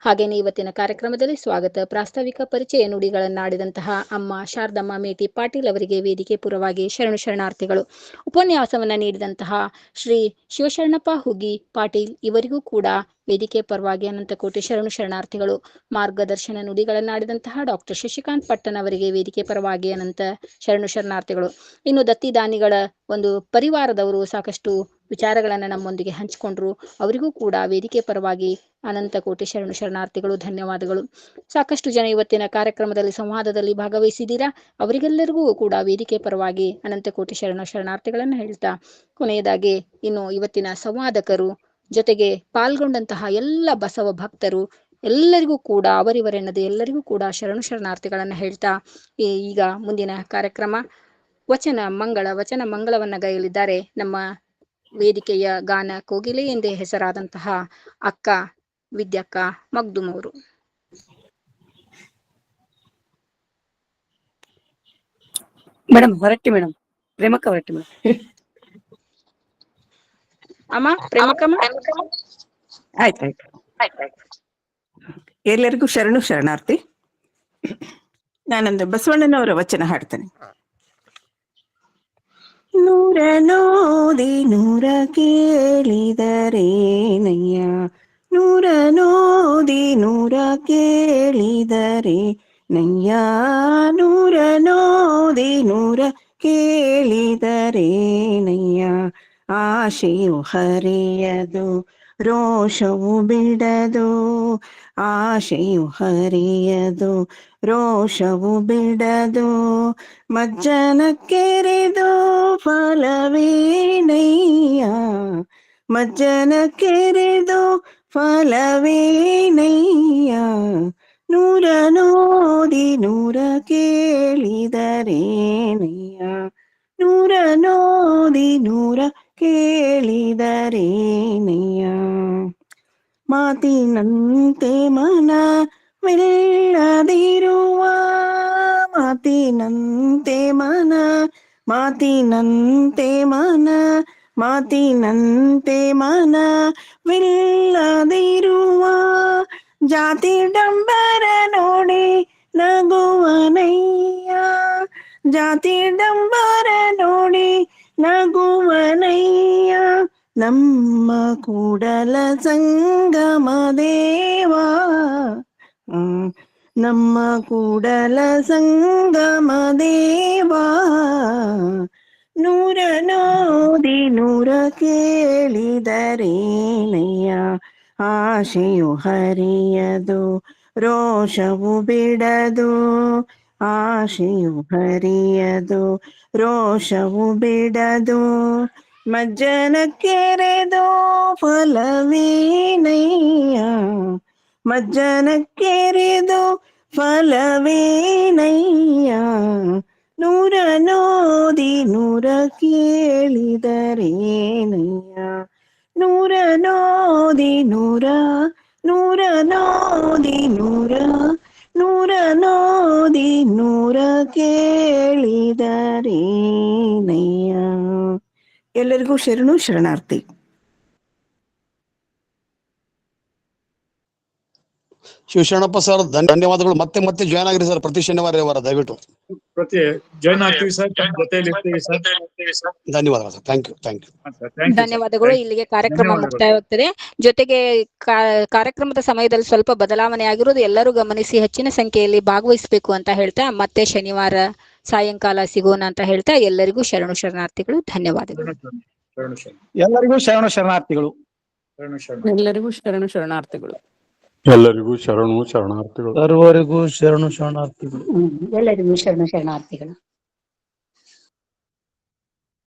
ಹಾಗೇನೆ ಇವತ್ತಿನ ಕಾರ್ಯಕ್ರಮದಲ್ಲಿ ಸ್ವಾಗತ ಪ್ರಾಸ್ತಾವಿಕ ಪರಿಚಯ ನುಡಿಗಳನ್ನಾಡಿದಂತಹ ಅಮ್ಮ ಶಾರದಮ್ಮ ಮೇಟಿ ಪಾಟೀಲ್ ಅವರಿಗೆ ವೇದಿಕೆ ಪರವಾಗಿ ಶರಣಾರ್ಥಿಗಳು. ಉಪನ್ಯಾಸವನ್ನ ನೀಡಿದಂತಹ ಶ್ರೀ ಶಿವಶರಣಪ್ಪ ಹುಗ್ಗಿ ಪಾಟೀಲ್ ಇವರಿಗೂ ಕೂಡ ವೇದಿಕೆ ಪರವಾಗಿ ಅನಂತ ಕೋಟಿ ಶರಣಾರ್ಥಿಗಳು. ಮಾರ್ಗದರ್ಶನ ನುಡಿಗಳನ್ನಾಡಿದಂತಹ ಡಾಕ್ಟರ್ ಶಶಿಕಾಂತ್ ಪಟ್ಟಣ್ ಅವರಿಗೆ ವೇದಿಕೆ ಪರವಾಗಿ ಅನಂತ ಶರಣಾರ್ಥಿಗಳು. ಇನ್ನು ದತ್ತಿದಾನಿಗಳ ಒಂದು ಪರಿವಾರದವರು ಸಾಕಷ್ಟು ವಿಚಾರಗಳನ್ನ ನಮ್ಮೊಂದಿಗೆ ಹಂಚಿಕೊಂಡ್ರು, ಅವರಿಗೂ ಕೂಡ ವೇದಿಕೆ ಪರವಾಗಿ ಅನಂತ ಕೋಟಿ ಶರಣಾರ್ಥಿಗಳು, ಧನ್ಯವಾದಗಳು. ಸಾಕಷ್ಟು ಜನ ಇವತ್ತಿನ ಕಾರ್ಯಕ್ರಮದಲ್ಲಿ ಸಂವಾದದಲ್ಲಿ ಭಾಗವಹಿಸಿದ್ದೀರಾ, ಅವರಿಗೆಲ್ಲರಿಗೂ ಕೂಡ ವೇದಿಕೆ ಪರವಾಗಿ ಅನಂತ ಕೋಟಿ ಶರಣಾರ್ಥಿಗಳನ್ನ ಹೇಳ್ತಾ, ಕೊನೆಯದಾಗಿ ಇನ್ನು ಇವತ್ತಿನ ಸಂವಾದಕರು ಜೊತೆಗೆ ಪಾಲ್ಗೊಂಡಂತಹ ಎಲ್ಲ ಬಸವ ಭಕ್ತರು ಎಲ್ಲರಿಗೂ ಕೂಡ ಅವರಿವರೆನ್ನದೆ ಎಲ್ಲರಿಗೂ ಕೂಡ ಶರಣಾರ್ಥಿಗಳನ್ನ ಹೇಳ್ತಾ, ಈಗ ಮುಂದಿನ ಕಾರ್ಯಕ್ರಮ ವಚನ ಮಂಗಳವನ್ನ ಗೈಯಲಿದ್ದಾರೆ ನಮ್ಮ ವೇದಿಕೆಯ ಗಾನ ಕೋಗಿಲೆ ಎಂದೇ ಹೆಸರಾದಂತಹ ಅಕ್ಕ ವಿದ್ಯಕ್ಕ ಮಗ್ದುಮ್ ಅವರು. Madam Horatti, madam Premakka Horatti madam. ಅಮ್ಮ ಪ್ರೇಮಕ್ಕಮ್ಮ. ಆಯ್ತಾಯ್ತು. ಎಲ್ಲರಿಗೂ ಶರಣಾರ್ಥಿ. ನಾನಂದ್ರೆ ಬಸವಣ್ಣನವರ ವಚನ ಹಾಡ್ತೇನೆ. ನೂರ ನೋದಿ ನೂರ ಕೇಳಿದರೇನಯ್ಯ, ನೂರ ನೋದಿ ನೂರ ಕೇಳಿದರೆ ನಯ್ಯ, ನೂರ ನೋದಿ ನೂರ ಕೇಳಿದರೇನಯ್ಯ, ಆಶೆಯು ಹರಿಯದು ರೋಷವು ಬಿಡದು ಆಶೆಯು ಹರಿಯದು, ರೋಷವು ಬಿಡದು ಮಜ್ಜನ ಕೆರೆದು ಫಲವೇನಯ್ಯ, ಮಜ್ಜನ ಕೆರೆದು ಫಲವೇನಯ್ಯ. ನೂರ ನೋದಿ ನೂರ ಕೇಳಿದರೇನಯ್ಯ, ನೂರ ನೋದಿ ನೂರ ಕೇಳಿದರೇನಯ್ಯ. ಮಾತಿನಂತೆ ಮನವಿಲ್ಲದಿರುವ, ಮಾತಿನಂತೆ ಮನ, ಮಾತಿನಂತೆ ಮನ, ಮಾತಿನಂತೆ ಮನವಿಲ್ಲದಿರುವ ಜಾತಿ ಡಂಬರ ನೋಡಿ ನಗುವನಯ್ಯ, ಜಾತಿ ಡಂಬರ ನೋಡಿ ನಗುವನಯ್ಯ. ನಮ್ಮ ಕೂಡಲ ಸಂಗಮ ದೇವಾ, ನಮ್ಮ ಕೂಡಲ ಸಂಗಮ ದೇವಾ. ನೂರ ನೋದಿ ನೂರ ಕೇಳಿದರೇನಯ್ಯ, ಆಶೆಯು ಹರಿಯದು ರೋಷವು ಬಿಡದು, ಆಶೆಯು ಹರಿಯದು ರೋಷವು ಬಿಡದು ಮಜ್ಜನ ಕೆರೆದು ಫಲವೇನಯ್ಯ, ಮಜ್ಜನ ಕೆರೆದು ಫಲವೇನಯ್ಯ. ನೂರ ನೋದಿ ನೂರ ಕೇಳಿದರೇನಯ್ಯ, ನೂರ ನೋದಿ ನೂರ, ನೂರ ನೋದಿ ನೂರ, ನೂರ ನೋದಿ ನೂರ ಕೇಳಿದರೇನಯ್ಯ. ಎಲ್ಲರಿಗೂ ಶರಣು ಶರಣಾರ್ಥಿ. ಶಿವಶರಣಪ್ಪ ಸರ್ ಧನ್ಯವಾದಗಳು. ಮತ್ತೆ ಮತ್ತೆ ಜಾಯ್ನ್ ಆಗಿರಿ ಸರ್, ಪ್ರತಿ ಶನಿವಾರ ದಯವಿಟ್ಟು. ಪ್ರತಿ ಜಾಯ್ನ್ ಆಗ್ತೀವಿ ಸರ್, ಜೊತೆಯಲ್ಲಿ ಇರ್ತೀವಿ ಸರ್. ಧನ್ಯವಾದಗಳು ಸರ್. Thank you. ಧನ್ಯವಾದಗಳು. ಇಲ್ಲಿಗೆ ಕಾರ್ಯಕ್ರಮ ಮುಕ್ತಾಯವಾಗ್ತದೆ. ಜೊತೆಗೆ ಕಾರ್ಯಕ್ರಮದ ಸಮಯದಲ್ಲಿ ಸ್ವಲ್ಪ ಬದಲಾವಣೆ ಆಗಿರೋದು ಎಲ್ಲರೂ ಗಮನಿಸಿ ಹೆಚ್ಚಿನ ಸಂಖ್ಯೆಯಲ್ಲಿ ಭಾಗವಹಿಸಬೇಕು ಅಂತ ಹೇಳ್ತಾ ಮತ್ತೆ ಶನಿವಾರ ಸಾಯಂಕಾಲ ಸಿಗೋಣ ಅಂತ ಹೇಳ್ತಾ ಎಲ್ಲರಿಗೂ ಶರಣು ಶರಣಾರ್ಥಿಗಳು. ಧನ್ಯವಾದಗಳು. ಎಲ್ಲರಿಗೂ ಶರಣು ಶರಣಾರ್ಥಿಗಳು. ಎಲ್ಲರಿಗೂ ಶರಣು ಶರಣಾರ್ಥಿಗಳು. ಎಲ್ಲರಿಗೂ ಶರಣು ಶರಣಾರ್ಥಿಗಳು. ಸರ್ವರಿಗೂ ಶರಣು ಶರಣಾರ್ಥಿಗಳು. ಎಲ್ಲರಿಗೂ ಶರಣು ಶರಣಾರ್ಥಿಗಳು.